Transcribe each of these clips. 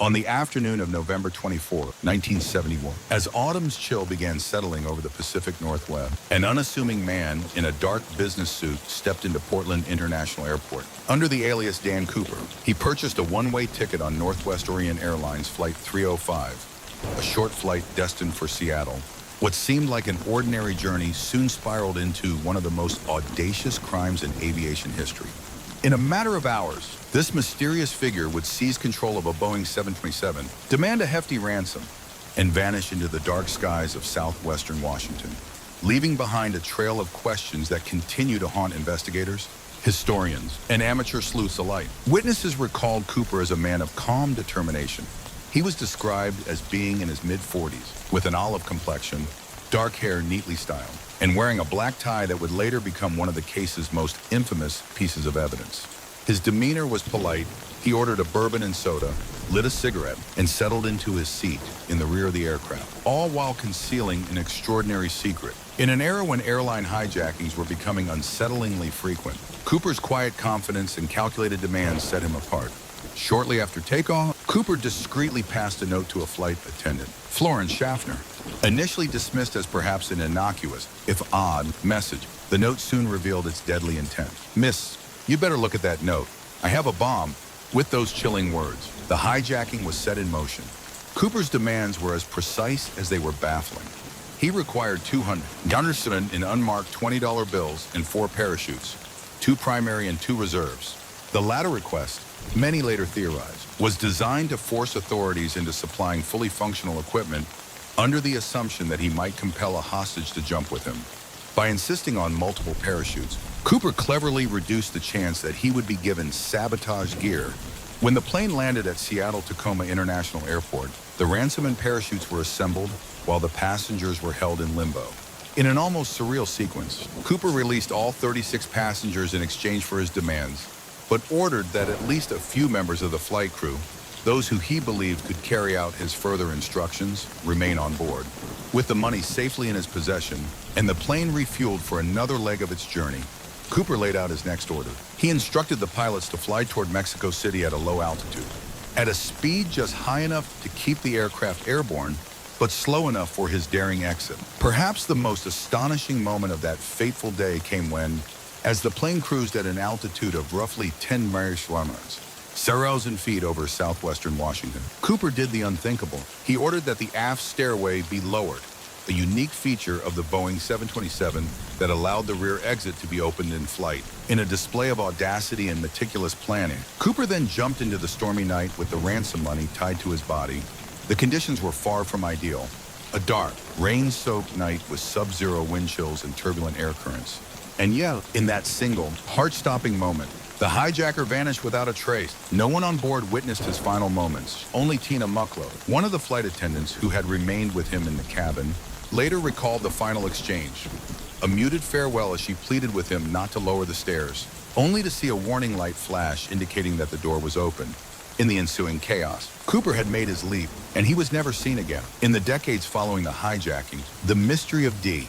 On the afternoon of November 24, 1971, as autumn's chill began settling over the Pacific Northwest, an unassuming man in a dark business suit stepped into Portland International Airport. Under the alias Dan Cooper, he purchased a one-way ticket on Northwest Orient Airlines Flight 305, a short flight destined for Seattle. What seemed like an ordinary journey soon spiraled into one of the most audacious crimes in aviation history. In a matter of hours, this mysterious figure would seize control of a Boeing 727, demand a hefty ransom, and vanish into the dark skies of southwestern Washington, leaving behind a trail of questions that continue to haunt investigators, historians, and amateur sleuths alike. Witnesses recalled Cooper as a man of calm determination. He was described as being in his mid-40s, with an olive complexion, dark hair neatly styled, and wearing a black tie that would later become one of the case's most infamous pieces of evidence. His demeanor was polite. He ordered a bourbon and soda, lit a cigarette, and settled into his seat in the rear of the aircraft, all while concealing an extraordinary secret. In an era when airline hijackings were becoming unsettlingly frequent, Cooper's quiet confidence and calculated demands set him apart. Shortly after takeoff, Cooper discreetly passed a note to a flight attendant, Florence Schaffner. Initially dismissed as perhaps an innocuous, if odd, message, the note soon revealed its deadly intent. "Miss, you better look at that note. I have a bomb." With those chilling words, the hijacking was set in motion. Cooper's demands were as precise as they were baffling. He required $200 in unmarked $20 bills and 4 parachutes, 2 primary and 2 reserves. The latter request, many later theorized, was designed to force authorities into supplying fully functional equipment under the assumption that he might compel a hostage to jump with him. By insisting on multiple parachutes, Cooper cleverly reduced the chance that he would be given sabotage gear. When the plane landed at Seattle-Tacoma International Airport, the ransom and parachutes were assembled while the passengers were held in limbo. In an almost surreal sequence, Cooper released all 36 passengers in exchange for his demands, but ordered that at least a few members of the flight crew, those who he believed could carry out his further instructions, remain on board. With the money safely in his possession and the plane refueled for another leg of its journey, Cooper laid out his next order. He instructed the pilots to fly toward Mexico City at a low altitude, at a speed just high enough to keep the aircraft airborne, but slow enough for his daring exit. Perhaps the most astonishing moment of that fateful day came when, as the plane cruised at an altitude of roughly 10 kilometers, 1,000 feet over southwestern Washington, Cooper did the unthinkable. He ordered that the aft stairway be lowered, a unique feature of the Boeing 727 that allowed the rear exit to be opened in flight. In a display of audacity and meticulous planning, Cooper then jumped into the stormy night with the ransom money tied to his body. The conditions were far from ideal. A dark, rain-soaked night with sub-zero wind chills and turbulent air currents. And yet, in that single, heart-stopping moment, the hijacker vanished without a trace. No one on board witnessed his final moments. Only Tina Mucklow, one of the flight attendants who had remained with him in the cabin, later recalled the final exchange. A muted farewell as she pleaded with him not to lower the stairs, only to see a warning light flash indicating that the door was open. In the ensuing chaos, Cooper had made his leap, and he was never seen again. In the decades following the hijacking, the mystery of D.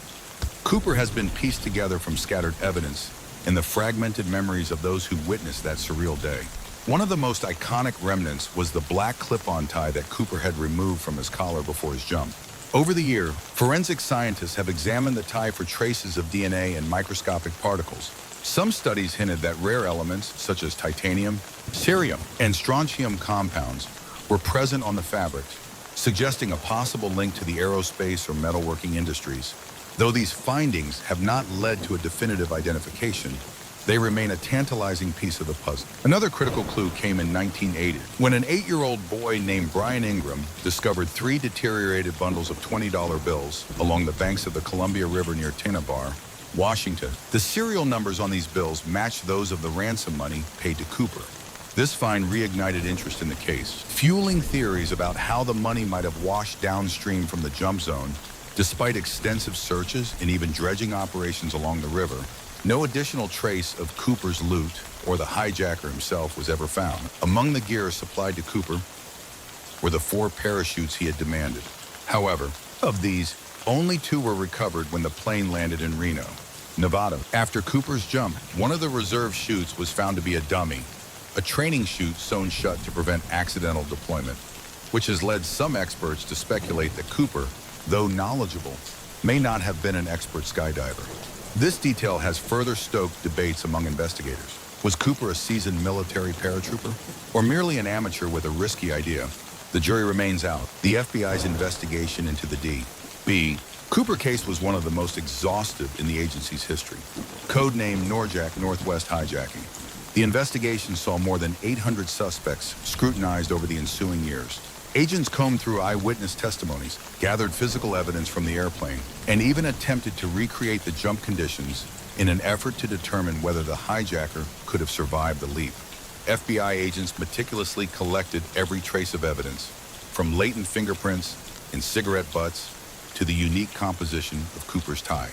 Cooper has been pieced together from scattered evidence and the fragmented memories of those who witnessed that surreal day. One of the most iconic remnants was the black clip-on tie that Cooper had removed from his collar before his jump. Over the year, forensic scientists have examined the tie for traces of DNA and microscopic particles. Some studies hinted that rare elements such as titanium, cerium, and strontium compounds were present on the fabrics, suggesting a possible link to the aerospace or metalworking industries. Though these findings have not led to a definitive identification, they remain a tantalizing piece of the puzzle. Another critical clue came in 1980, when an 8-year-old boy named Brian Ingram discovered 3 deteriorated bundles of $20 bills along the banks of the Columbia River near Tinnabar, Washington. The serial numbers on these bills matched those of the ransom money paid to Cooper. This find reignited interest in the case, fueling theories about how the money might have washed downstream from the jump zone. Despite extensive searches and even dredging operations along the river, no additional trace of Cooper's loot or the hijacker himself was ever found. Among the gear supplied to Cooper were the 4 parachutes he had demanded. However, of these, only 2 were recovered when the plane landed in Reno, Nevada. After Cooper's jump, one of the reserve chutes was found to be a dummy, a training chute sewn shut to prevent accidental deployment. which has led some experts to speculate that Cooper, though knowledgeable, may not have been an expert skydiver. This detail has further stoked debates among investigators. Was Cooper a seasoned military paratrooper, or merely an amateur with a risky idea? The jury remains out. The FBI's investigation into the D.B. Cooper case was one of the most exhaustive in the agency's history. Codenamed Norjack Northwest Hijacking. The investigation saw more than 800 suspects scrutinized over the ensuing years. Agents combed through eyewitness testimonies, gathered physical evidence from the airplane, and even attempted to recreate the jump conditions in an effort to determine whether the hijacker could have survived the leap. FBI agents meticulously collected every trace of evidence, from latent fingerprints in cigarette butts to the unique composition of Cooper's tie.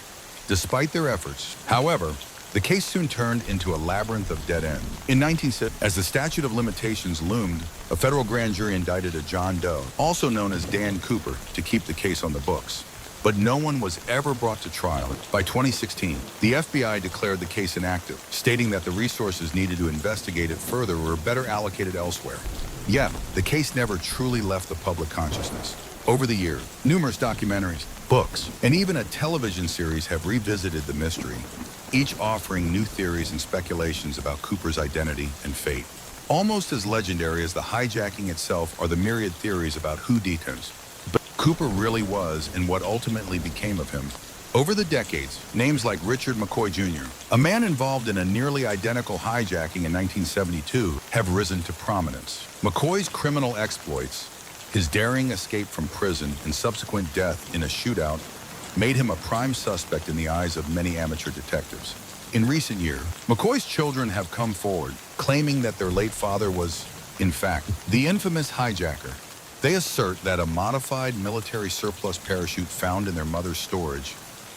Despite their efforts, however, the case soon turned into a labyrinth of dead ends. In 1970, as the statute of limitations loomed, a federal grand jury indicted a John Doe, also known as Dan Cooper, to keep the case on the books. But no one was ever brought to trial. By 2016, the FBI declared the case inactive, stating that the resources needed to investigate it further were better allocated elsewhere. Yet, the case never truly left the public consciousness. Over the years, numerous documentaries, books, and even a television series have revisited the mystery, each offering new theories and speculations about Cooper's identity and fate. Almost as legendary as the hijacking itself are the myriad theories about who detains Cooper really was and what ultimately became of him. Over the decades, names like Richard McCoy Jr., a man involved in a nearly identical hijacking in 1972, have risen to prominence. McCoy's criminal exploits, his daring escape from prison and subsequent death in a shootout, made him a prime suspect in the eyes of many amateur detectives. In recent years, McCoy's children have come forward, claiming that their late father was, in fact, the infamous hijacker. They assert that a modified military surplus parachute found in their mother's storage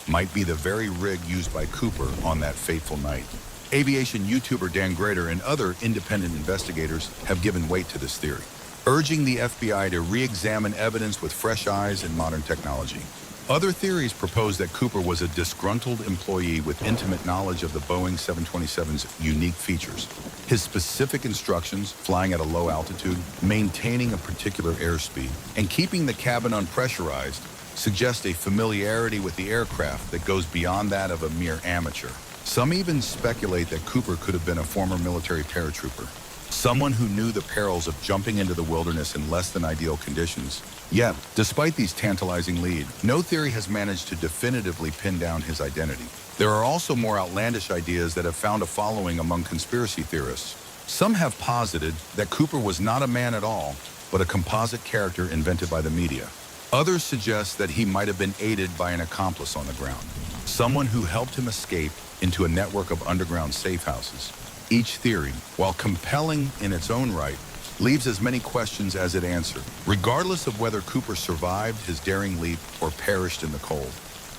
might be the very rig used by Cooper on that fateful night. Aviation YouTuber Dan Grader and other independent investigators have given weight to this theory, urging the FBI to re-examine evidence with fresh eyes and modern technology. Other theories propose that Cooper was a disgruntled employee with intimate knowledge of the Boeing 727's unique features. His specific instructions, flying at a low altitude, maintaining a particular airspeed, and keeping the cabin unpressurized, suggest a familiarity with the aircraft that goes beyond that of a mere amateur. Some even speculate that Cooper could have been a former military paratrooper, someone who knew the perils of jumping into the wilderness in less than ideal conditions. Yet, despite these tantalizing leads, no theory has managed to definitively pin down his identity. There are also more outlandish ideas that have found a following among conspiracy theorists. Some have posited that Cooper was not a man at all, but a composite character invented by the media. Others suggest that he might have been aided by an accomplice on the ground, someone who helped him escape into a network of underground safe houses. Each theory, while compelling in its own right, leaves as many questions as it answered, regardless of whether Cooper survived his daring leap or perished in the cold,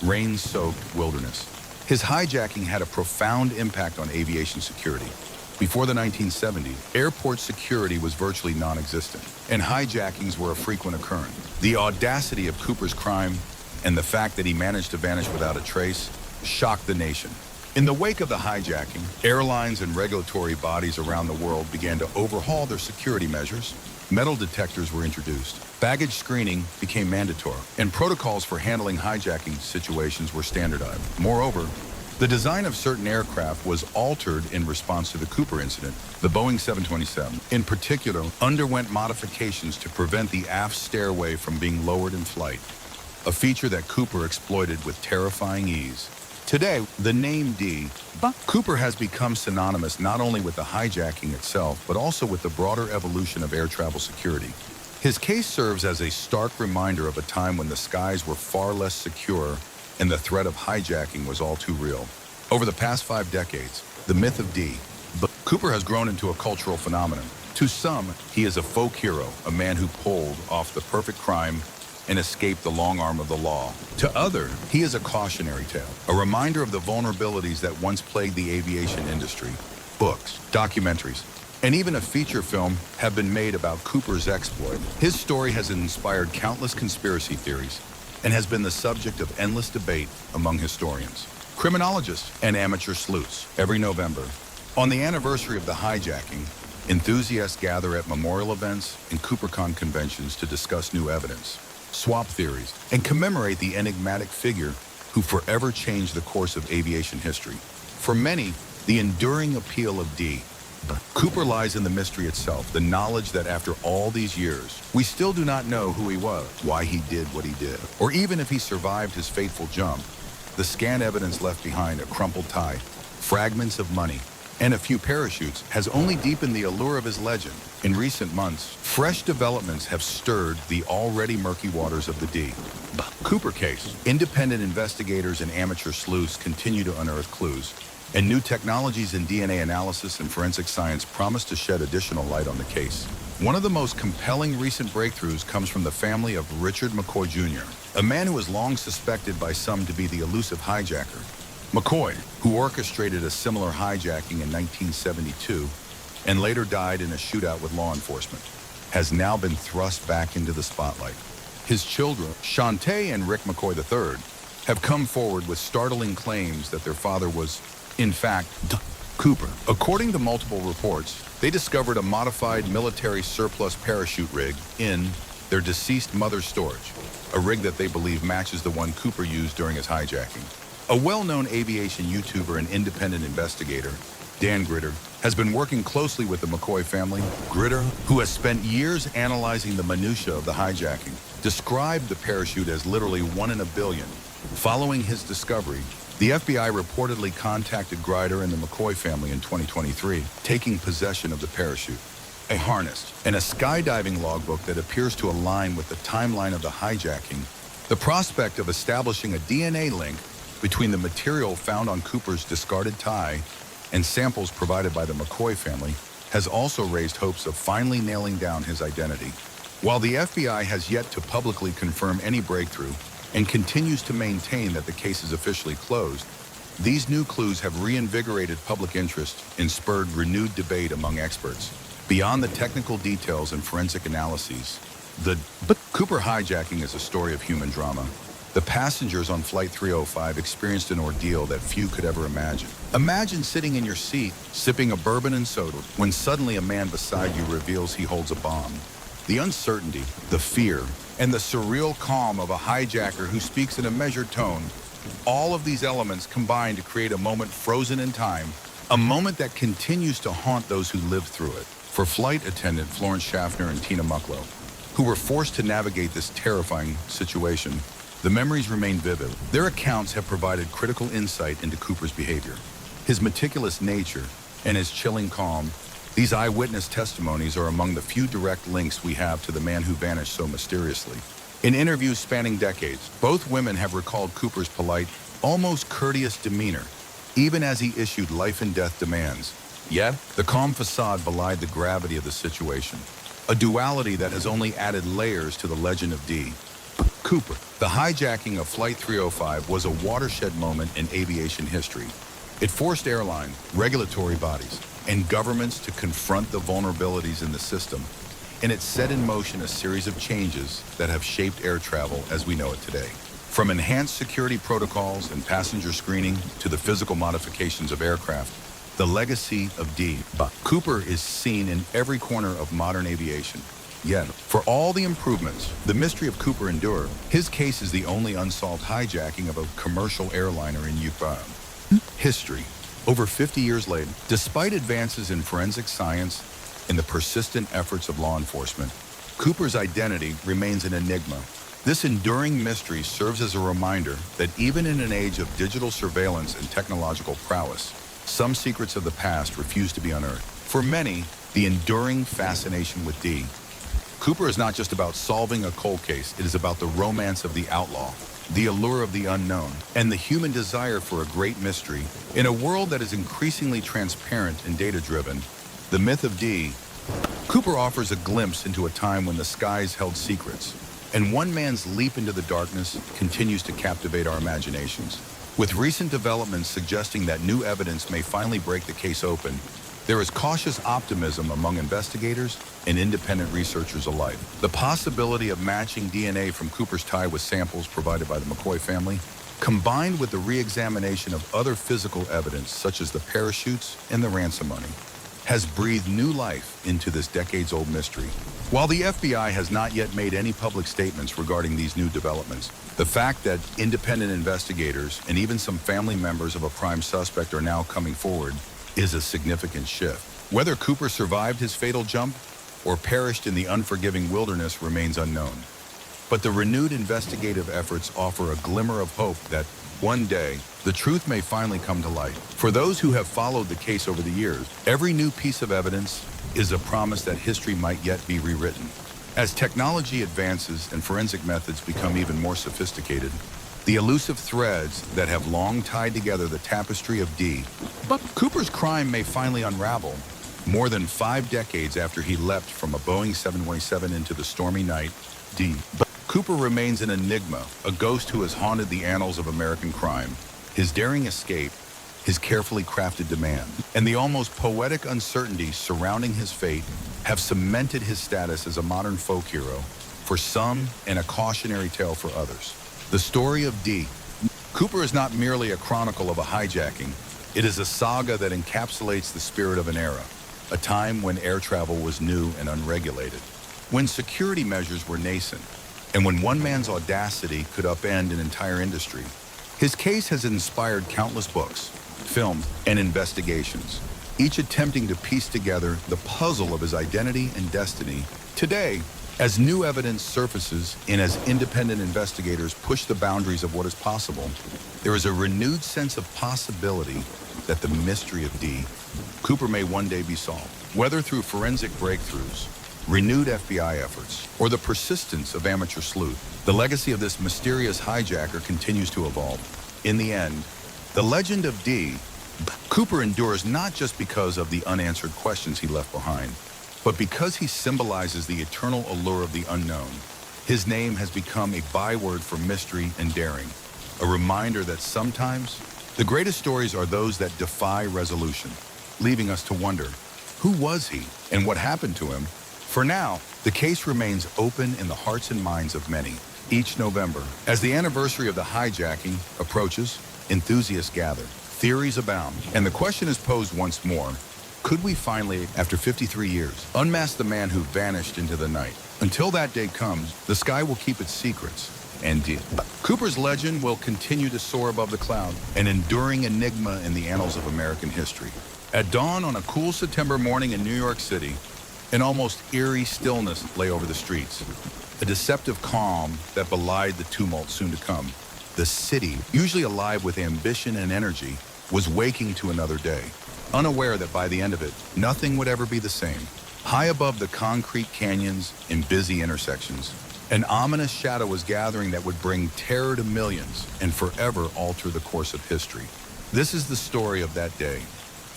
rain-soaked wilderness. His hijacking had a profound impact on aviation security. Before the 1970s, airport security was virtually non-existent, and hijackings were a frequent occurrence. The audacity of Cooper's crime and the fact that he managed to vanish without a trace shocked the nation. In the wake of the hijacking, airlines and regulatory bodies around the world began to overhaul their security measures. Metal detectors were introduced, baggage screening became mandatory, and protocols for handling hijacking situations were standardized. Moreover, the design of certain aircraft was altered in response to the Cooper incident. The Boeing 727, in particular, underwent modifications to prevent the aft stairway from being lowered in flight, a feature that Cooper exploited with terrifying ease. Today, the name Cooper has become synonymous not only with the hijacking itself, but also with the broader evolution of air travel security. His case serves as a stark reminder of a time when the skies were far less secure and the threat of hijacking was all too real. Over the past 5 decades, the myth of Cooper has grown into a cultural phenomenon. To some, he is a folk hero, a man who pulled off the perfect crime and escape the long arm of the law. To others, he is a cautionary tale, a reminder of the vulnerabilities that once plagued the aviation industry. Books, documentaries, and even a feature film have been made about Cooper's exploit. His story has inspired countless conspiracy theories and has been the subject of endless debate among historians, criminologists, and amateur sleuths. Every November, on the anniversary of the hijacking, Enthusiasts gather at memorial events and CooperCon conventions to discuss new evidence, swap theories, and commemorate the enigmatic figure who forever changed the course of aviation history. For many, the enduring appeal of D. Cooper lies in the mystery itself, the knowledge that after all these years, we still do not know who he was, why he did what he did, or even if he survived his fateful jump. The scant evidence left behind, a crumpled tie, fragments of money, and a few parachutes, has only deepened the allure of his legend. In recent months, fresh developments have stirred the already murky waters of the D. Cooper case. Independent investigators and amateur sleuths continue to unearth clues, and new technologies in DNA analysis and forensic science promise to shed additional light on the case. One of the most compelling recent breakthroughs comes from the family of Richard McCoy Jr., a man who was long suspected by some to be the elusive hijacker. McCoy, who orchestrated a similar hijacking in 1972 and later died in a shootout with law enforcement, has now been thrust back into the spotlight. His children, Shantae and Rick McCoy III, have come forward with startling claims that their father was, in fact, Cooper. According to multiple reports, they discovered a modified military surplus parachute rig in their deceased mother's storage, a rig that they believe matches the one Cooper used during his hijacking. A well-known aviation YouTuber and independent investigator, Dan Gritter, has been working closely with the McCoy family. Gritter, who has spent years analyzing the minutiae of the hijacking, described the parachute as literally 1 in a billion. Following his discovery, the FBI reportedly contacted Gritter and the McCoy family in 2023, taking possession of the parachute, a harness, and a skydiving logbook that appears to align with the timeline of the hijacking. The prospect of establishing a DNA link between the material found on Cooper's discarded tie and samples provided by the McCoy family has also raised hopes of finally nailing down his identity. While the FBI has yet to publicly confirm any breakthrough and continues to maintain that the case is officially closed, these new clues have reinvigorated public interest and spurred renewed debate among experts. Beyond the technical details and forensic analyses, the Cooper hijacking is a story of human drama. The passengers on Flight 305 experienced an ordeal that few could ever imagine. Imagine sitting in your seat, sipping a bourbon and soda, when suddenly a man beside you reveals he holds a bomb. The uncertainty, the fear, and the surreal calm of a hijacker who speaks in a measured tone, all of these elements combine to create a moment frozen in time, a moment that continues to haunt those who lived through it. For flight attendant Florence Schaffner and Tina Mucklow, who were forced to navigate this terrifying situation, the memories remain vivid. Their accounts have provided critical insight into Cooper's behavior, his meticulous nature, and his chilling calm. These eyewitness testimonies are among the few direct links we have to the man who vanished so mysteriously. In interviews spanning decades, both women have recalled Cooper's polite, almost courteous demeanor, even as he issued life-and-death demands. Yet, the calm facade belied the gravity of the situation, a duality that has only added layers to the legend of D. Cooper. The hijacking of Flight 305 was a watershed moment in aviation history. It forced airlines, regulatory bodies, and governments to confront the vulnerabilities in the system, and it set in motion a series of changes that have shaped air travel as we know it today. From enhanced security protocols and passenger screening to the physical modifications of aircraft, the legacy of D. Cooper is seen in every corner of modern aviation. Yet, for all the improvements the mystery of Cooper endured, his case is the only unsolved hijacking of a commercial airliner in history. Over 50 years later, despite advances in forensic science and the persistent efforts of law enforcement, Cooper's identity remains an enigma. This enduring mystery serves as a reminder that even in an age of digital surveillance and technological prowess, some secrets of the past refuse to be unearthed. For many, the enduring fascination with D. Cooper is not just about solving a cold case, it is about the romance of the outlaw, the allure of the unknown, and the human desire for a great mystery. In a world that is increasingly transparent and data-driven, the myth of D. Cooper offers a glimpse into a time when the skies held secrets, and one man's leap into the darkness continues to captivate our imaginations. With recent developments suggesting that new evidence may finally break the case open, there is cautious optimism among investigators and independent researchers alike. The possibility of matching DNA from Cooper's tie with samples provided by the McCoy family, combined with the re-examination of other physical evidence such as the parachutes and the ransom money, has breathed new life into this decades-old mystery. While the FBI has not yet made any public statements regarding these new developments, the fact that independent investigators and even some family members of a prime suspect are now coming forward is a significant shift. Whether Cooper survived his fatal jump or perished in the unforgiving wilderness remains unknown. But the renewed investigative efforts offer a glimmer of hope that one day, the truth may finally come to light. For those who have followed the case over the years, every new piece of evidence is a promise that history might yet be rewritten. As technology advances and forensic methods become even more sophisticated, the elusive threads that have long tied together the tapestry of D. But Cooper's crime may finally unravel more than 5 decades after he leapt from a Boeing 727 into the stormy night D. But Cooper remains an enigma, a ghost who has haunted the annals of American crime. His daring escape, his carefully crafted demand, and the almost poetic uncertainty surrounding his fate have cemented his status as a modern folk hero for some and a cautionary tale for others. The story of D. Cooper is not merely a chronicle of a hijacking. It is a saga that encapsulates the spirit of an era, a time when air travel was new and unregulated, when security measures were nascent, and when one man's audacity could upend an entire industry. His case has inspired countless books, films, and investigations, each attempting to piece together the puzzle of his identity and destiny. Today, as new evidence surfaces and as independent investigators push the boundaries of what is possible, there is a renewed sense of possibility that the mystery of D. Cooper may one day be solved, whether through forensic breakthroughs, renewed FBI efforts, or the persistence of amateur sleuth. The legacy of this mysterious hijacker continues to evolve. In the end, the legend of D. Cooper endures not just because of the unanswered questions he left behind, but because he symbolizes the eternal allure of the unknown. His name has become a byword for mystery and daring, a reminder that sometimes the greatest stories are those that defy resolution, leaving us to wonder, who was he and what happened to him? For now, the case remains open in the hearts and minds of many. Each November, as the anniversary of the hijacking approaches, enthusiasts gather, theories abound, and the question is posed once more, could we finally, after 53 years, unmask the man who vanished into the night? Until that day comes, the sky will keep its secrets, and Cooper's legend will continue to soar above the cloud, an enduring enigma in the annals of American history. At dawn on a cool September morning in New York City, an almost eerie stillness lay over the streets, a deceptive calm that belied the tumult soon to come. The city, usually alive with ambition and energy, was waking to another day, unaware that by the end of it, nothing would ever be the same. High above the concrete canyons and busy intersections, an ominous shadow was gathering that would bring terror to millions and forever alter the course of history. This is the story of that day,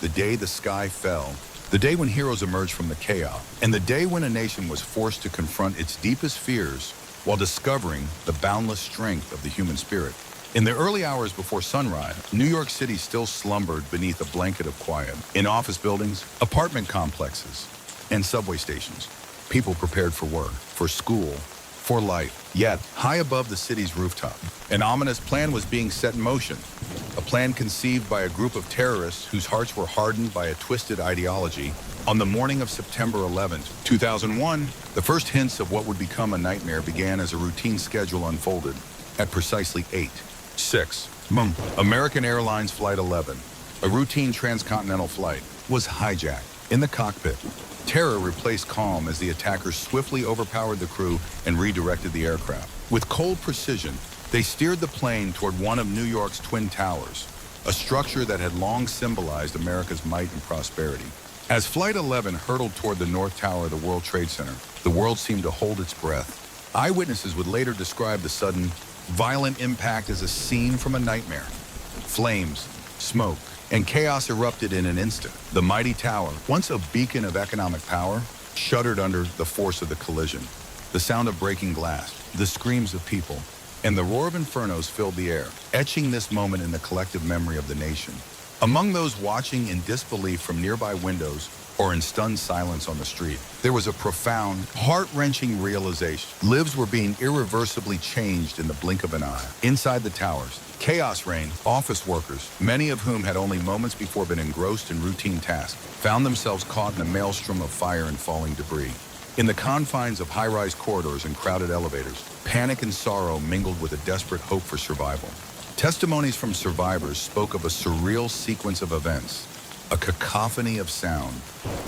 the day the sky fell, the day when heroes emerged from the chaos, and the day when a nation was forced to confront its deepest fears while discovering the boundless strength of the human spirit. In the early hours before sunrise, New York City still slumbered beneath a blanket of quiet. In office buildings, apartment complexes, and subway stations, people prepared for work, for school, for life. Yet, high above the city's rooftop, an ominous plan was being set in motion. A plan conceived by a group of terrorists whose hearts were hardened by a twisted ideology. On the morning of September 11th, 2001, the first hints of what would become a nightmare began as a routine schedule unfolded. At precisely 8:06, American Airlines Flight 11, a routine transcontinental flight, was hijacked. In the cockpit, terror replaced calm as the attackers swiftly overpowered the crew and redirected the aircraft. With cold precision, they steered the plane toward one of New York's Twin Towers, a structure that had long symbolized America's might and prosperity. As Flight 11 hurtled toward the North Tower of the World Trade Center, the world seemed to hold its breath. Eyewitnesses would later describe the sudden, violent impact as a scene from a nightmare. Flames, smoke, and chaos erupted in an instant. The mighty tower, once a beacon of economic power, shuddered under the force of the collision. The sound of breaking glass, the screams of people, and the roar of infernos filled the air, etching this moment in the collective memory of the nation. Among those watching in disbelief from nearby windows or in stunned silence on the street. There was a profound, heart-wrenching realization. Lives were being irreversibly changed in the blink of an eye. Inside the towers, chaos reigned. Office workers, many of whom had only moments before been engrossed in routine tasks, found themselves caught in a maelstrom of fire and falling debris. In the confines of high-rise corridors and crowded elevators, panic and sorrow mingled with a desperate hope for survival. Testimonies from survivors spoke of a surreal sequence of events, a cacophony of sound,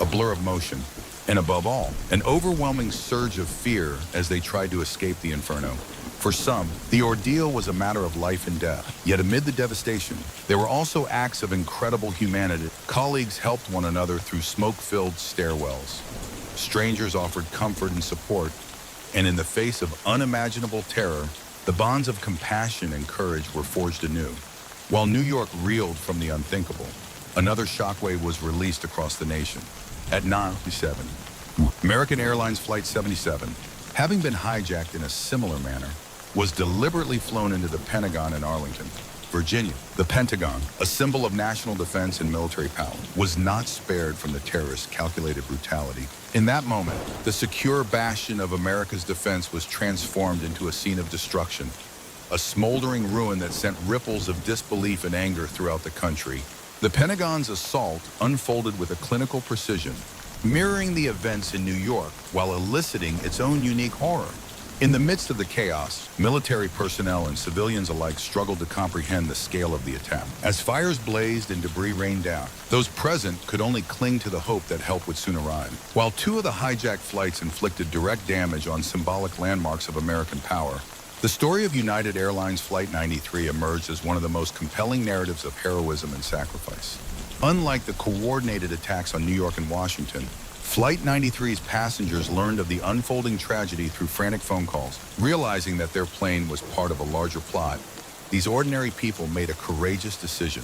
a blur of motion, and above all, an overwhelming surge of fear as they tried to escape the inferno. For some, the ordeal was a matter of life and death. Yet amid the devastation, there were also acts of incredible humanity. Colleagues helped one another through smoke-filled stairwells. Strangers offered comfort and support, and in the face of unimaginable terror, the bonds of compassion and courage were forged anew. While New York reeled from the unthinkable, another shockwave was released across the nation. At 9:07, American Airlines Flight 77, having been hijacked in a similar manner, was deliberately flown into the Pentagon in Arlington, Virginia. The Pentagon, a symbol of national defense and military power, was not spared from the terrorists' calculated brutality. In that moment, the secure bastion of America's defense was transformed into a scene of destruction, a smoldering ruin that sent ripples of disbelief and anger throughout the country. The Pentagon's assault unfolded with a clinical precision, mirroring the events in New York while eliciting its own unique horror. In the midst of the chaos, military personnel and civilians alike struggled to comprehend the scale of the attack. As fires blazed and debris rained down, those present could only cling to the hope that help would soon arrive. While two of the hijacked flights inflicted direct damage on symbolic landmarks of American power, the story of United Airlines Flight 93 emerged as one of the most compelling narratives of heroism and sacrifice. Unlike the coordinated attacks on New York and Washington, Flight 93's passengers learned of the unfolding tragedy through frantic phone calls. Realizing that their plane was part of a larger plot, these ordinary people made a courageous decision.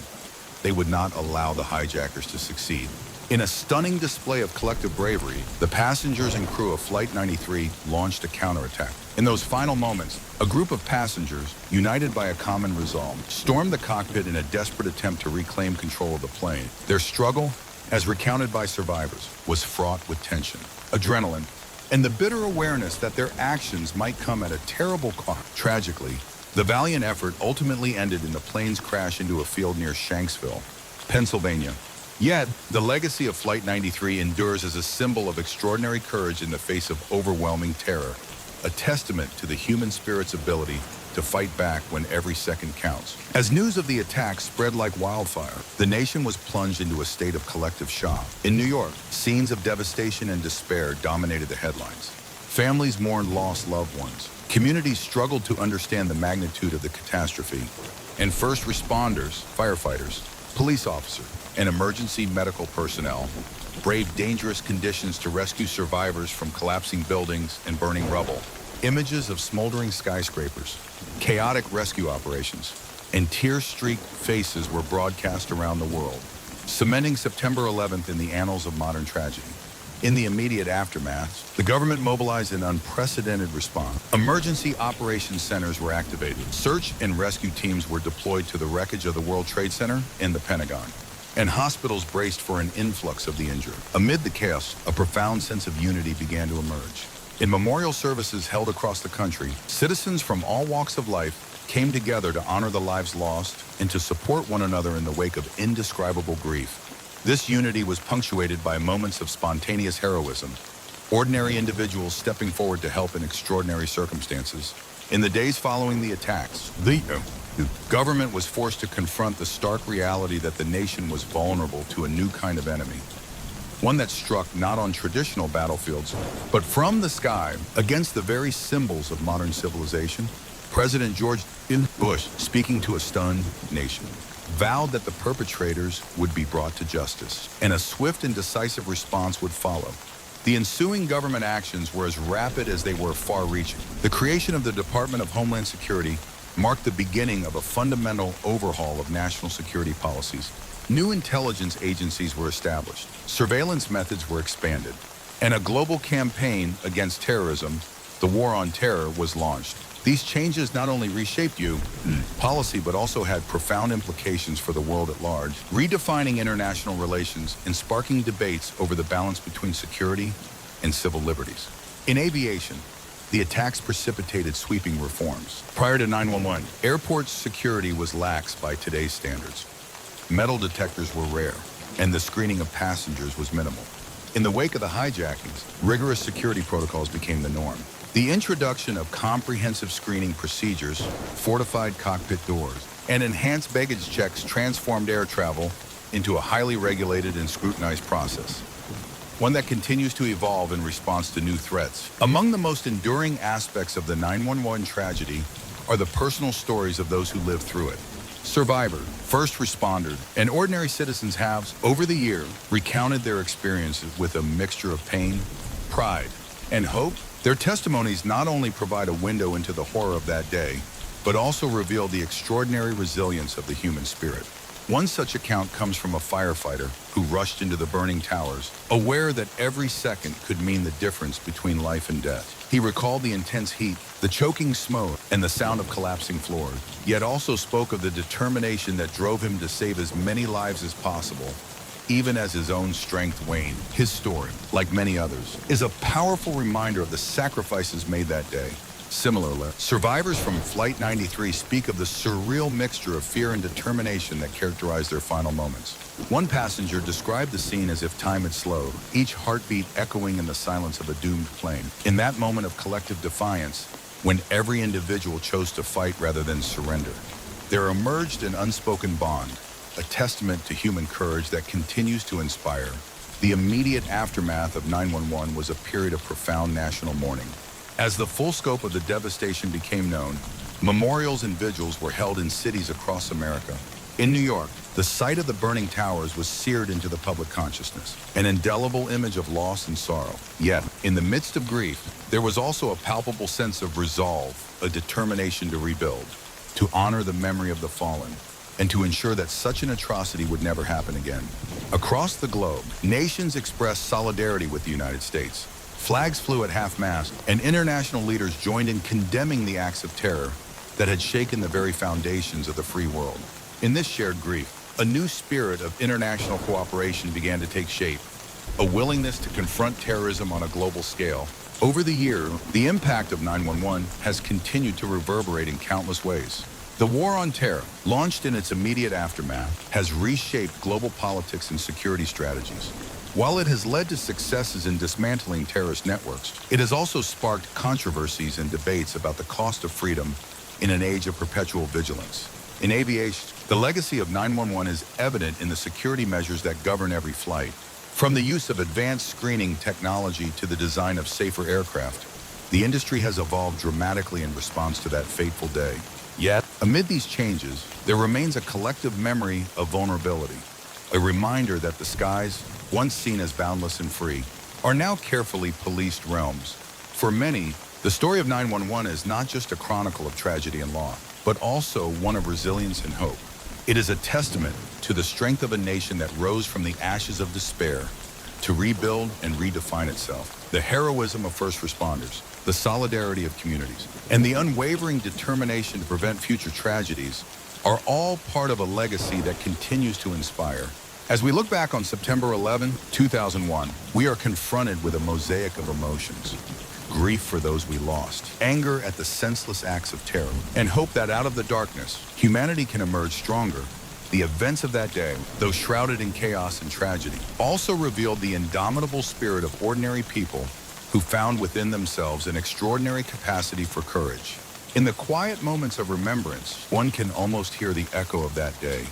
They would not allow the hijackers to succeed. In a stunning display of collective bravery, the passengers and crew of Flight 93 launched a counterattack. In those final moments, a group of passengers, united by a common resolve, stormed the cockpit in a desperate attempt to reclaim control of the plane. Their struggle, as recounted by survivors, was fraught with tension, adrenaline, and the bitter awareness that their actions might come at a terrible cost. Tragically, the valiant effort ultimately ended in the plane's crash into a field near Shanksville, Pennsylvania. Yet, the legacy of Flight 93 endures as a symbol of extraordinary courage in the face of overwhelming terror, a testament to the human spirit's ability to fight back when every second counts. As news of the attack spread like wildfire, the nation was plunged into a state of collective shock. In New York, scenes of devastation and despair dominated the headlines. Families mourned lost loved ones. Communities struggled to understand the magnitude of the catastrophe. And first responders, firefighters, police officers, and emergency medical personnel braved dangerous conditions to rescue survivors from collapsing buildings and burning rubble. Images of smoldering skyscrapers, chaotic rescue operations, and tear-streaked faces were broadcast around the world, cementing September 11th in the annals of modern tragedy. In the immediate aftermath, the government mobilized an unprecedented response. Emergency operations centers were activated. Search and rescue teams were deployed to the wreckage of the World Trade Center and the Pentagon, and hospitals braced for an influx of the injured. Amid the chaos, a profound sense of unity began to emerge. In memorial services held across the country, citizens from all walks of life came together to honor the lives lost and to support one another in the wake of indescribable grief. This unity was punctuated by moments of spontaneous heroism, ordinary individuals stepping forward to help in extraordinary circumstances. In the days following the attacks, the government was forced to confront the stark reality that the nation was vulnerable to a new kind of enemy, one that struck not on traditional battlefields, but from the sky against the very symbols of modern civilization. President George Bush, speaking to a stunned nation, vowed that the perpetrators would be brought to justice, and a swift and decisive response would follow. The ensuing government actions were as rapid as they were far-reaching. The creation of the Department of Homeland Security marked the beginning of a fundamental overhaul of national security policies. New intelligence agencies were established, surveillance methods were expanded, and a global campaign against terrorism the War on Terror was launched. These changes not only reshaped policy, but also had profound implications for the world at large, redefining international relations and sparking debates over the balance between security and civil liberties. In aviation, the attacks precipitated sweeping reforms. Prior to 9/11, airport security was lax by today's standards. Metal detectors were rare, and the screening of passengers was minimal. In the wake of the hijackings, rigorous security protocols became the norm. The introduction of comprehensive screening procedures, fortified cockpit doors, and enhanced baggage checks transformed air travel into a highly regulated and scrutinized process, one that continues to evolve in response to new threats. Among the most enduring aspects of the 9/11 tragedy are the personal stories of those who lived through it. Survivors, first responders, and ordinary citizens have, over the year, recounted their experiences with a mixture of pain, pride, and hope. Their testimonies not only provide a window into the horror of that day, but also reveal the extraordinary resilience of the human spirit. One such account comes from a firefighter who rushed into the burning towers, aware that every second could mean the difference between life and death. He recalled the intense heat, the choking smoke, and the sound of collapsing floors, yet also spoke of the determination that drove him to save as many lives as possible, even as his own strength waned. His story, like many others, is a powerful reminder of the sacrifices made that day. Similarly, survivors from Flight 93 speak of the surreal mixture of fear and determination that characterized their final moments. One passenger described the scene as if time had slowed, each heartbeat echoing in the silence of a doomed plane. In that moment of collective defiance, when every individual chose to fight rather than surrender, there emerged an unspoken bond, a testament to human courage that continues to inspire. The immediate aftermath of 9/11 was a period of profound national mourning. As the full scope of the devastation became known, memorials and vigils were held in cities across America. In New York, the sight of the burning towers was seared into the public consciousness, an indelible image of loss and sorrow. Yet, in the midst of grief, there was also a palpable sense of resolve, a determination to rebuild, to honor the memory of the fallen, and to ensure that such an atrocity would never happen again. Across the globe, nations expressed solidarity with the United States. Flags flew at half-mast, and international leaders joined in condemning the acts of terror that had shaken the very foundations of the free world. In this shared grief, a new spirit of international cooperation began to take shape, a willingness to confront terrorism on a global scale. Over the year, the impact of 9/11 has continued to reverberate in countless ways. The War on Terror, launched in its immediate aftermath, has reshaped global politics and security strategies. While it has led to successes in dismantling terrorist networks, it has also sparked controversies and debates about the cost of freedom in an age of perpetual vigilance. In aviation, the legacy of 911 is evident in the security measures that govern every flight. From the use of advanced screening technology to the design of safer aircraft, the industry has evolved dramatically in response to that fateful day. Yet, amid these changes, there remains a collective memory of vulnerability, a reminder that the skies, once seen as boundless and free, are now carefully policed realms. For many, the story of 911 is not just a chronicle of tragedy and loss, but also one of resilience and hope. It is a testament to the strength of a nation that rose from the ashes of despair to rebuild and redefine itself. The heroism of first responders, the solidarity of communities, and the unwavering determination to prevent future tragedies are all part of a legacy that continues to inspire. As we look back on September 11, 2001, we are confronted with a mosaic of emotions. Grief for those we lost, anger at the senseless acts of terror, and hope that out of the darkness, humanity can emerge stronger. The events of that day, though shrouded in chaos and tragedy, also revealed the indomitable spirit of ordinary people who found within themselves an extraordinary capacity for courage. In the quiet moments of remembrance, one can almost hear the echo of that day,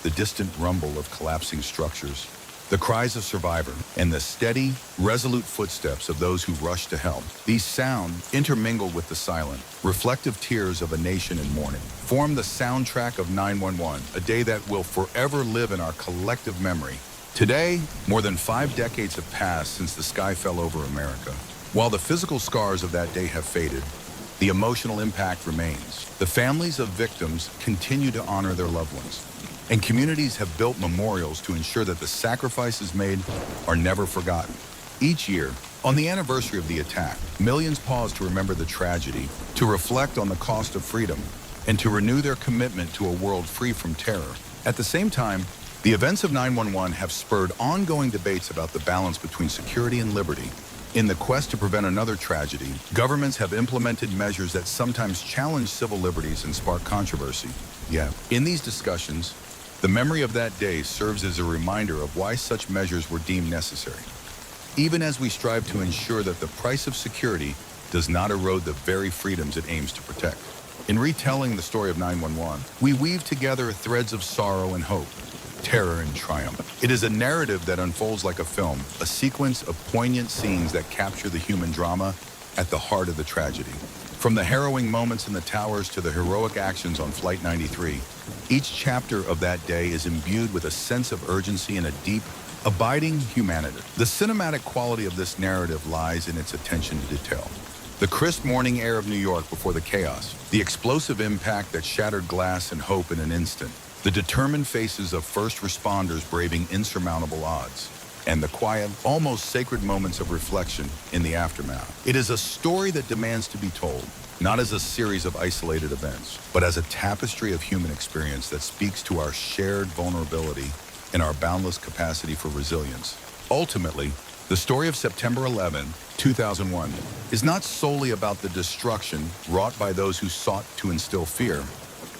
the distant rumble of collapsing structures, the cries of survivors, and the steady, resolute footsteps of those who rushed to help. These sounds, intermingled with the silent, reflective tears of a nation in mourning, form the soundtrack of 911, a day that will forever live in our collective memory. Today, more than 5 decades have passed since the sky fell over America. While the physical scars of that day have faded, the emotional impact remains. The families of victims continue to honor their loved ones, and communities have built memorials to ensure that the sacrifices made are never forgotten. Each year, on the anniversary of the attack, millions pause to remember the tragedy, to reflect on the cost of freedom, and to renew their commitment to a world free from terror. At the same time, the events of 9/11 have spurred ongoing debates about the balance between security and liberty. In the quest to prevent another tragedy, governments have implemented measures that sometimes challenge civil liberties and spark controversy. Yet, in these discussions, the memory of that day serves as a reminder of why such measures were deemed necessary, even as we strive to ensure that the price of security does not erode the very freedoms it aims to protect. In retelling the story of 9/11, we weave together threads of sorrow and hope, terror and triumph. It is a narrative that unfolds like a film, a sequence of poignant scenes that capture the human drama at the heart of the tragedy. From the harrowing moments in the towers to the heroic actions on Flight 93, each chapter of that day is imbued with a sense of urgency and a deep, abiding humanity. The cinematic quality of this narrative lies in its attention to detail. The crisp morning air of New York before the chaos, the explosive impact that shattered glass and hope in an instant, the determined faces of first responders braving insurmountable odds, and the quiet, almost sacred moments of reflection in the aftermath. It is a story that demands to be told, not as a series of isolated events, but as a tapestry of human experience that speaks to our shared vulnerability and our boundless capacity for resilience. Ultimately, the story of September 11, 2001, is not solely about the destruction wrought by those who sought to instill fear.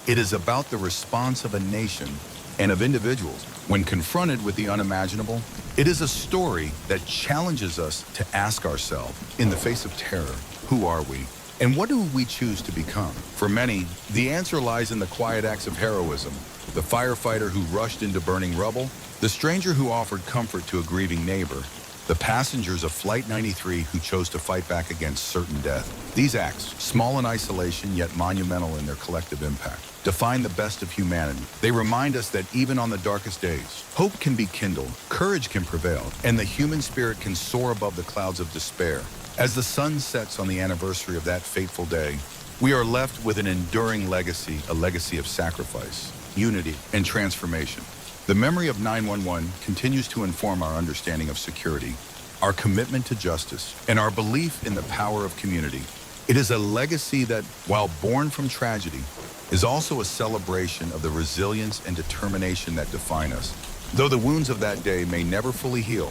It is about the response of a nation and of individuals when confronted with the unimaginable. It is a story that challenges us to ask ourselves, in the face of terror, who are we? And what do we choose to become? For many, the answer lies in the quiet acts of heroism, the firefighter who rushed into burning rubble, the stranger who offered comfort to a grieving neighbor, the passengers of Flight 93 who chose to fight back against certain death. These acts, small in isolation yet monumental in their collective impact, define the best of humanity. They remind us that even on the darkest days, hope can be kindled, courage can prevail, and the human spirit can soar above the clouds of despair. As the sun sets on the anniversary of that fateful day, we are left with an enduring legacy, a legacy of sacrifice, unity, and transformation. The memory of 9/11 continues to inform our understanding of security, our commitment to justice, and our belief in the power of community. It is a legacy that, while born from tragedy, is also a celebration of the resilience and determination that define us. Though the wounds of that day may never fully heal,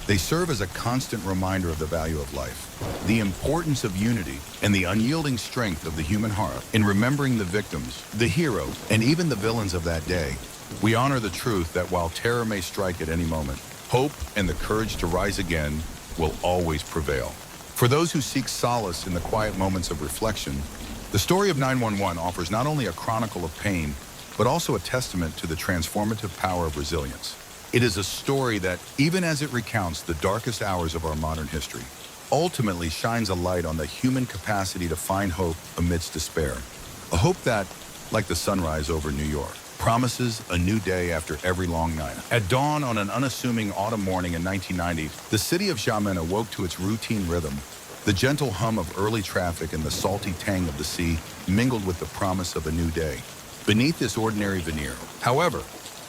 they serve as a constant reminder of the value of life, the importance of unity, and the unyielding strength of the human heart. In remembering the victims, the heroes, and even the villains of that day, we honor the truth that while terror may strike at any moment, hope and the courage to rise again will always prevail. For those who seek solace in the quiet moments of reflection, the story of 9/11 offers not only a chronicle of pain, but also a testament to the transformative power of resilience. It is a story that, even as it recounts the darkest hours of our modern history, ultimately shines a light on the human capacity to find hope amidst despair. A hope that, like the sunrise over New York, promises a new day after every long night. At dawn on an unassuming autumn morning in 1990, the city of Xiamen awoke to its routine rhythm. The gentle hum of early traffic and the salty tang of the sea mingled with the promise of a new day. Beneath this ordinary veneer, however,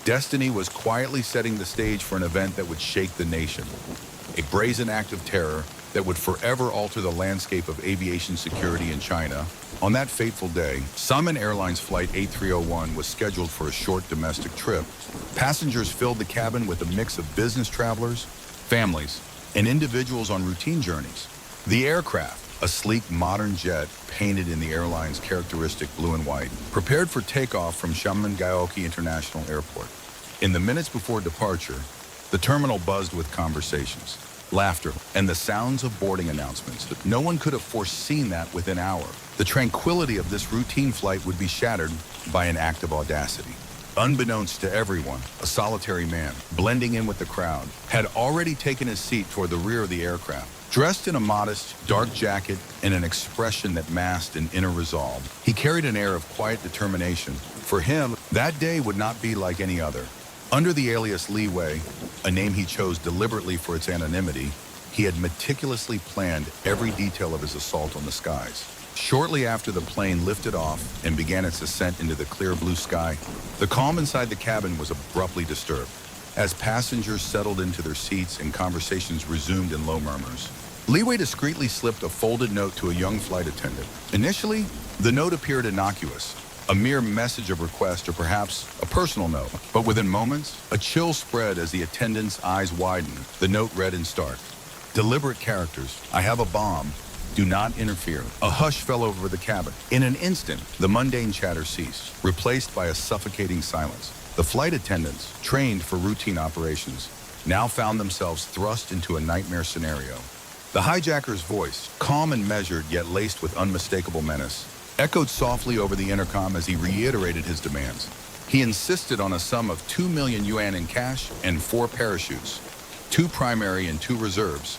destiny was quietly setting the stage for an event that would shake the nation. A brazen act of terror that would forever alter the landscape of aviation security in China. On that fateful day, Xiamen Airlines Flight 8301 was scheduled for a short domestic trip. Passengers filled the cabin with a mix of business travelers, families, and individuals on routine journeys. The aircraft, a sleek modern jet painted in the airline's characteristic blue and white, prepared for takeoff from Xiamen Gaoki International Airport. In the minutes before departure, the terminal buzzed with conversations, laughter, and the sounds of boarding announcements. No one could have foreseen that within an hour. The tranquility of this routine flight would be shattered by an act of audacity. Unbeknownst to everyone, a solitary man, blending in with the crowd, had already taken his seat toward the rear of the aircraft. Dressed in a modest, dark jacket and an expression that masked an inner resolve, he carried an air of quiet determination. For him, that day would not be like any other. Under the alias Leeway, a name he chose deliberately for its anonymity, he had meticulously planned every detail of his assault on the skies. Shortly after the plane lifted off and began its ascent into the clear blue sky, the calm inside the cabin was abruptly disturbed. as passengers settled into their seats and conversations resumed in low murmurs. Leeway discreetly slipped a folded note to a young flight attendant. Initially, the note appeared innocuous, a mere message of request or perhaps a personal note. But within moments, a chill spread as the attendant's eyes widened. The note read in stark, deliberate characters, "I have a bomb. Do not interfere." A hush fell over the cabin. In an instant, the mundane chatter ceased, replaced by a suffocating silence. The flight attendants, trained for routine operations, now found themselves thrust into a nightmare scenario. The hijacker's voice, calm and measured yet laced with unmistakable menace, echoed softly over the intercom as he reiterated his demands. He insisted on a sum of 2 million yuan in cash and 4 parachutes, 2 primary and 2 reserves,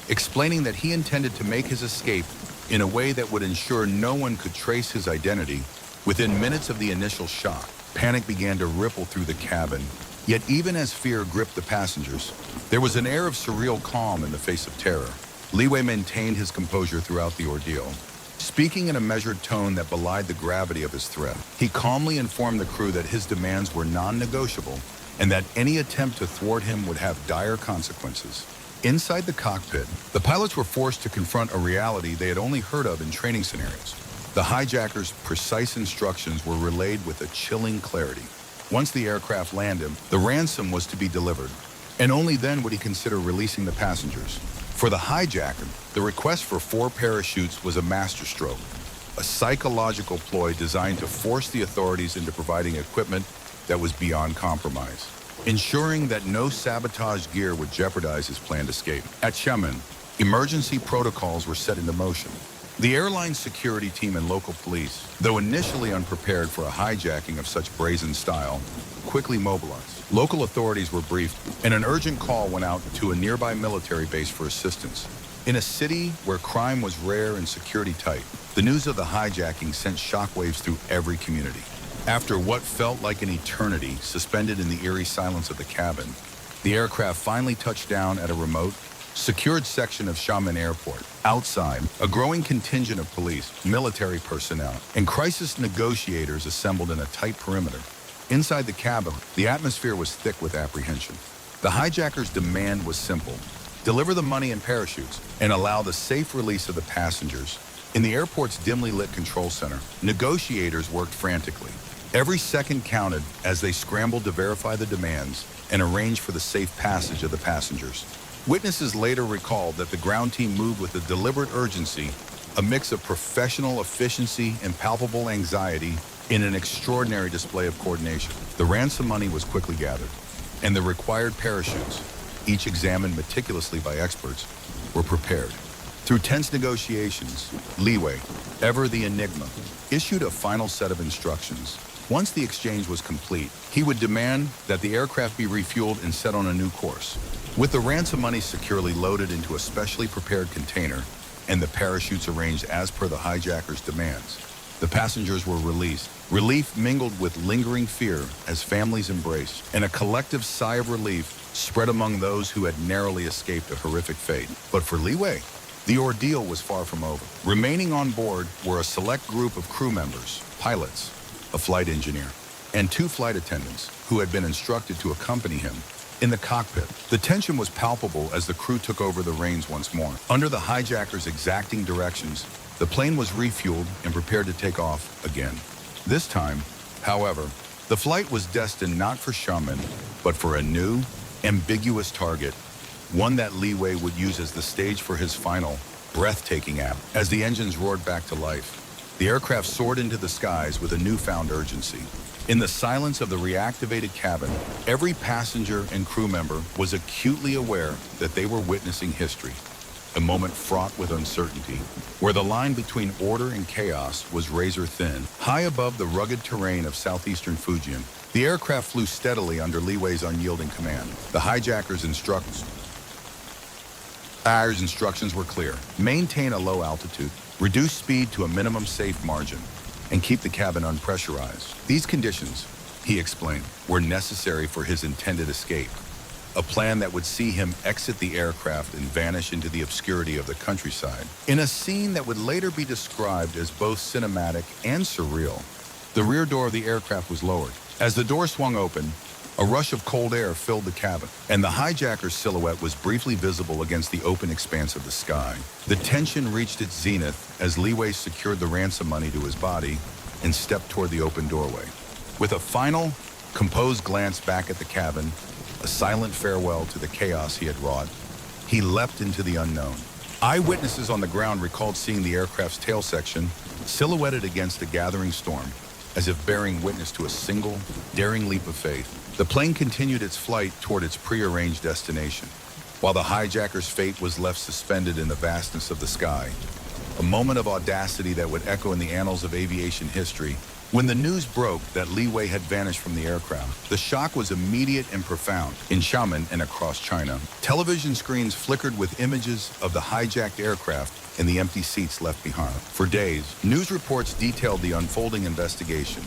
explaining that he intended to make his escape in a way that would ensure no one could trace his identity. Within minutes of the initial shock, panic began to ripple through the cabin. Yet even as fear gripped the passengers, there was an air of surreal calm in the face of terror. Leeway maintained his composure throughout the ordeal, speaking in a measured tone that belied the gravity of his threat. He calmly informed the crew that his demands were non-negotiable and that any attempt to thwart him would have dire consequences. Inside the cockpit, the pilots were forced to confront a reality they had only heard of in training scenarios. The hijackers' precise instructions were relayed with a chilling clarity. Once the aircraft landed, the ransom was to be delivered, and only then would he consider releasing the passengers. For the hijacker, the request for 4 parachutes was a masterstroke, a psychological ploy designed to force the authorities into providing equipment that was beyond compromise, ensuring that no sabotage gear would jeopardize his planned escape. At Xiamen, emergency protocols were set into motion. The airline security team and local police, though initially unprepared for a hijacking of such brazen style, quickly mobilized. Local authorities were briefed, and an urgent call went out to a nearby military base for assistance. In a city where crime was rare and security tight, the news of the hijacking sent shockwaves through every community. After what felt like an eternity suspended in the eerie silence of the cabin, the aircraft finally touched down at a remote, secured section of Xiamen Airport. Outside, a growing contingent of police, military personnel, and crisis negotiators assembled in a tight perimeter. Inside the cabin, the atmosphere was thick with apprehension. The hijackers' demand was simple: deliver the money and parachutes, and allow the safe release of the passengers. In the airport's dimly lit control center, negotiators worked frantically. Every second counted as they scrambled to verify the demands and arrange for the safe passage of the passengers. Witnesses later recalled that the ground team moved with a deliberate urgency, a mix of professional efficiency and palpable anxiety in an extraordinary display of coordination. The ransom money was quickly gathered, and the required parachutes, each examined meticulously by experts, were prepared. Through tense negotiations, Leeway, ever the enigma, issued a final set of instructions. Once the exchange was complete, he would demand that the aircraft be refueled and set on a new course. With the ransom money securely loaded into a specially prepared container and the parachutes arranged as per the hijackers' demands, the passengers were released. Relief mingled with lingering fear as families embraced, and a collective sigh of relief spread among those who had narrowly escaped a horrific fate. But for Leeway, the ordeal was far from over. Remaining on board were a select group of crew members, pilots, a flight engineer, and 2 flight attendants who had been instructed to accompany him. In the cockpit, the tension was palpable as the crew took over the reins once more. Under the hijackers' exacting directions, the plane was refueled and prepared to take off again. This time, however, the flight was destined not for Xiamen, but for a new, ambiguous target, one that Leeway would use as the stage for his final, breathtaking act. As the engines roared back to life, the aircraft soared into the skies with a newfound urgency. In the silence of the reactivated cabin, every passenger and crew member was acutely aware that they were witnessing history, a moment fraught with uncertainty, where the line between order and chaos was razor thin. High above the rugged terrain of southeastern Fujian, the aircraft flew steadily under Leeway's unyielding command. The hijackers' instructions were clear: maintain a low altitude, reduce speed to a minimum safe margin, and keep the cabin unpressurized. These conditions, he explained, were necessary for his intended escape, a plan that would see him exit the aircraft and vanish into the obscurity of the countryside. In a scene that would later be described as both cinematic and surreal, the rear door of the aircraft was lowered. As the door swung open, A rush of cold air filled the cabin, and the hijacker's silhouette was briefly visible against the open expanse of the sky. The tension reached its zenith as Li Wei secured the ransom money to his body and stepped toward the open doorway. With a final, composed glance back at the cabin, a silent farewell to the chaos he had wrought, he leapt into the unknown. Eyewitnesses on the ground recalled seeing the aircraft's tail section silhouetted against the gathering storm, as if bearing witness to a single, daring leap of faith. The plane continued its flight toward its prearranged destination, while the hijacker's fate was left suspended in the vastness of the sky. A moment of audacity that would echo in the annals of aviation history. When the news broke that Li Wei had vanished from the aircraft, the shock was immediate and profound. In Xiamen and across China, television screens flickered with images of the hijacked aircraft and the empty seats left behind. For days, news reports detailed the unfolding investigation,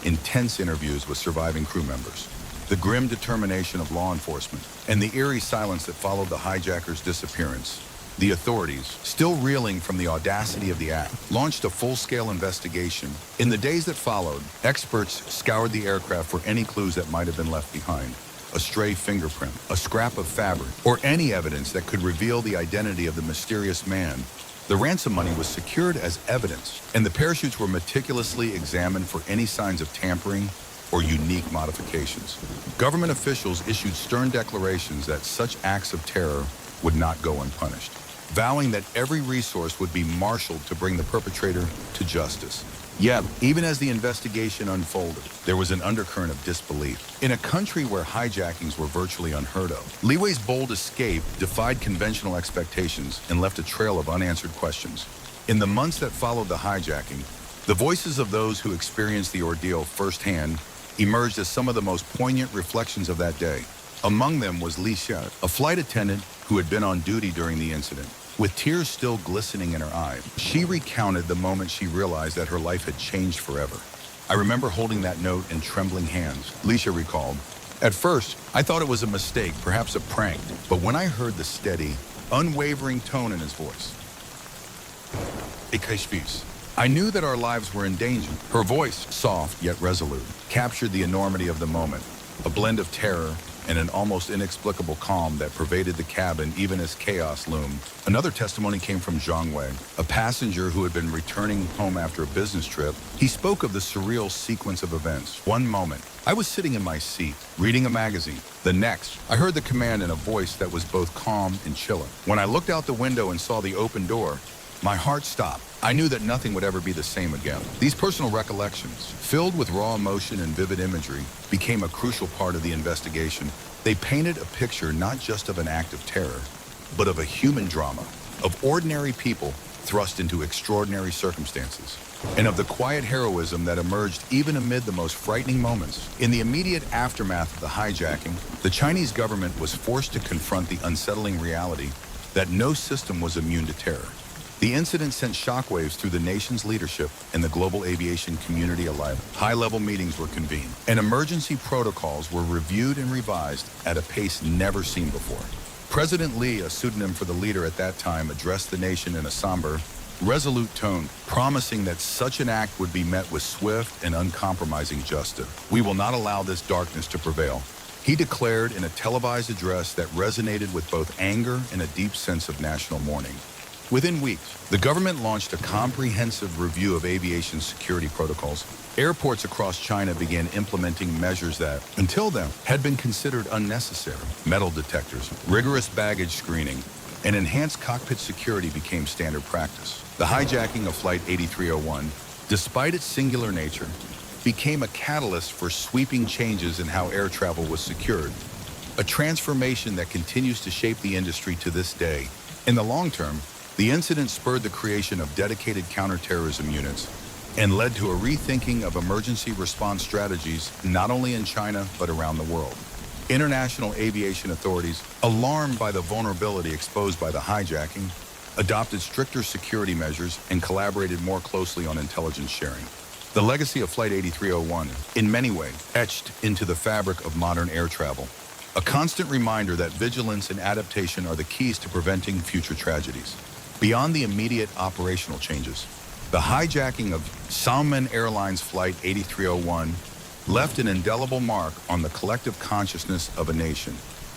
intense interviews with surviving crew members, the grim determination of law enforcement, and the eerie silence that followed the hijacker's disappearance. The authorities, still reeling from the audacity of the act, launched a full-scale investigation. In the days that followed, experts scoured the aircraft for any clues that might have been left behind. A stray fingerprint, a scrap of fabric, or any evidence that could reveal the identity of the mysterious man. The ransom money was secured as evidence, and the parachutes were meticulously examined for any signs of tampering or unique modifications. Government officials issued stern declarations that such acts of terror would not go unpunished, vowing that every resource would be marshaled to bring the perpetrator to justice. Yet, even as the investigation unfolded, there was an undercurrent of disbelief. In a country where hijackings were virtually unheard of, Li Wei's bold escape defied conventional expectations and left a trail of unanswered questions. In the months that followed the hijacking, the voices of those who experienced the ordeal firsthand emerged as some of the most poignant reflections of that day. Among them was Li Xiamen, a flight attendant who had been on duty during the incident. With tears still glistening in her eyes, she recounted the moment she realized that her life had changed forever. "I remember holding that note in trembling hands," Li recalled. "At first, I thought it was a mistake, perhaps a prank, but when I heard the steady, unwavering tone in his voice, I knew that our lives were in danger." Her voice, soft yet resolute, captured the enormity of the moment, a blend of terror and an almost inexplicable calm that pervaded the cabin even as chaos loomed. Another testimony came from Zhang Wei, a passenger who had been returning home after a business trip. He spoke of the surreal sequence of events. "One moment, I was sitting in my seat, reading a magazine. The next, I heard the command in a voice that was both calm and chilling. When I looked out the window and saw the open door, my heart stopped. I knew that nothing would ever be the same again." These personal recollections, filled with raw emotion and vivid imagery, became a crucial part of the investigation. They painted a picture not just of an act of terror, but of a human drama, of ordinary people thrust into extraordinary circumstances, and of the quiet heroism that emerged even amid the most frightening moments. In the immediate aftermath of the hijacking, the Chinese government was forced to confront the unsettling reality that no system was immune to terror. The incident sent shockwaves through the nation's leadership and the global aviation community alike. High-level meetings were convened, and emergency protocols were reviewed and revised at a pace never seen before. President Li, a pseudonym for the leader at that time, addressed the nation in a somber, resolute tone, promising that such an act would be met with swift and uncompromising justice. "We will not allow this darkness to prevail," he declared in a televised address that resonated with both anger and a deep sense of national mourning. Within weeks, the government launched a comprehensive review of aviation security protocols. Airports across China began implementing measures that, until then, had been considered unnecessary. Metal detectors, rigorous baggage screening, and enhanced cockpit security became standard practice. The hijacking of Flight 8301, despite its singular nature, became a catalyst for sweeping changes in how air travel was secured, a transformation that continues to shape the industry to this day. In the long term, the incident spurred the creation of dedicated counterterrorism units and led to a rethinking of emergency response strategies not only in China but around the world. International aviation authorities, alarmed by the vulnerability exposed by the hijacking, adopted stricter security measures and collaborated more closely on intelligence sharing. The legacy of Flight 8301, in many ways, etched into the fabric of modern air travel, a constant reminder that vigilance and adaptation are the keys to preventing future tragedies. Beyond the immediate operational changes, the hijacking of Xiamen Airlines Flight 8301 left an indelible mark on the collective consciousness of a nation.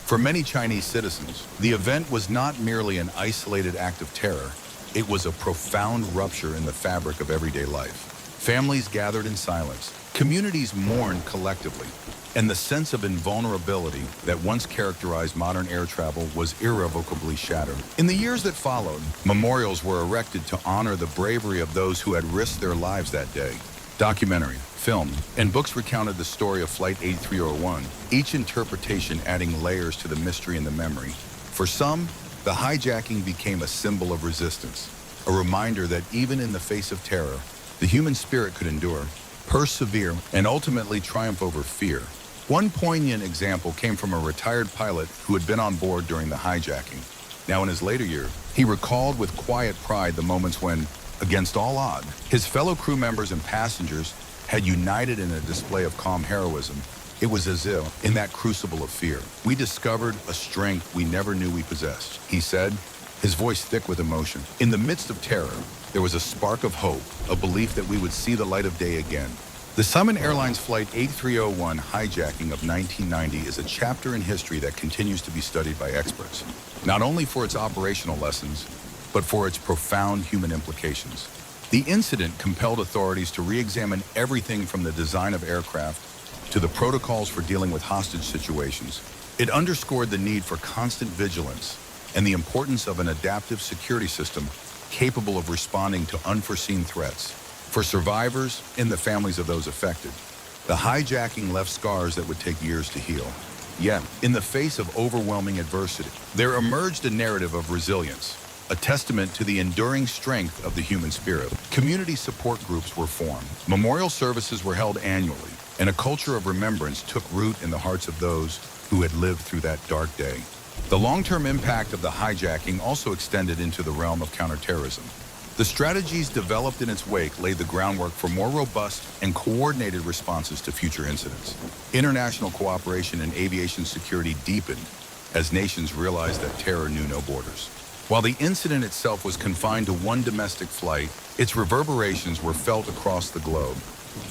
For many Chinese citizens, the event was not merely an isolated act of terror, it was a profound rupture in the fabric of everyday life. Families gathered in silence, communities mourned collectively, and the sense of invulnerability that once characterized modern air travel was irrevocably shattered. In the years that followed, memorials were erected to honor the bravery of those who had risked their lives that day. Documentary, film, and books recounted the story of Flight 8301, each interpretation adding layers to the mystery and the memory. For some, the hijacking became a symbol of resistance, a reminder that even in the face of terror, the human spirit could endure, persevere, and ultimately triumph over fear. One poignant example came from a retired pilot who had been on board during the hijacking. Now in his later years, he recalled with quiet pride the moments when, against all odds, his fellow crew members and passengers had united in a display of calm heroism. It was as if, in that crucible of fear, we discovered a strength we never knew we possessed, he said, his voice thick with emotion. In the midst of terror, there was a spark of hope, a belief that we would see the light of day again. The Xiamen Airlines Flight 8301 hijacking of 1990 is a chapter in history that continues to be studied by experts, not only for its operational lessons, but for its profound human implications. The incident compelled authorities to re-examine everything from the design of aircraft to the protocols for dealing with hostage situations. It underscored the need for constant vigilance and the importance of an adaptive security system capable of responding to unforeseen threats. For survivors and the families of those affected, the hijacking left scars that would take years to heal. Yet, in the face of overwhelming adversity, there emerged a narrative of resilience, a testament to the enduring strength of the human spirit. Community support groups were formed, memorial services were held annually, and a culture of remembrance took root in the hearts of those who had lived through that dark day. The long-term impact of the hijacking also extended into the realm of counterterrorism. The strategies developed in its wake laid the groundwork for more robust and coordinated responses to future incidents. International cooperation in aviation security deepened as nations realized that terror knew no borders. While the incident itself was confined to one domestic flight, its reverberations were felt across the globe,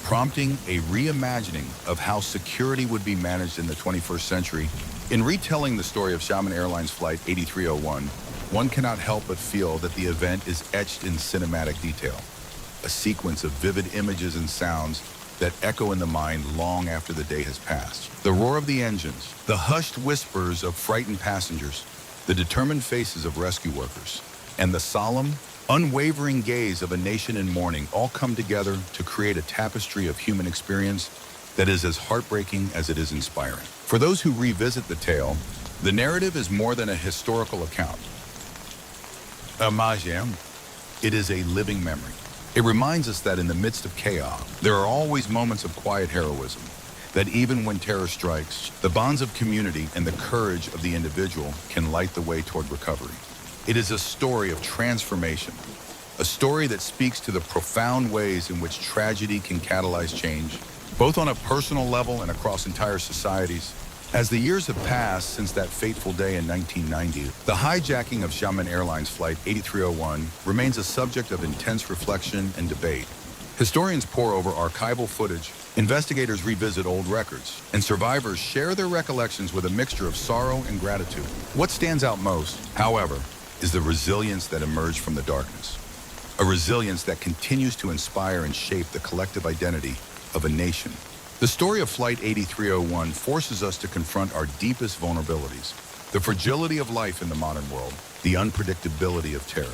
prompting a reimagining of how security would be managed in the 21st century. In retelling the story of Xiamen Airlines Flight 8301, one cannot help but feel that the event is etched in cinematic detail, a sequence of vivid images and sounds that echo in the mind long after the day has passed. The roar of the engines, the hushed whispers of frightened passengers, the determined faces of rescue workers, and the solemn, unwavering gaze of a nation in mourning all come together to create a tapestry of human experience that is as heartbreaking as it is inspiring. For those who revisit the tale, the narrative is more than a historical account. It is a living memory. It reminds us that in the midst of chaos, there are always moments of quiet heroism, that even when terror strikes, the bonds of community and the courage of the individual can light the way toward recovery. It is a story of transformation, a story that speaks to the profound ways in which tragedy can catalyze change, both on a personal level and across entire societies. As the years have passed since that fateful day in 1990, the hijacking of Xiamen Airlines Flight 8301 remains a subject of intense reflection and debate. Historians pore over archival footage, investigators revisit old records, and survivors share their recollections with a mixture of sorrow and gratitude. What stands out most, however, is the resilience that emerged from the darkness. A resilience that continues to inspire and shape the collective identity of a nation. The story of Flight 8301 forces us to confront our deepest vulnerabilities, the fragility of life in the modern world, the unpredictability of terror,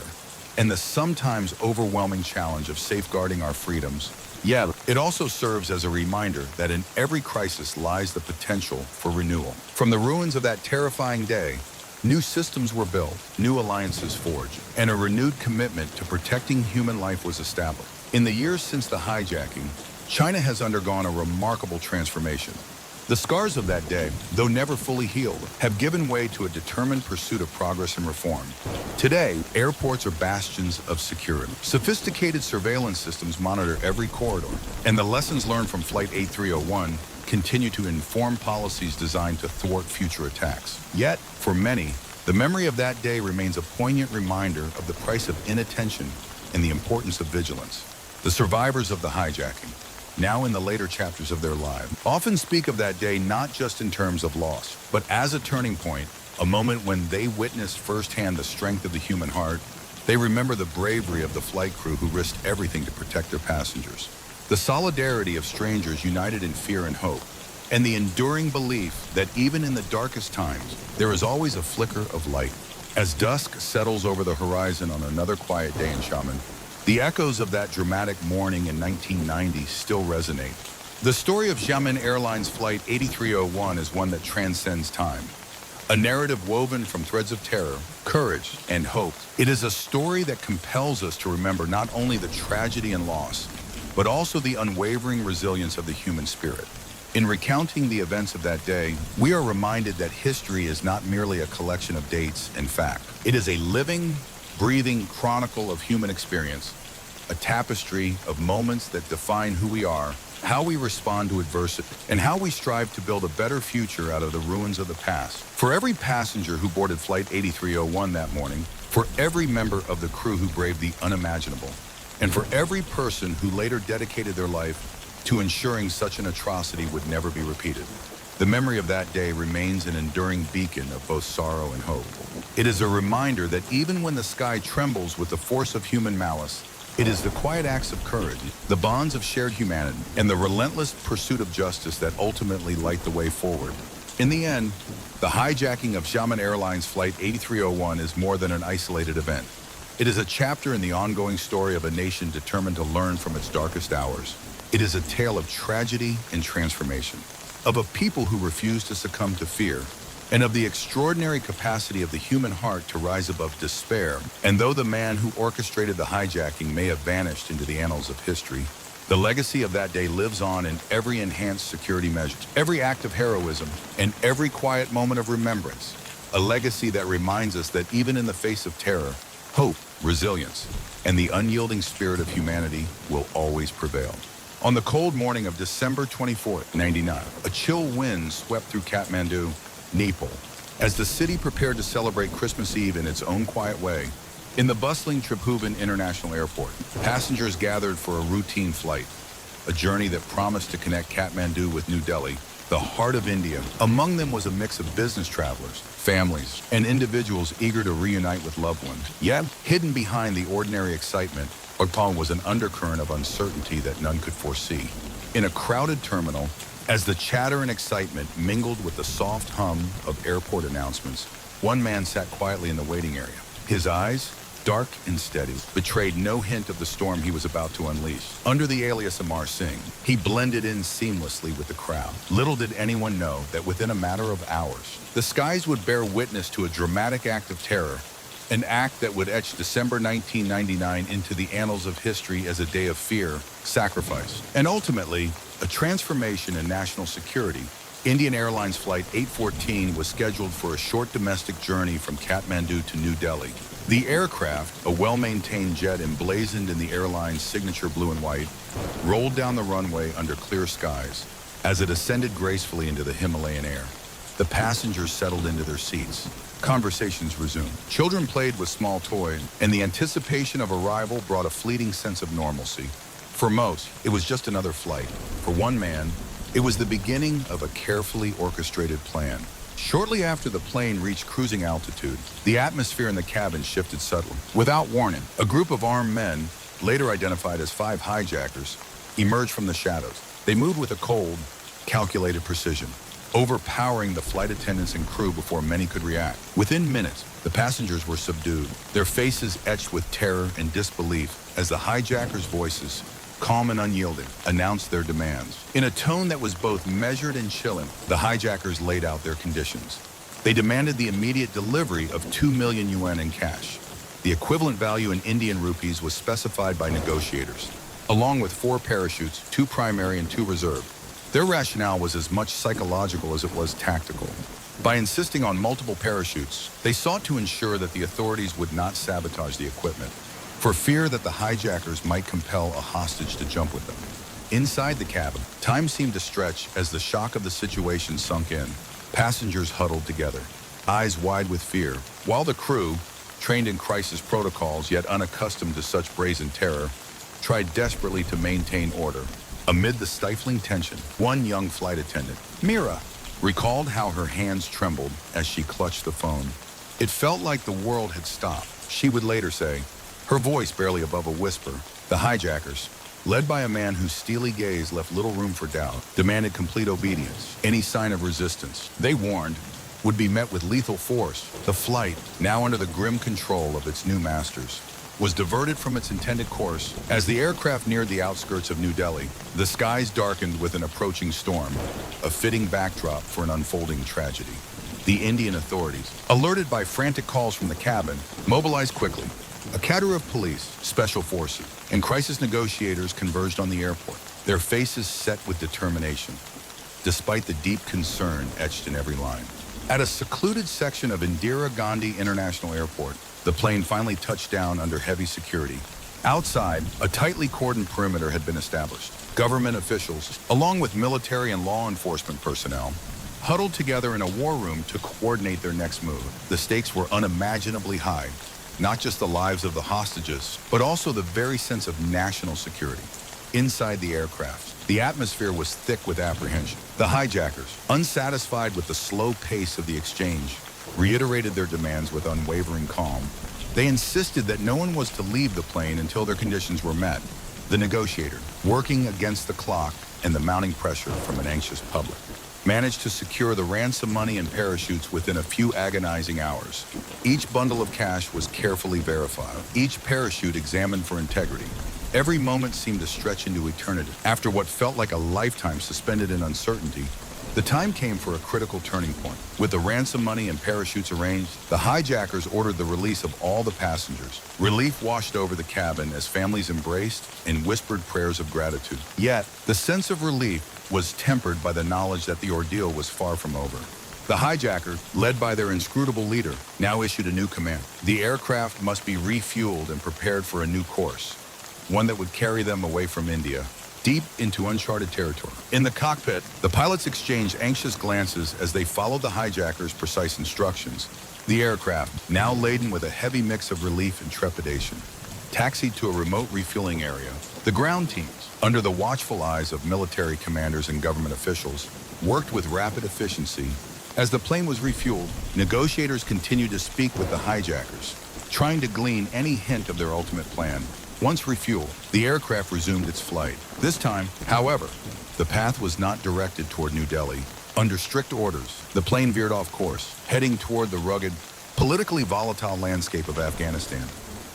and the sometimes overwhelming challenge of safeguarding our freedoms. Yet, it also serves as a reminder that in every crisis lies the potential for renewal. From the ruins of that terrifying day, new systems were built, new alliances forged, and a renewed commitment to protecting human life was established. In the years since the hijacking, China has undergone a remarkable transformation. The scars of that day, though never fully healed, have given way to a determined pursuit of progress and reform. Today, airports are bastions of security. Sophisticated surveillance systems monitor every corridor, and the lessons learned from Flight 8301 continue to inform policies designed to thwart future attacks. Yet, for many, the memory of that day remains a poignant reminder of the price of inattention and the importance of vigilance. The survivors of the hijacking, now in the later chapters of their lives, often speak of that day not just in terms of loss, but as a turning point, a moment when they witnessed firsthand the strength of the human heart. They remember the bravery of the flight crew who risked everything to protect their passengers, the solidarity of strangers united in fear and hope, and the enduring belief that even in the darkest times, there is always a flicker of light. As dusk settles over the horizon on another quiet day in Xiamen, the echoes of that dramatic morning in 1990 still resonate. The story of Xiamen Airlines Flight 8301 is one that transcends time. A narrative woven from threads of terror, courage, and hope. It is a story that compels us to remember not only the tragedy and loss, but also the unwavering resilience of the human spirit. In recounting the events of that day, we are reminded that history is not merely a collection of dates and facts. It is a living, breathing chronicle of human experience, a tapestry of moments that define who we are, how we respond to adversity, and how we strive to build a better future out of the ruins of the past. For every passenger who boarded Flight 8301 that morning, for every member of the crew who braved the unimaginable, and for every person who later dedicated their life to ensuring such an atrocity would never be repeated, the memory of that day remains an enduring beacon of both sorrow and hope. It is a reminder that even when the sky trembles with the force of human malice, it is the quiet acts of courage, the bonds of shared humanity, and the relentless pursuit of justice that ultimately light the way forward. In the end, the hijacking of Xiamen Airlines Flight 8301 is more than an isolated event. It is a chapter in the ongoing story of a nation determined to learn from its darkest hours. It is a tale of tragedy and transformation, of a people who refuse to succumb to fear, and of the extraordinary capacity of the human heart to rise above despair. And though the man who orchestrated the hijacking may have vanished into the annals of history, the legacy of that day lives on in every enhanced security measure, every act of heroism, and every quiet moment of remembrance. A legacy that reminds us that even in the face of terror, hope, resilience, and the unyielding spirit of humanity will always prevail. On the cold morning of December 24, 1999, a chill wind swept through Kathmandu, Nepal, as the city prepared to celebrate Christmas Eve in its own quiet way. In the bustling Tribhuvan International Airport, passengers gathered for a routine flight, a journey that promised to connect Kathmandu with New Delhi, the heart of India. Among them was a mix of business travelers, families, and individuals eager to reunite with loved ones. Yet, hidden behind the ordinary excitement, was an undercurrent of uncertainty that none could foresee. In a crowded terminal, as the chatter and excitement mingled with the soft hum of airport announcements, one man sat quietly in the waiting area. His eyes, dark and steady, betrayed no hint of the storm he was about to unleash. Under the alias Amar Singh, he blended in seamlessly with the crowd. Little did anyone know that within a matter of hours, the skies would bear witness to a dramatic act of terror, an act that would etch December 1999 into the annals of history as a day of fear, sacrifice, and ultimately, a transformation in national security. Indian Airlines Flight 814 was scheduled for a short domestic journey from Kathmandu to New Delhi. The aircraft, a well-maintained jet emblazoned in the airline's signature blue and white, rolled down the runway under clear skies as it ascended gracefully into the Himalayan air. The passengers settled into their seats. Conversations resumed. Children played with small toys, and the anticipation of arrival brought a fleeting sense of normalcy. For most, it was just another flight. For one man, it was the beginning of a carefully orchestrated plan. Shortly after the plane reached cruising altitude, the atmosphere in the cabin shifted subtly. Without warning, a group of armed men, later identified as 5 hijackers, emerged from the shadows. They moved with a cold, calculated precision, overpowering the flight attendants and crew before many could react. Within minutes, the passengers were subdued, their faces etched with terror and disbelief as the hijackers' voices, calm and unyielding, announced their demands. In a tone that was both measured and chilling, the hijackers laid out their conditions. They demanded the immediate delivery of 2 million yuan in cash. The equivalent value in Indian rupees was specified by negotiators, along with 4 parachutes, 2 primary and 2 reserve. Their rationale was as much psychological as it was tactical. By insisting on multiple parachutes, they sought to ensure that the authorities would not sabotage the equipment, for fear that the hijackers might compel a hostage to jump with them. Inside the cabin, time seemed to stretch as the shock of the situation sunk in. Passengers huddled together, eyes wide with fear, while the crew, trained in crisis protocols yet unaccustomed to such brazen terror, tried desperately to maintain order. Amid the stifling tension, one young flight attendant, Mira, recalled how her hands trembled as she clutched the phone. It felt like the world had stopped. She would later say, her voice barely above a whisper. The hijackers, led by a man whose steely gaze left little room for doubt, demanded complete obedience. Any sign of resistance, they warned, would be met with lethal force. The flight, now under the grim control of its new masters, was diverted from its intended course. As the aircraft neared the outskirts of New Delhi, the skies darkened with an approaching storm, a fitting backdrop for an unfolding tragedy. The Indian authorities, alerted by frantic calls from the cabin, mobilized quickly. A cadre of police, special forces, and crisis negotiators converged on the airport, their faces set with determination, despite the deep concern etched in every line. At a secluded section of Indira Gandhi International Airport, the plane finally touched down under heavy security. Outside, a tightly cordoned perimeter had been established. Government officials, along with military and law enforcement personnel, huddled together in a war room to coordinate their next move. The stakes were unimaginably high, not just the lives of the hostages, but also the very sense of national security. Inside the aircraft, the atmosphere was thick with apprehension. The hijackers, unsatisfied with the slow pace of the exchange, reiterated their demands with unwavering calm. They insisted that no one was to leave the plane until their conditions were met. The negotiator, working against the clock and the mounting pressure from an anxious public, managed to secure the ransom money and parachutes within a few agonizing hours. Each bundle of cash was carefully verified, each parachute examined for integrity. Every moment seemed to stretch into eternity. After what felt like a lifetime suspended in uncertainty, the time came for a critical turning point. With the ransom money and parachutes arranged, the hijackers ordered the release of all the passengers. Relief washed over the cabin as families embraced and whispered prayers of gratitude. Yet, the sense of relief was tempered by the knowledge that the ordeal was far from over. The hijackers, led by their inscrutable leader, now issued a new command. The aircraft must be refueled and prepared for a new course, one that would carry them away from India, deep into uncharted territory. In the cockpit, the pilots exchanged anxious glances as they followed the hijackers' precise instructions. The aircraft, now laden with a heavy mix of relief and trepidation, taxied to a remote refueling area. The ground teams, under the watchful eyes of military commanders and government officials, worked with rapid efficiency. As the plane was refueled, negotiators continued to speak with the hijackers, trying to glean any hint of their ultimate plan. Once refueled, the aircraft resumed its flight. This time, however, the path was not directed toward New Delhi. Under strict orders, the plane veered off course, heading toward the rugged, politically volatile landscape of Afghanistan.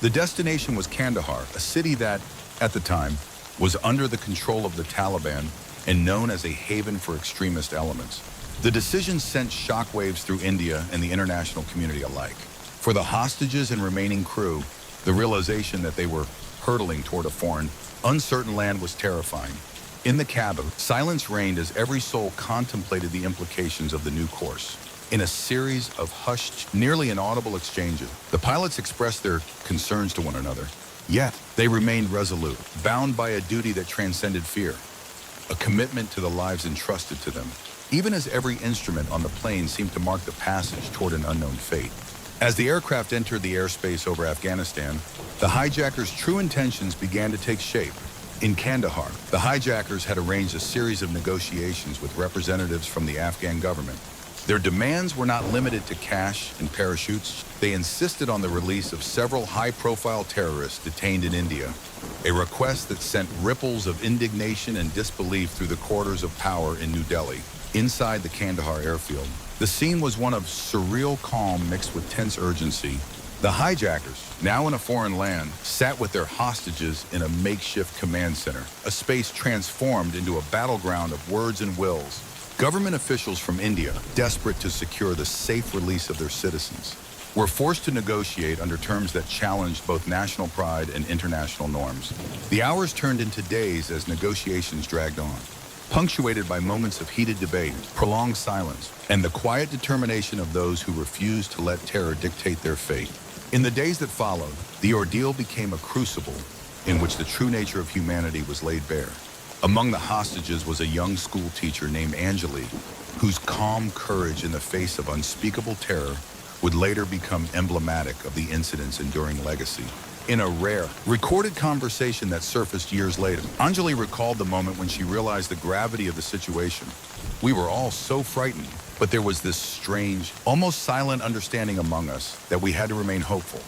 The destination was Kandahar, a city that, at the time, was under the control of the Taliban and known as a haven for extremist elements. The decision sent shockwaves through India and the international community alike. For the hostages and remaining crew, the realization that they were hurtling toward a foreign, uncertain land was terrifying. In the cabin, silence reigned as every soul contemplated the implications of the new course. In a series of hushed, nearly inaudible exchanges, the pilots expressed their concerns to one another. Yet, they remained resolute, bound by a duty that transcended fear, a commitment to the lives entrusted to them, even as every instrument on the plane seemed to mark the passage toward an unknown fate. As the aircraft entered the airspace over Afghanistan, the hijackers' true intentions began to take shape. In Kandahar, the hijackers had arranged a series of negotiations with representatives from the Afghan government. Their demands were not limited to cash and parachutes. They insisted on the release of several high-profile terrorists detained in India, a request that sent ripples of indignation and disbelief through the corridors of power in New Delhi. Inside the Kandahar airfield, the scene was one of surreal calm mixed with tense urgency. The hijackers, now in a foreign land, sat with their hostages in a makeshift command center, a space transformed into a battleground of words and wills. Government officials from India, desperate to secure the safe release of their citizens, were forced to negotiate under terms that challenged both national pride and international norms. The hours turned into days as negotiations dragged on, punctuated by moments of heated debate, prolonged silence, and the quiet determination of those who refused to let terror dictate their fate. In the days that followed, the ordeal became a crucible in which the true nature of humanity was laid bare. Among the hostages was a young school teacher named Anjali, whose calm courage in the face of unspeakable terror would later become emblematic of the incident's enduring legacy. In a rare, recorded conversation that surfaced years later, Anjali recalled the moment when she realized the gravity of the situation. We were all so frightened, but there was this strange, almost silent understanding among us that we had to remain hopeful.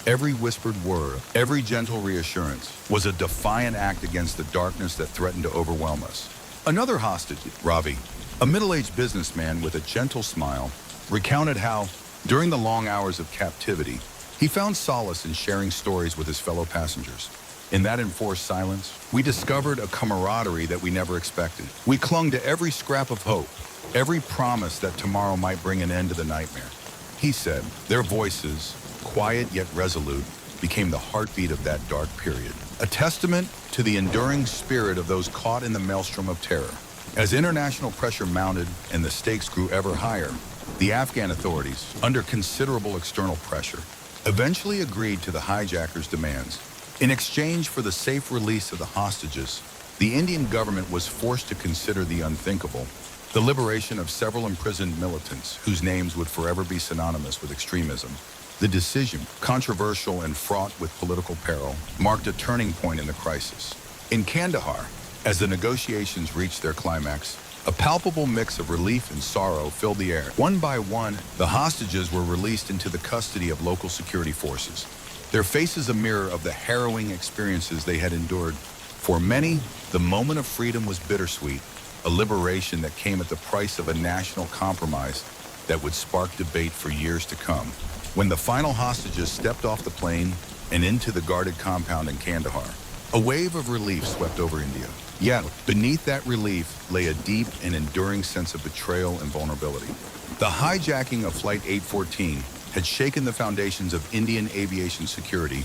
Every whispered word, every gentle reassurance was a defiant act against the darkness that threatened to overwhelm us. Another hostage, Ravi, a middle-aged businessman with a gentle smile, recounted how, during the long hours of captivity, he found solace in sharing stories with his fellow passengers. In that enforced silence, we discovered a camaraderie that we never expected. We clung to every scrap of hope, every promise that tomorrow might bring an end to the nightmare. He said, their voices, quiet yet resolute, became the heartbeat of that dark period, a testament to the enduring spirit of those caught in the maelstrom of terror. As international pressure mounted and the stakes grew ever higher, the Afghan authorities, under considerable external pressure, eventually agreed to the hijackers' demands. In exchange for the safe release of the hostages, the Indian government was forced to consider the unthinkable, the liberation of several imprisoned militants whose names would forever be synonymous with extremism. The decision, controversial and fraught with political peril, marked a turning point in the crisis. In Kandahar, as the negotiations reached their climax, a palpable mix of relief and sorrow filled the air. One by one, the hostages were released into the custody of local security forces, their faces a mirror of the harrowing experiences they had endured. For many, the moment of freedom was bittersweet, a liberation that came at the price of a national compromise that would spark debate for years to come. When the final hostages stepped off the plane and into the guarded compound in Kandahar, a wave of relief swept over India. Yet, beneath that relief lay a deep and enduring sense of betrayal and vulnerability. The hijacking of Flight 814 had shaken the foundations of Indian aviation security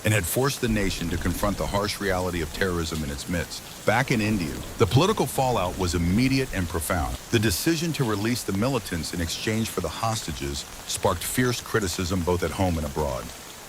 and had forced the nation to confront the harsh reality of terrorism in its midst. Back in India, the political fallout was immediate and profound. The decision to release the militants in exchange for the hostages sparked fierce criticism both at home and abroad.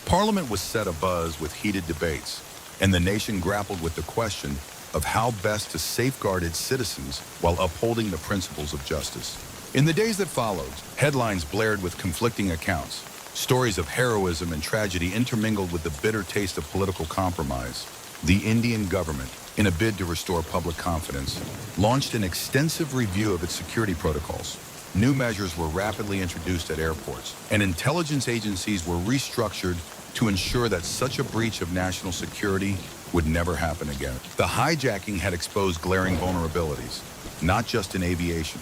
Parliament was set abuzz with heated debates, and the nation grappled with the question of how best to safeguard its citizens while upholding the principles of justice. In the days that followed, headlines blared with conflicting accounts. Stories of heroism and tragedy intermingled with the bitter taste of political compromise. The Indian government, in a bid to restore public confidence, launched an extensive review of its security protocols. New measures were rapidly introduced at airports, and intelligence agencies were restructured to ensure that such a breach of national security would never happen again. The hijacking had exposed glaring vulnerabilities, not just in aviation,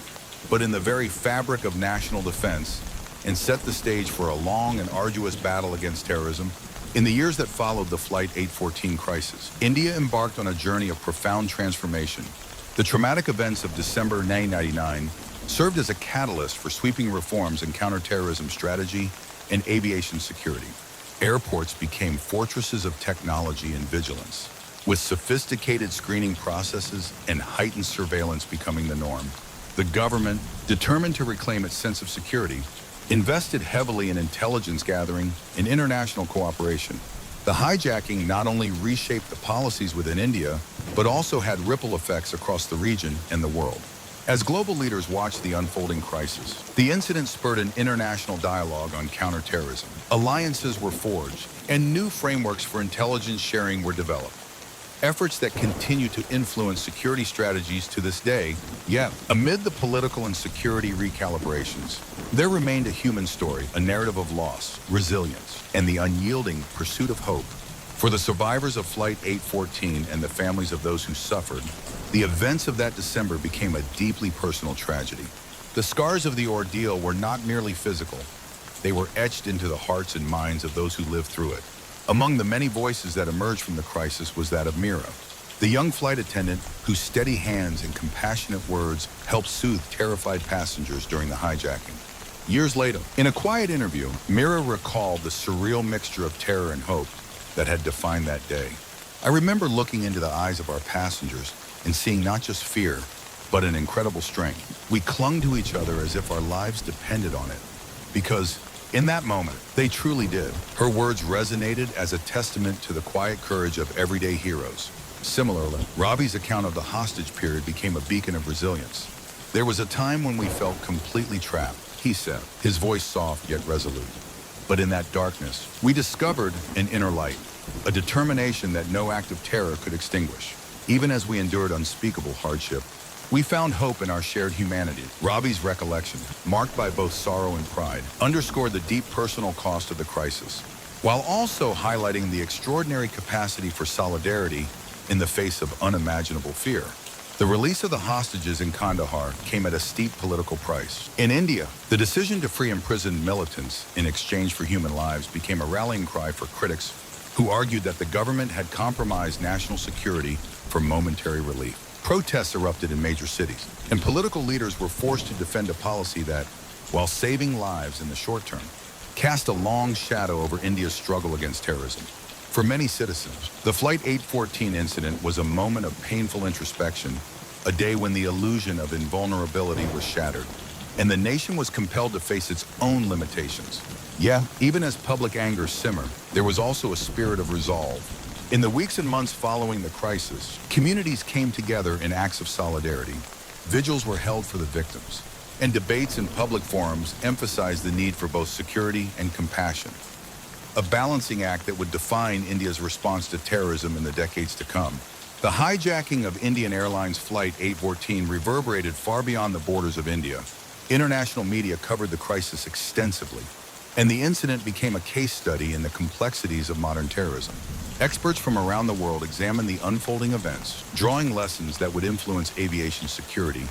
but in the very fabric of national defense, and set the stage for a long and arduous battle against terrorism. In the years that followed the Flight 814 crisis, India embarked on a journey of profound transformation. The traumatic events of December 1999 served as a catalyst for sweeping reforms in counterterrorism strategy and aviation security. Airports became fortresses of technology and vigilance, with sophisticated screening processes and heightened surveillance becoming the norm. The government, determined to reclaim its sense of security, invested heavily in intelligence gathering and international cooperation. The hijacking not only reshaped the policies within India, but also had ripple effects across the region and the world. As global leaders watched the unfolding crisis, the incident spurred an international dialogue on counterterrorism. Alliances were forged, and new frameworks for intelligence sharing were developed. Efforts that continue to influence security strategies to this day. Yet, amid the political and security recalibrations, there remained a human story, a narrative of loss, resilience, and the unyielding pursuit of hope. For the survivors of Flight 814 and the families of those who suffered, the events of that December became a deeply personal tragedy. The scars of the ordeal were not merely physical. They were etched into the hearts and minds of those who lived through it. Among the many voices that emerged from the crisis was that of Mira, the young flight attendant whose steady hands and compassionate words helped soothe terrified passengers during the hijacking. Years later, in a quiet interview, Mira recalled the surreal mixture of terror and hope that had defined that day. I remember looking into the eyes of our passengers and seeing not just fear, but an incredible strength. We clung to each other as if our lives depended on it, because in that moment, they truly did. Her words resonated as a testament to the quiet courage of everyday heroes. Similarly, Ravi's account of the hostage period became a beacon of resilience. There was a time when we felt completely trapped, he said, his voice soft yet resolute. But in that darkness, we discovered an inner light, a determination that no act of terror could extinguish. Even as we endured unspeakable hardship, we found hope in our shared humanity. Robbie's recollection, marked by both sorrow and pride, underscored the deep personal cost of the crisis, while also highlighting the extraordinary capacity for solidarity in the face of unimaginable fear. The release of the hostages in Kandahar came at a steep political price. In India, the decision to free imprisoned militants in exchange for human lives became a rallying cry for critics who argued that the government had compromised national security for momentary relief. Protests erupted in major cities, and political leaders were forced to defend a policy that, while saving lives in the short term, cast a long shadow over India's struggle against terrorism. For many citizens, the Flight 814 incident was a moment of painful introspection, a day when the illusion of invulnerability was shattered, and the nation was compelled to face its own limitations. Yeah, even as public anger simmered, there was also a spirit of resolve. In the weeks and months following the crisis, communities came together in acts of solidarity. Vigils were held for the victims, and debates in public forums emphasized the need for both security and compassion, a balancing act that would define India's response to terrorism in the decades to come. The hijacking of Indian Airlines Flight 814 reverberated far beyond the borders of India. International media covered the crisis extensively, and the incident became a case study in the complexities of modern terrorism. Experts from around the world examined the unfolding events, drawing lessons that would influence aviation security,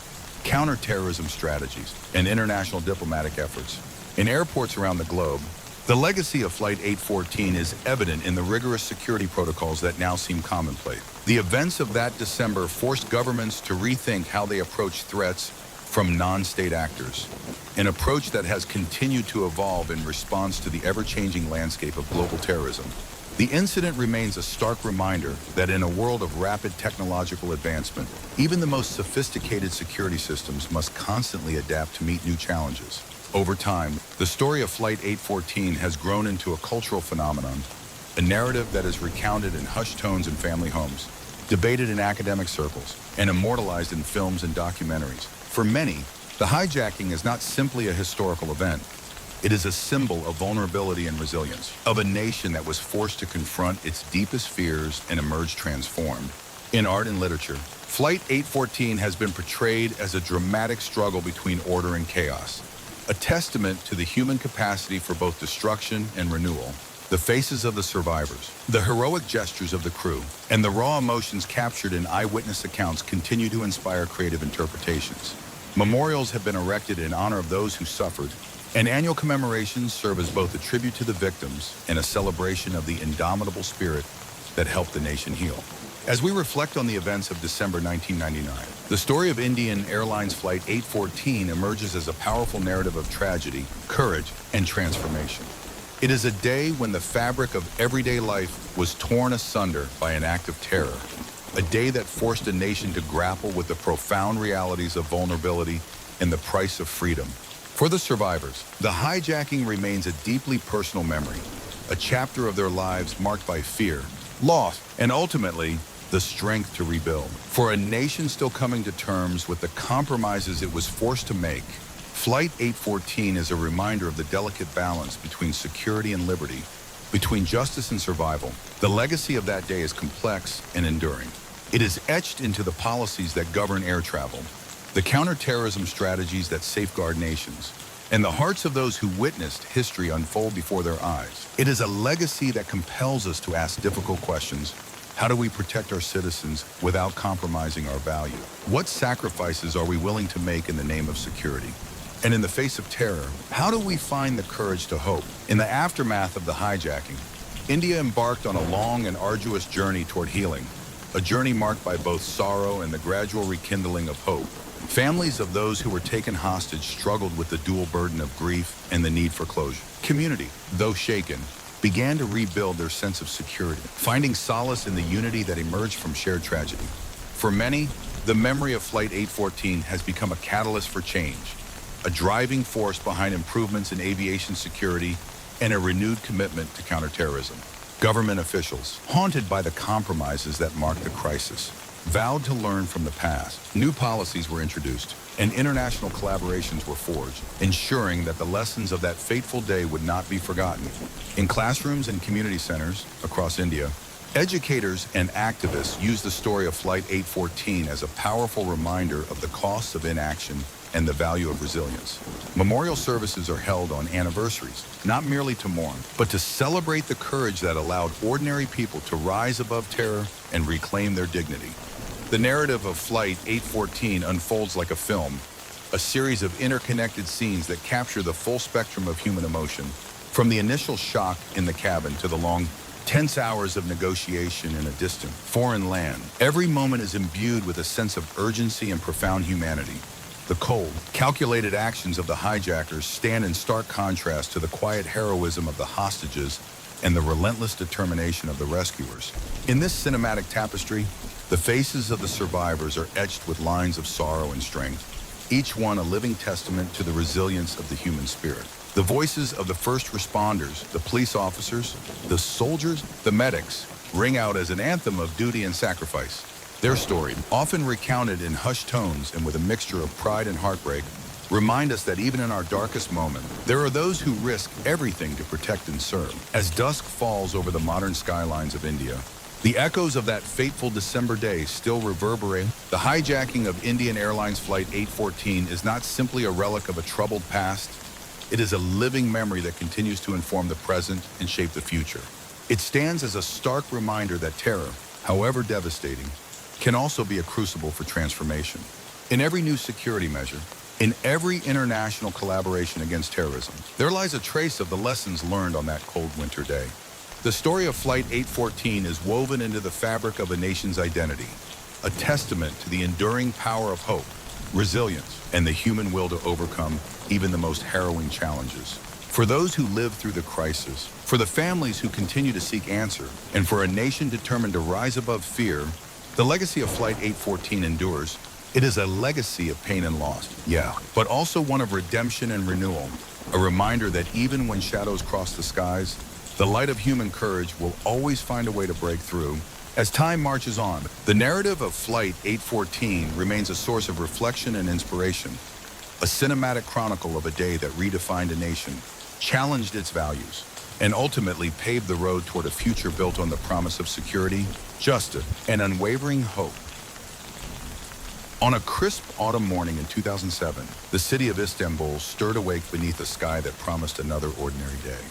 counterterrorism strategies, and international diplomatic efforts. In airports around the globe, the legacy of Flight 814 is evident in the rigorous security protocols that now seem commonplace. The events of that December forced governments to rethink how they approach threats from non-state actors, an approach that has continued to evolve in response to the ever-changing landscape of global terrorism. The incident remains a stark reminder that in a world of rapid technological advancement, even the most sophisticated security systems must constantly adapt to meet new challenges. Over time, the story of Flight 814 has grown into a cultural phenomenon, a narrative that is recounted in hushed tones in family homes, debated in academic circles, and immortalized in films and documentaries. For many, the hijacking is not simply a historical event. It is a symbol of vulnerability and resilience, of a nation that was forced to confront its deepest fears and emerge transformed. In art and literature, Flight 814 has been portrayed as a dramatic struggle between order and chaos, a testament to the human capacity for both destruction and renewal. The faces of the survivors, the heroic gestures of the crew, and the raw emotions captured in eyewitness accounts continue to inspire creative interpretations. Memorials have been erected in honor of those who suffered, and annual commemorations serve as both a tribute to the victims and a celebration of the indomitable spirit that helped the nation heal. As we reflect on the events of December 1999, the story of Indian Airlines Flight 814 emerges as a powerful narrative of tragedy, courage, and transformation. It is a day when the fabric of everyday life was torn asunder by an act of terror, a day that forced a nation to grapple with the profound realities of vulnerability and the price of freedom. For the survivors, the hijacking remains a deeply personal memory, a chapter of their lives marked by fear, loss, and ultimately, the strength to rebuild. For a nation still coming to terms with the compromises it was forced to make, Flight 814 is a reminder of the delicate balance between security and liberty, between justice and survival. The legacy of that day is complex and enduring. It is etched into the policies that govern air travel, the counterterrorism strategies that safeguard nations, and the hearts of those who witnessed history unfold before their eyes. It is a legacy that compels us to ask difficult questions. How do we protect our citizens without compromising our value? What sacrifices are we willing to make in the name of security? And in the face of terror, how do we find the courage to hope? In the aftermath of the hijacking, India embarked on a long and arduous journey toward healing, a journey marked by both sorrow and the gradual rekindling of hope. Families of those who were taken hostage struggled with the dual burden of grief and the need for closure. Community, though shaken, began to rebuild their sense of security, finding solace in the unity that emerged from shared tragedy. For many, the memory of Flight 814 has become a catalyst for change, a driving force behind improvements in aviation security and a renewed commitment to counterterrorism. Government officials, haunted by the compromises that marked the crisis, vowed to learn from the past. New policies were introduced, and international collaborations were forged, ensuring that the lessons of that fateful day would not be forgotten. In classrooms and community centers across India, educators and activists used the story of Flight 814 as a powerful reminder of the costs of inaction and the value of resilience. Memorial services are held on anniversaries, not merely to mourn, but to celebrate the courage that allowed ordinary people to rise above terror and reclaim their dignity. The narrative of Flight 814 unfolds like a film, a series of interconnected scenes that capture the full spectrum of human emotion, from the initial shock in the cabin to the long, tense hours of negotiation in a distant, foreign land. Every moment is imbued with a sense of urgency and profound humanity. The cold, calculated actions of the hijackers stand in stark contrast to the quiet heroism of the hostages and the relentless determination of the rescuers. In this cinematic tapestry, the faces of the survivors are etched with lines of sorrow and strength, each one a living testament to the resilience of the human spirit. The voices of the first responders, the police officers, the soldiers, the medics, ring out as an anthem of duty and sacrifice. Their story, often recounted in hushed tones and with a mixture of pride and heartbreak, remind us that even in our darkest moment, there are those who risk everything to protect and serve. As dusk falls over the modern skylines of India, the echoes of that fateful December day still reverberate. The hijacking of Indian Airlines Flight 814 is not simply a relic of a troubled past. It is a living memory that continues to inform the present and shape the future. It stands as a stark reminder that terror, however devastating, can also be a crucible for transformation. In every new security measure, in every international collaboration against terrorism, there lies a trace of the lessons learned on that cold winter day. The story of Flight 814 is woven into the fabric of a nation's identity, a testament to the enduring power of hope, resilience, and the human will to overcome even the most harrowing challenges. For those who live through the crisis, for the families who continue to seek answer, and for a nation determined to rise above fear, the legacy of Flight 814 endures. It is a legacy of pain and loss, yeah, but also one of redemption and renewal, a reminder that even when shadows cross the skies, the light of human courage will always find a way to break through. As time marches on, the narrative of Flight 814 remains a source of reflection and inspiration, a cinematic chronicle of a day that redefined a nation, challenged its values, and ultimately paved the road toward a future built on the promise of security, justice, and unwavering hope. On a crisp autumn morning in 2007, the city of Istanbul stirred awake beneath a sky that promised another ordinary day.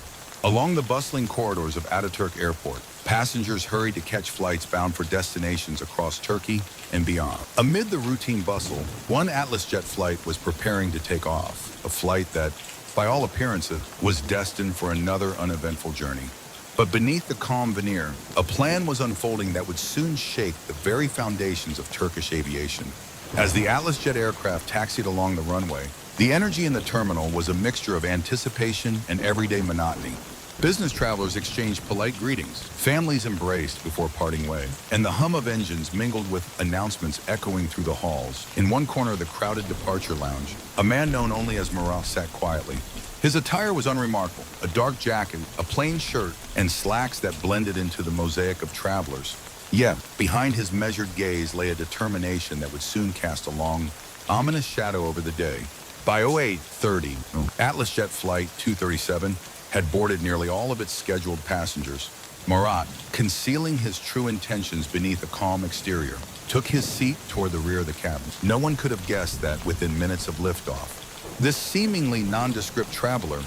Along the bustling corridors of Ataturk Airport, passengers hurried to catch flights bound for destinations across Turkey and beyond. Amid the routine bustle, one Atlas jet flight was preparing to take off, a flight that, by all appearances, was destined for another uneventful journey. But beneath the calm veneer, a plan was unfolding that would soon shake the very foundations of Turkish aviation. As the Atlas jet aircraft taxied along the runway, the energy in the terminal was a mixture of anticipation and everyday monotony. Business travelers exchanged polite greetings, families embraced before parting ways, and the hum of engines mingled with announcements echoing through the halls. In one corner of the crowded departure lounge, a man known only as Murat sat quietly. His attire was unremarkable, a dark jacket, a plain shirt, and slacks that blended into the mosaic of travelers. Yet, behind his measured gaze lay a determination that would soon cast a long, ominous shadow over the day. By 08:30, Atlas Jet Flight 237 had boarded nearly all of its scheduled passengers. Murat, concealing his true intentions beneath a calm exterior, took his seat toward the rear of the cabin. No one could have guessed that within minutes of liftoff, this seemingly nondescript traveler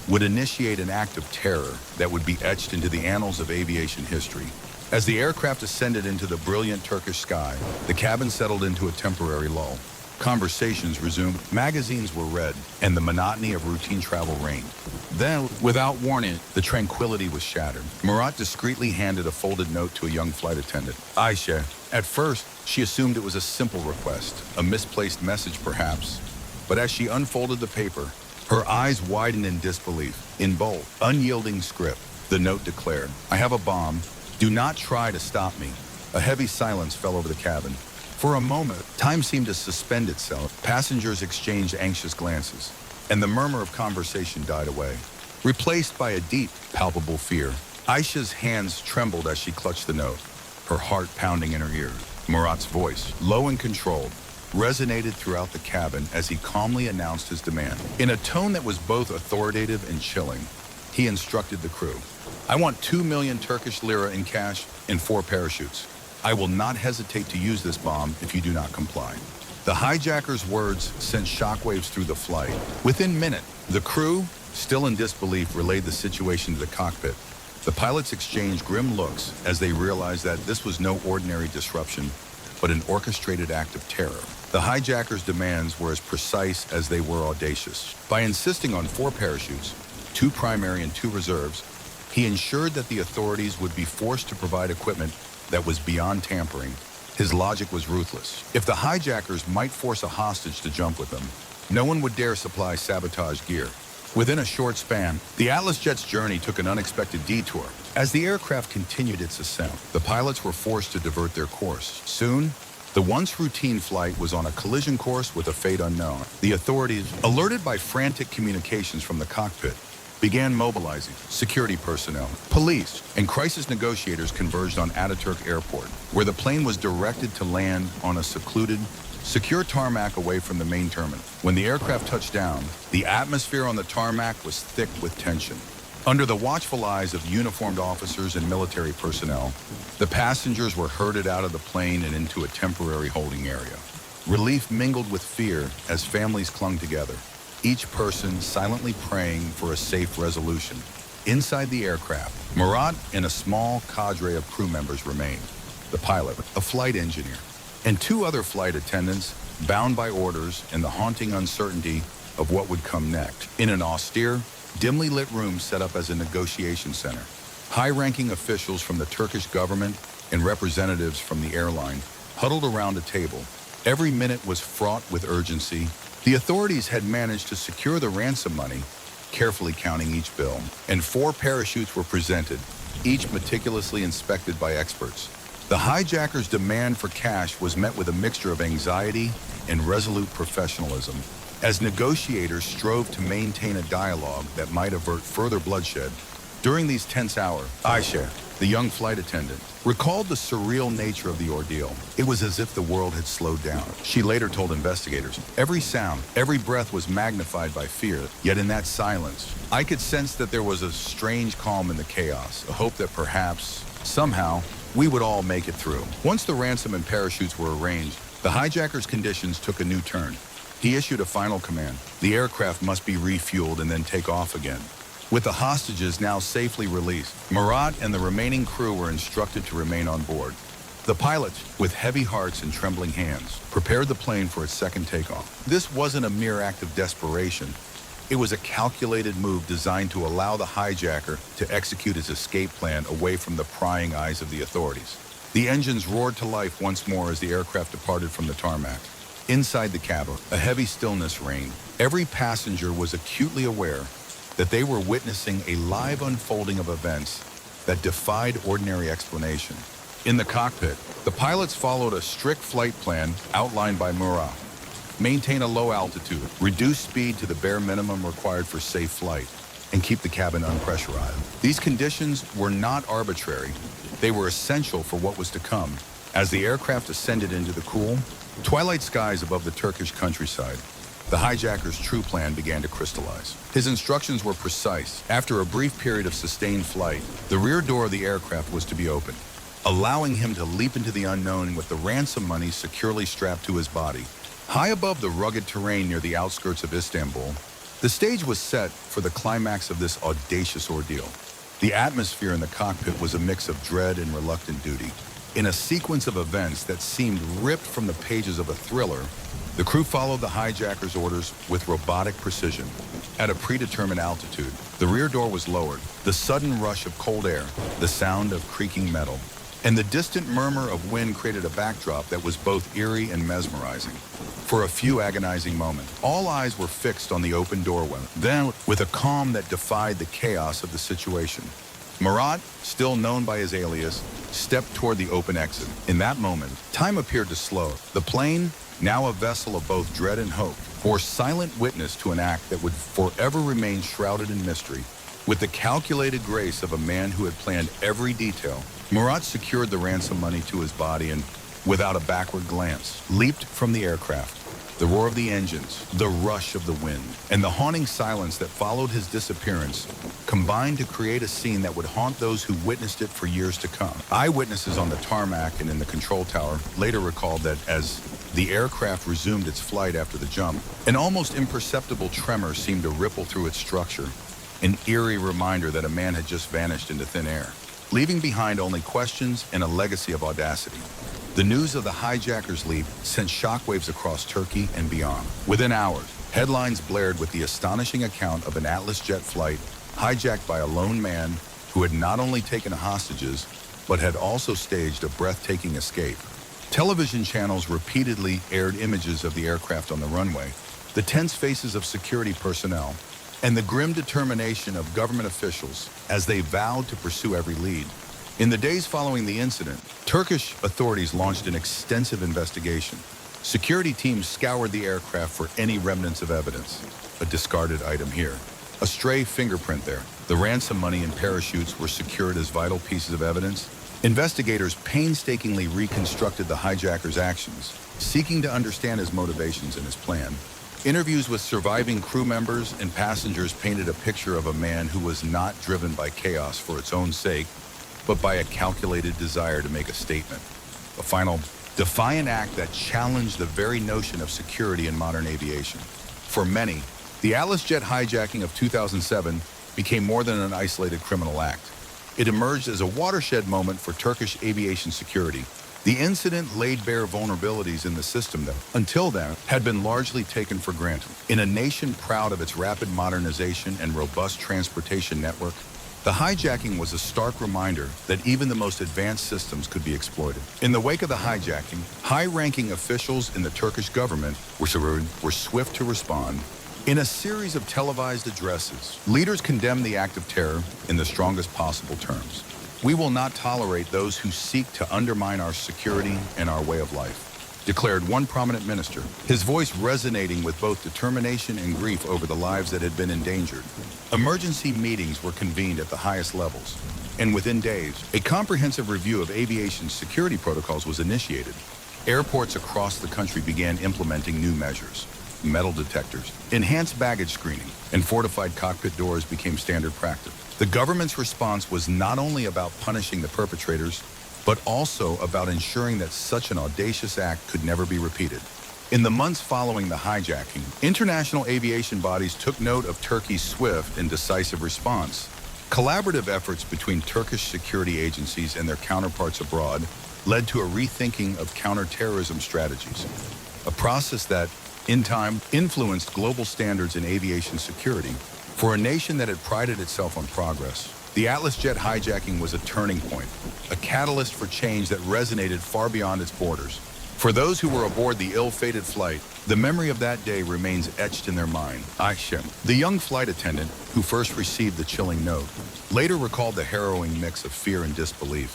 would initiate an act of terror that would be etched into the annals of aviation history. As the aircraft ascended into the brilliant Turkish sky, the cabin settled into a temporary lull. Conversations resumed, magazines were read, and the monotony of routine travel reigned. Then, without warning, the tranquility was shattered. Murat discreetly handed a folded note to a young flight attendant. Aisha. At first, she assumed it was a simple request, a misplaced message perhaps. But as she unfolded the paper, her eyes widened in disbelief. In bold, unyielding script, the note declared, "I have a bomb. Do not try to stop me." A heavy silence fell over the cabin. For a moment, time seemed to suspend itself. Passengers exchanged anxious glances, and the murmur of conversation died away, replaced by a deep, palpable fear. Aisha's hands trembled as she clutched the note, her heart pounding in her ears. Murat's voice, low and controlled, resonated throughout the cabin as he calmly announced his demand. In a tone that was both authoritative and chilling, he instructed the crew, "I want 2 million Turkish lira in cash and 4 parachutes. I will not hesitate to use this bomb if you do not comply." The hijacker's words sent shockwaves through the flight. Within minutes, the crew, still in disbelief, relayed the situation to the cockpit. The pilots exchanged grim looks as they realized that this was no ordinary disruption, but an orchestrated act of terror. The hijacker's demands were as precise as they were audacious. By insisting on 4 parachutes, 2 primary and 2 reserves, he ensured that the authorities would be forced to provide equipment that was beyond tampering. His logic was ruthless. If the hijackers might force a hostage to jump with them, no one would dare supply sabotage gear. Within a short span, the Atlas jet's journey took an unexpected detour. As the aircraft continued its ascent, the pilots were forced to divert their course. Soon, the once routine flight was on a collision course with a fate unknown. The authorities, alerted by frantic communications from the cockpit, began mobilizing. Security personnel, police, and crisis negotiators converged on Ataturk Airport, where the plane was directed to land on a secluded, secure tarmac away from the main terminal. When the aircraft touched down, the atmosphere on the tarmac was thick with tension. Under the watchful eyes of uniformed officers and military personnel, the passengers were herded out of the plane and into a temporary holding area. Relief mingled with fear as families clung together, each person silently praying for a safe resolution. Inside the aircraft, Murat and a small cadre of crew members remained. The pilot, a flight engineer, and 2 other flight attendants, bound by orders and the haunting uncertainty of what would come next. In an austere, dimly lit room set up as a negotiation center, high-ranking officials from the Turkish government and representatives from the airline huddled around a table. Every minute was fraught with urgency. The authorities had managed to secure the ransom money, carefully counting each bill, and 4 parachutes were presented, each meticulously inspected by experts. The hijackers' demand for cash was met with a mixture of anxiety and resolute professionalism. As negotiators strove to maintain a dialogue that might avert further bloodshed, during these tense hours, Aisha, the young flight attendant, recalled the surreal nature of the ordeal. It was as if the world had slowed down. She later told investigators, "Every sound, every breath was magnified by fear, yet in that silence, I could sense that there was a strange calm in the chaos, a hope that perhaps, somehow, we would all make it through." Once the ransom and parachutes were arranged, the hijacker's conditions took a new turn. He issued a final command. The aircraft must be refueled and then take off again. With the hostages now safely released, Murat and the remaining crew were instructed to remain on board. The pilots, with heavy hearts and trembling hands, prepared the plane for its second takeoff. This wasn't a mere act of desperation. It was a calculated move designed to allow the hijacker to execute his escape plan away from the prying eyes of the authorities. The engines roared to life once more as the aircraft departed from the tarmac. Inside the cabin, a heavy stillness reigned. Every passenger was acutely aware that they were witnessing a live unfolding of events that defied ordinary explanation. In the cockpit, the pilots followed a strict flight plan outlined by Murat. Maintain a low altitude, reduce speed to the bare minimum required for safe flight, and keep the cabin unpressurized. These conditions were not arbitrary. They were essential for what was to come. As the aircraft ascended into the cool, twilight skies above the Turkish countryside, the hijacker's true plan began to crystallize. His instructions were precise. After a brief period of sustained flight, the rear door of the aircraft was to be opened, allowing him to leap into the unknown with the ransom money securely strapped to his body. High above the rugged terrain near the outskirts of Istanbul, the stage was set for the climax of this audacious ordeal. The atmosphere in the cockpit was a mix of dread and reluctant duty. In a sequence of events that seemed ripped from the pages of a thriller, the crew followed the hijacker's orders with robotic precision. At a predetermined altitude, the rear door was lowered. The sudden rush of cold air, the sound of creaking metal, and the distant murmur of wind created a backdrop that was both eerie and mesmerizing. For a few agonizing moments, all eyes were fixed on the open doorway. Then, with a calm that defied the chaos of the situation, Murat, still known by his alias, stepped toward the open exit. In that moment, time appeared to slow. The plane, now a vessel of both dread and hope, bore silent witness to an act that would forever remain shrouded in mystery. With the calculated grace of a man who had planned every detail, Murat secured the ransom money to his body and, without a backward glance, leaped from the aircraft. The roar of the engines, the rush of the wind, and the haunting silence that followed his disappearance combined to create a scene that would haunt those who witnessed it for years to come. Eyewitnesses on the tarmac and in the control tower later recalled that as the aircraft resumed its flight after the jump, an almost imperceptible tremor seemed to ripple through its structure, an eerie reminder that a man had just vanished into thin air, leaving behind only questions and a legacy of audacity. The news of the hijackers' leap sent shockwaves across Turkey and beyond. Within hours, headlines blared with the astonishing account of an Atlas jet flight hijacked by a lone man who had not only taken hostages, but had also staged a breathtaking escape. Television channels repeatedly aired images of the aircraft on the runway, the tense faces of security personnel, and the grim determination of government officials as they vowed to pursue every lead. In the days following the incident, Turkish authorities launched an extensive investigation. Security teams scoured the aircraft for any remnants of evidence. A discarded item here, a stray fingerprint there. The ransom money and parachutes were secured as vital pieces of evidence. Investigators painstakingly reconstructed the hijacker's actions, seeking to understand his motivations and his plan. Interviews with surviving crew members and passengers painted a picture of a man who was not driven by chaos for its own sake, but by a calculated desire to make a statement. A final, defiant act that challenged the very notion of security in modern aviation. For many, the Atlas jet hijacking of 2007 became more than an isolated criminal act. It emerged as a watershed moment for Turkish aviation security. The incident laid bare vulnerabilities in the system that, until then, had been largely taken for granted. In a nation proud of its rapid modernization and robust transportation network, the hijacking was a stark reminder that even the most advanced systems could be exploited. In the wake of the hijacking, high-ranking officials in the Turkish government were swift to respond. In a series of televised addresses, leaders condemned the act of terror in the strongest possible terms. "We will not tolerate those who seek to undermine our security and our way of life," declared one prominent minister, his voice resonating with both determination and grief over the lives that had been endangered. Emergency meetings were convened at the highest levels, and within days, a comprehensive review of aviation security protocols was initiated. Airports across the country began implementing new measures. Metal detectors, enhanced baggage screening, and fortified cockpit doors became standard practice. The government's response was not only about punishing the perpetrators, but also about ensuring that such an audacious act could never be repeated. In the months following the hijacking, international aviation bodies took note of Turkey's swift and decisive response. Collaborative efforts between Turkish security agencies and their counterparts abroad led to a rethinking of counterterrorism strategies, a process that, in time, influenced global standards in aviation security. For a nation that had prided itself on progress, the Atlas jet hijacking was a turning point, a catalyst for change that resonated far beyond its borders. For those who were aboard the ill-fated flight, the memory of that day remains etched in their mind. Xiamen, the young flight attendant who first received the chilling note, later recalled the harrowing mix of fear and disbelief.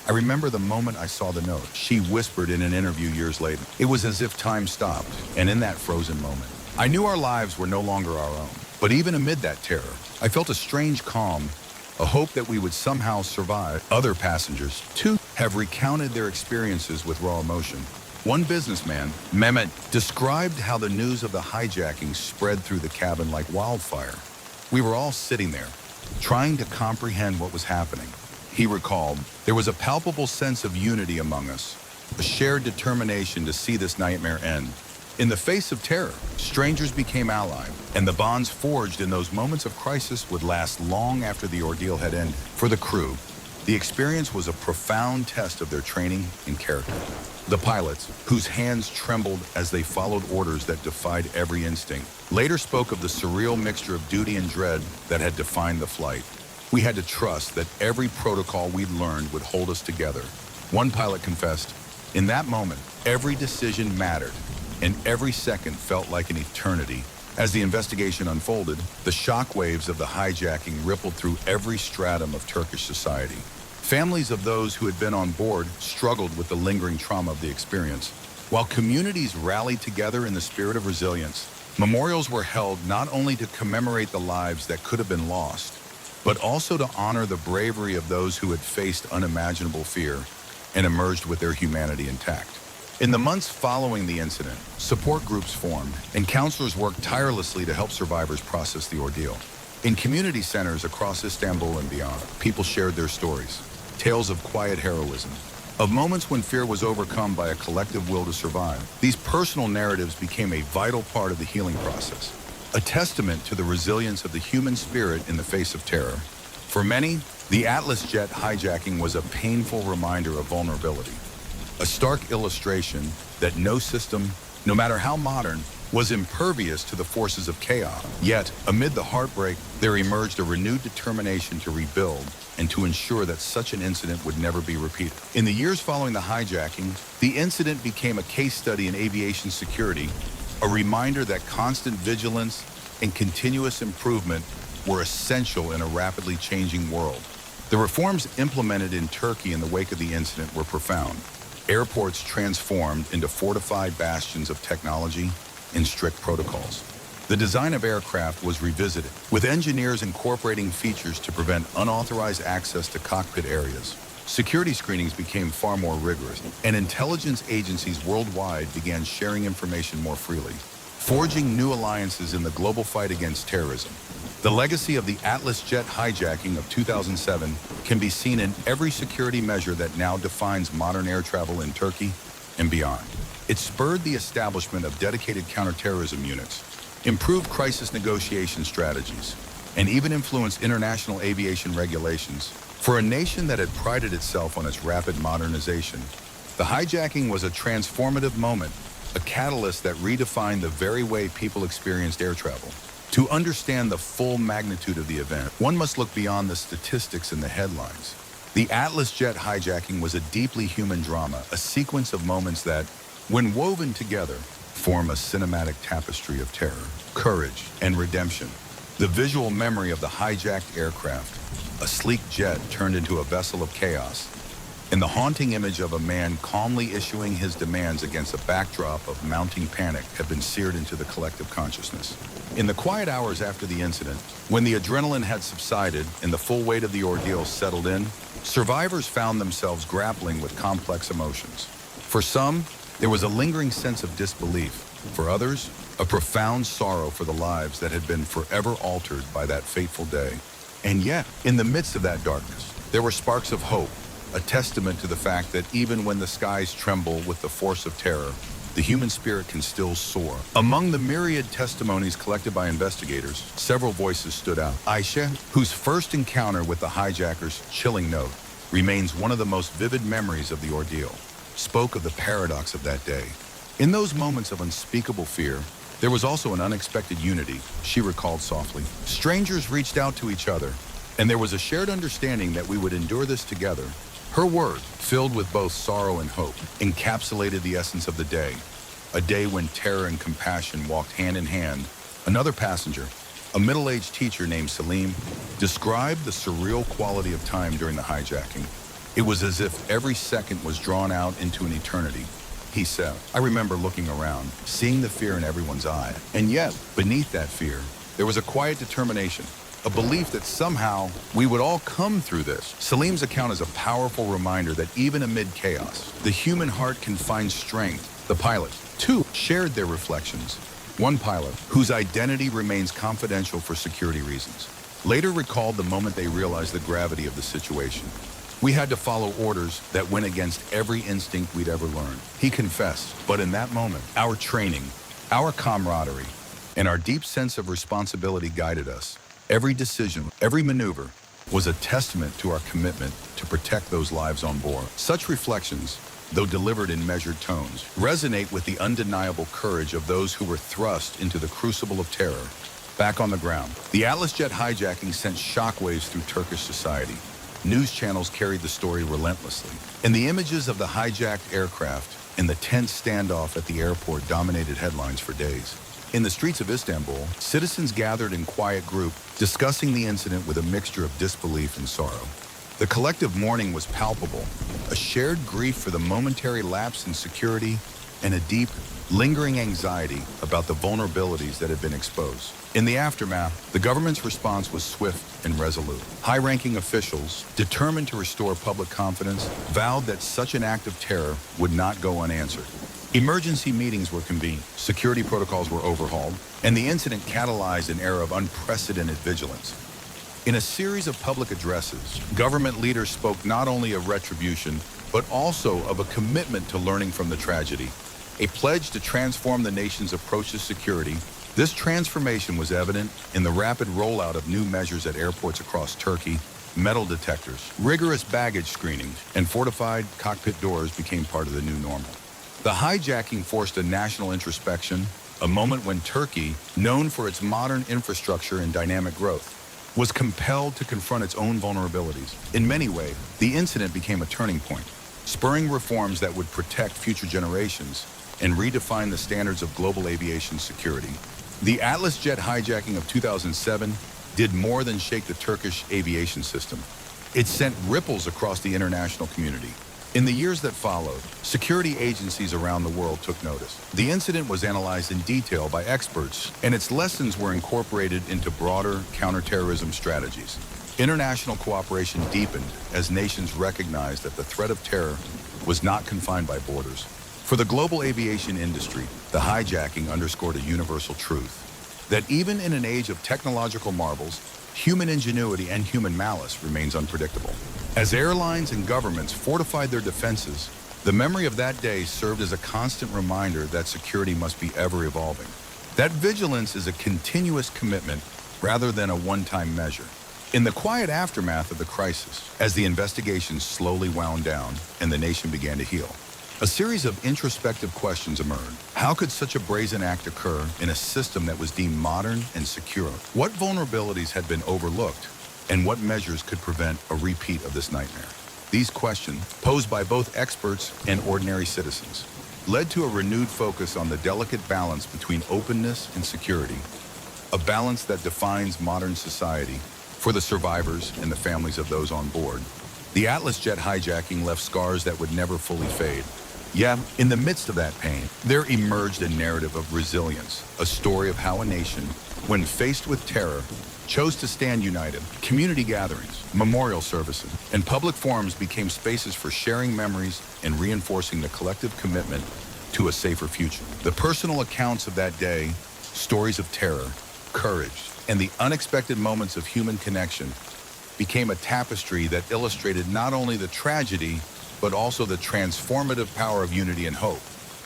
"I remember the moment I saw the note," she whispered in an interview years later. "It was as if time stopped, and in that frozen moment, I knew our lives were no longer our own. But even amid that terror, I felt a strange calm, a hope that we would somehow survive." Other passengers, too, have recounted their experiences with raw emotion. One businessman, Mehmet, described how the news of the hijacking spread through the cabin like wildfire. "We were all sitting there, trying to comprehend what was happening." He recalled, "There was a palpable sense of unity among us, a shared determination to see this nightmare end. In the face of terror, strangers became allied, and the bonds forged in those moments of crisis would last long after the ordeal had ended." For the crew, the experience was a profound test of their training and character. The pilots, whose hands trembled as they followed orders that defied every instinct, later spoke of the surreal mixture of duty and dread that had defined the flight. "We had to trust that every protocol we'd learned would hold us together." One pilot confessed, "In that moment, every decision mattered, and every second felt like an eternity." As the investigation unfolded, the shockwaves of the hijacking rippled through every stratum of Turkish society. Families of those who had been on board struggled with the lingering trauma of the experience, while communities rallied together in the spirit of resilience. Memorials were held not only to commemorate the lives that could have been lost, but also to honor the bravery of those who had faced unimaginable fear and emerged with their humanity intact. In the months following the incident, support groups formed, and counselors worked tirelessly to help survivors process the ordeal. In community centers across Istanbul and beyond, people shared their stories, tales of quiet heroism, of moments when fear was overcome by a collective will to survive. These personal narratives became a vital part of the healing process, a testament to the resilience of the human spirit in the face of terror. For many, the Atlas jet hijacking was a painful reminder of vulnerability, a stark illustration that no system, no matter how modern, was impervious to the forces of chaos. Yet, amid the heartbreak, there emerged a renewed determination to rebuild and to ensure that such an incident would never be repeated. In the years following the hijacking, the incident became a case study in aviation security, a reminder that constant vigilance and continuous improvement were essential in a rapidly changing world. The reforms implemented in Turkey in the wake of the incident were profound. Airports transformed into fortified bastions of technology and strict protocols. The design of aircraft was revisited, with engineers incorporating features to prevent unauthorized access to cockpit areas. Security screenings became far more rigorous, and intelligence agencies worldwide began sharing information more freely, forging new alliances in the global fight against terrorism. The legacy of the Atlas jet hijacking of 2007 can be seen in every security measure that now defines modern air travel in Turkey and beyond. It spurred the establishment of dedicated counterterrorism units, improved crisis negotiation strategies, and even influenced international aviation regulations. For a nation that had prided itself on its rapid modernization, the hijacking was a transformative moment, a catalyst that redefined the very way people experienced air travel. To understand the full magnitude of the event, one must look beyond the statistics and the headlines. The Atlas jet hijacking was a deeply human drama, a sequence of moments that, when woven together, form a cinematic tapestry of terror, courage, and redemption. The visual memory of the hijacked aircraft, a sleek jet turned into a vessel of chaos, and the haunting image of a man calmly issuing his demands against a backdrop of mounting panic have been seared into the collective consciousness. In the quiet hours after the incident, when the adrenaline had subsided and the full weight of the ordeal settled in, survivors found themselves grappling with complex emotions. For some, there was a lingering sense of disbelief. For others, a profound sorrow for the lives that had been forever altered by that fateful day. And yet, in the midst of that darkness, there were sparks of hope, a testament to the fact that even when the skies tremble with the force of terror, the human spirit can still soar. Among the myriad testimonies collected by investigators, several voices stood out. Aisha, whose first encounter with the hijackers' chilling note remains one of the most vivid memories of the ordeal, spoke of the paradox of that day. In those moments of unspeakable fear, there was also an unexpected unity, she recalled softly. Strangers reached out to each other, and there was a shared understanding that we would endure this together. Her words, filled with both sorrow and hope, encapsulated the essence of the day, a day when terror and compassion walked hand in hand. Another passenger, a middle-aged teacher named Salim, described the surreal quality of time during the hijacking. It was as if every second was drawn out into an eternity. He said, "I remember looking around, seeing the fear in everyone's eye. And yet, beneath that fear, there was a quiet determination, a belief that somehow we would all come through this." Salim's account is a powerful reminder that even amid chaos, the human heart can find strength. The pilots, too, shared their reflections. One pilot, whose identity remains confidential for security reasons, later recalled the moment they realized the gravity of the situation. "We had to follow orders that went against every instinct we'd ever learned," he confessed. But in that moment, our training, our camaraderie, and our deep sense of responsibility guided us. Every decision, every maneuver was a testament to our commitment to protect those lives on board. Such reflections, though delivered in measured tones, resonate with the undeniable courage of those who were thrust into the crucible of terror. Back on the ground, the Atlas jet hijacking sent shockwaves through Turkish society. News channels carried the story relentlessly, and the images of the hijacked aircraft and the tense standoff at the airport dominated headlines for days. In the streets of Istanbul, citizens gathered in quiet group, discussing the incident with a mixture of disbelief and sorrow. The collective mourning was palpable, a shared grief for the momentary lapse in security and a deep, lingering anxiety about the vulnerabilities that had been exposed. In the aftermath, the government's response was swift and resolute. High-ranking officials, determined to restore public confidence, vowed that such an act of terror would not go unanswered. Emergency meetings were convened, security protocols were overhauled, and the incident catalyzed an era of unprecedented vigilance. In a series of public addresses, government leaders spoke not only of retribution, but also of a commitment to learning from the tragedy, a pledge to transform the nation's approach to security. This transformation was evident in the rapid rollout of new measures at airports across Turkey. Metal detectors, rigorous baggage screening, and fortified cockpit doors became part of the new normal. The hijacking forced a national introspection, a moment when Turkey, known for its modern infrastructure and dynamic growth, was compelled to confront its own vulnerabilities. In many ways, the incident became a turning point, spurring reforms that would protect future generations and redefine the standards of global aviation security. The Atlas jet hijacking of 2007 did more than shake the Turkish aviation system. It sent ripples across the international community. In the years that followed, security agencies around the world took notice. The incident was analyzed in detail by experts, and its lessons were incorporated into broader counterterrorism strategies. International cooperation deepened as nations recognized that the threat of terror was not confined by borders. For the global aviation industry, the hijacking underscored a universal truth, that even in an age of technological marvels, human ingenuity and human malice remains unpredictable. As airlines and governments fortified their defenses, the memory of that day served as a constant reminder that security must be ever evolving. That vigilance is a continuous commitment rather than a one-time measure. In the quiet aftermath of the crisis, as the investigations slowly wound down and the nation began to heal, a series of introspective questions emerged. How could such a brazen act occur in a system that was deemed modern and secure? What vulnerabilities had been overlooked, and what measures could prevent a repeat of this nightmare? These questions, posed by both experts and ordinary citizens, led to a renewed focus on the delicate balance between openness and security, a balance that defines modern society for the survivors and the families of those on board. The Atlas jet hijacking left scars that would never fully fade. Yet, in the midst of that pain, there emerged a narrative of resilience, a story of how a nation, when faced with terror, chose to stand united. Community gatherings, memorial services, and public forums became spaces for sharing memories and reinforcing the collective commitment to a safer future. The personal accounts of that day, stories of terror, courage, and the unexpected moments of human connection became a tapestry that illustrated not only the tragedy, but also the transformative power of unity and hope.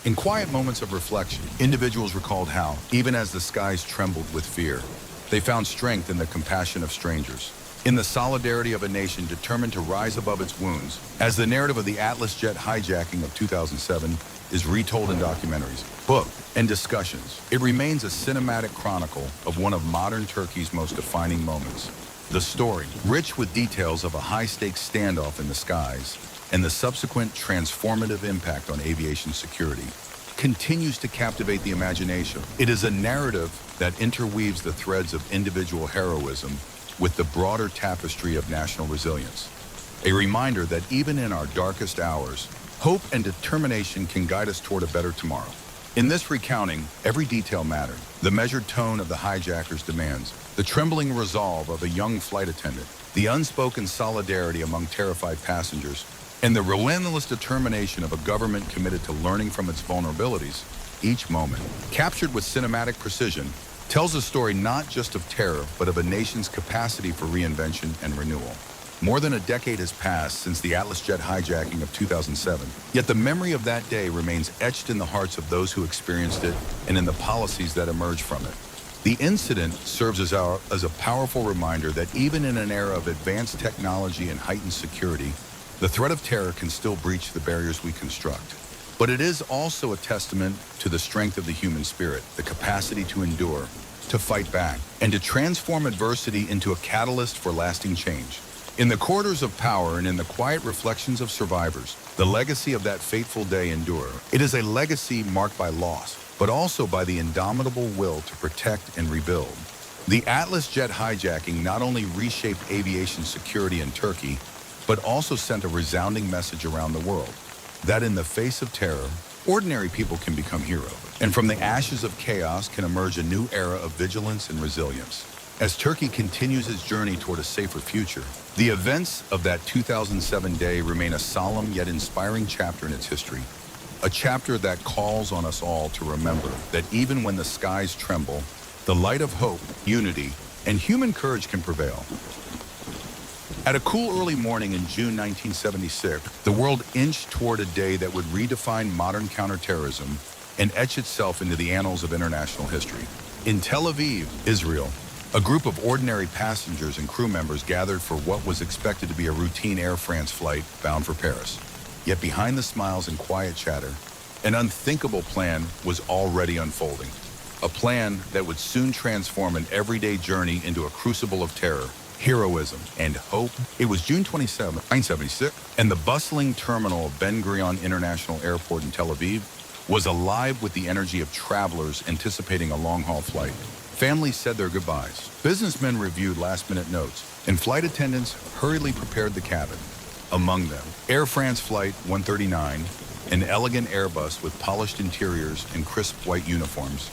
In quiet moments of reflection, individuals recalled how, even as the skies trembled with fear, they found strength in the compassion of strangers, in the solidarity of a nation determined to rise above its wounds. As the narrative of the Atlas jet hijacking of 2007 is retold in documentaries, books, and discussions, it remains a cinematic chronicle of one of modern Turkey's most defining moments. The story, rich with details of a high-stakes standoff in the skies and the subsequent transformative impact on aviation security, continues to captivate the imagination. It is a narrative that interweaves the threads of individual heroism with the broader tapestry of national resilience. A reminder that even in our darkest hours, hope and determination can guide us toward a better tomorrow. In this recounting, every detail mattered. The measured tone of the hijacker's demands, the trembling resolve of a young flight attendant, the unspoken solidarity among terrified passengers, and the relentless determination of a government committed to learning from its vulnerabilities. Each moment, captured with cinematic precision, tells a story not just of terror, but of a nation's capacity for reinvention and renewal. More than a decade has passed since the Atlas jet hijacking of 2007, yet the memory of that day remains etched in the hearts of those who experienced it and in the policies that emerged from it. The incident serves as a powerful reminder that even in an era of advanced technology and heightened security, the threat of terror can still breach the barriers we construct. But it is also a testament to the strength of the human spirit, the capacity to endure, to fight back, and to transform adversity into a catalyst for lasting change. In the corridors of power and in the quiet reflections of survivors, the legacy of that fateful day endure. It is a legacy marked by loss, but also by the indomitable will to protect and rebuild. The Atlas jet hijacking not only reshaped aviation security in Turkey, but also sent a resounding message around the world, that in the face of terror, ordinary people can become heroes. And from the ashes of chaos can emerge a new era of vigilance and resilience. As Turkey continues its journey toward a safer future, the events of that 2007 day remain a solemn yet inspiring chapter in its history. A chapter that calls on us all to remember that even when the skies tremble, the light of hope, unity, and human courage can prevail. At a cool early morning in June 1976, the world inched toward a day that would redefine modern counterterrorism and etch itself into the annals of international history. In Tel Aviv, Israel, a group of ordinary passengers and crew members gathered for what was expected to be a routine Air France flight bound for Paris. Yet behind the smiles and quiet chatter, an unthinkable plan was already unfolding. A plan that would soon transform an everyday journey into a crucible of terror, heroism, and hope. It was June 27, 1976, and the bustling terminal of Ben Gurion International Airport in Tel Aviv was alive with the energy of travelers anticipating a long-haul flight. Families said their goodbyes. Businessmen reviewed last-minute notes, and flight attendants hurriedly prepared the cabin. Among them, Air France Flight 139, an elegant Airbus with polished interiors and crisp white uniforms,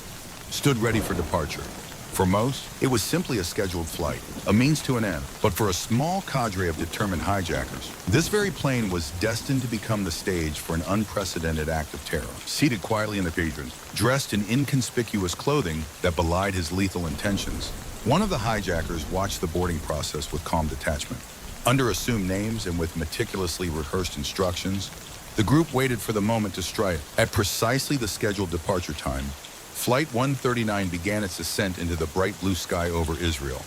stood ready for departure. For most, it was simply a scheduled flight, a means to an end. But for a small cadre of determined hijackers, this very plane was destined to become the stage for an unprecedented act of terror. Seated quietly in the patrons, dressed in inconspicuous clothing that belied his lethal intentions, one of the hijackers watched the boarding process with calm detachment. Under assumed names and with meticulously rehearsed instructions, the group waited for the moment to strike. At precisely the scheduled departure time, Flight 139 began its ascent into the bright blue sky over Israel,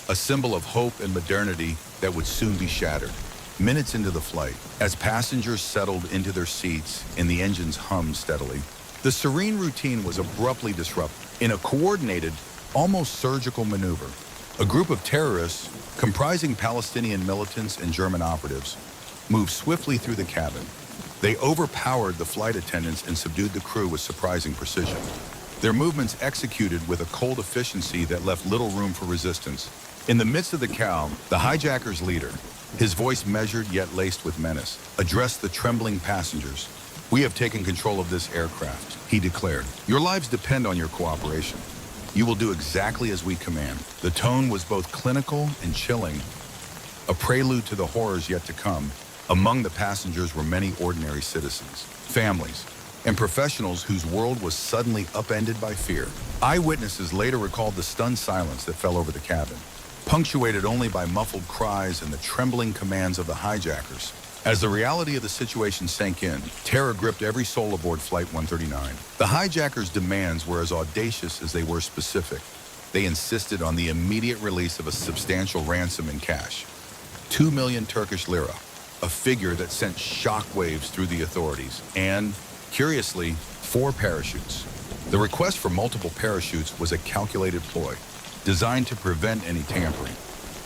a symbol of hope and modernity that would soon be shattered. Minutes into the flight, as passengers settled into their seats and the engines hummed steadily, the serene routine was abruptly disrupted. In a coordinated, almost surgical maneuver, a group of terrorists, comprising Palestinian militants and German operatives, moved swiftly through the cabin. They overpowered the flight attendants and subdued the crew with surprising precision. Their movements executed with a cold efficiency that left little room for resistance. In the midst of the cow, the hijacker's leader, his voice measured yet laced with menace, addressed the trembling passengers. "We have taken control of this aircraft," he declared. "Your lives depend on your cooperation. You will do exactly as we command." The tone was both clinical and chilling, a prelude to the horrors yet to come. Among the passengers were many ordinary citizens, families, and professionals whose world was suddenly upended by fear. Eyewitnesses later recalled the stunned silence that fell over the cabin, punctuated only by muffled cries and the trembling commands of the hijackers. As the reality of the situation sank in, terror gripped every soul aboard Flight 139. The hijackers' demands were as audacious as they were specific. They insisted on the immediate release of a substantial ransom in cash, 2 million Turkish lira, a figure that sent shockwaves through the authorities, and, curiously, 4 parachutes. The request for multiple parachutes was a calculated ploy, designed to prevent any tampering.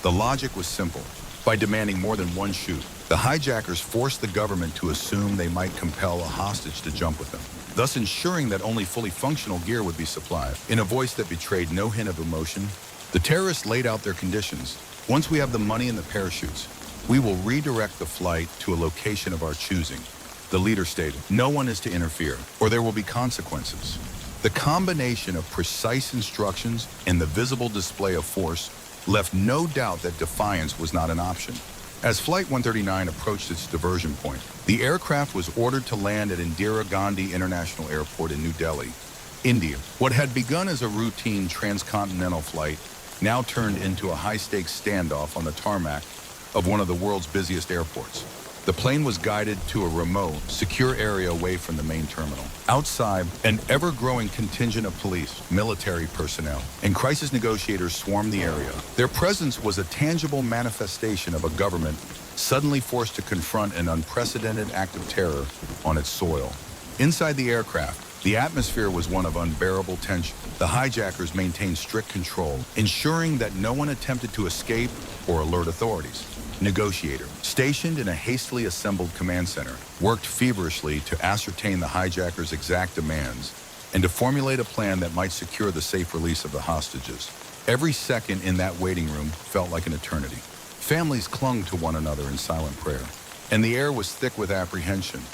The logic was simple. By demanding more than one chute, the hijackers forced the government to assume they might compel a hostage to jump with them, thus ensuring that only fully functional gear would be supplied. In a voice that betrayed no hint of emotion, the terrorists laid out their conditions. "Once we have the money and the parachutes, we will redirect the flight to a location of our choosing," the leader stated. "No one is to interfere, or there will be consequences." The combination of precise instructions and the visible display of force left no doubt that defiance was not an option. As Flight 139 approached its diversion point, the aircraft was ordered to land at Indira Gandhi International Airport in New Delhi, India. What had begun as a routine transcontinental flight now turned into a high-stakes standoff on the tarmac of one of the world's busiest airports. The plane was guided to a remote, secure area away from the main terminal. Outside, an ever-growing contingent of police, military personnel, and crisis negotiators swarmed the area. Their presence was a tangible manifestation of a government suddenly forced to confront an unprecedented act of terror on its soil. Inside the aircraft, the atmosphere was one of unbearable tension. The hijackers maintained strict control, ensuring that no one attempted to escape or alert authorities. Negotiator, stationed in a hastily assembled command center, worked feverishly to ascertain the hijackers' exact demands and to formulate a plan that might secure the safe release of the hostages. Every second in that waiting room felt like an eternity. Families clung to one another in silent prayer, and the air was thick with apprehension.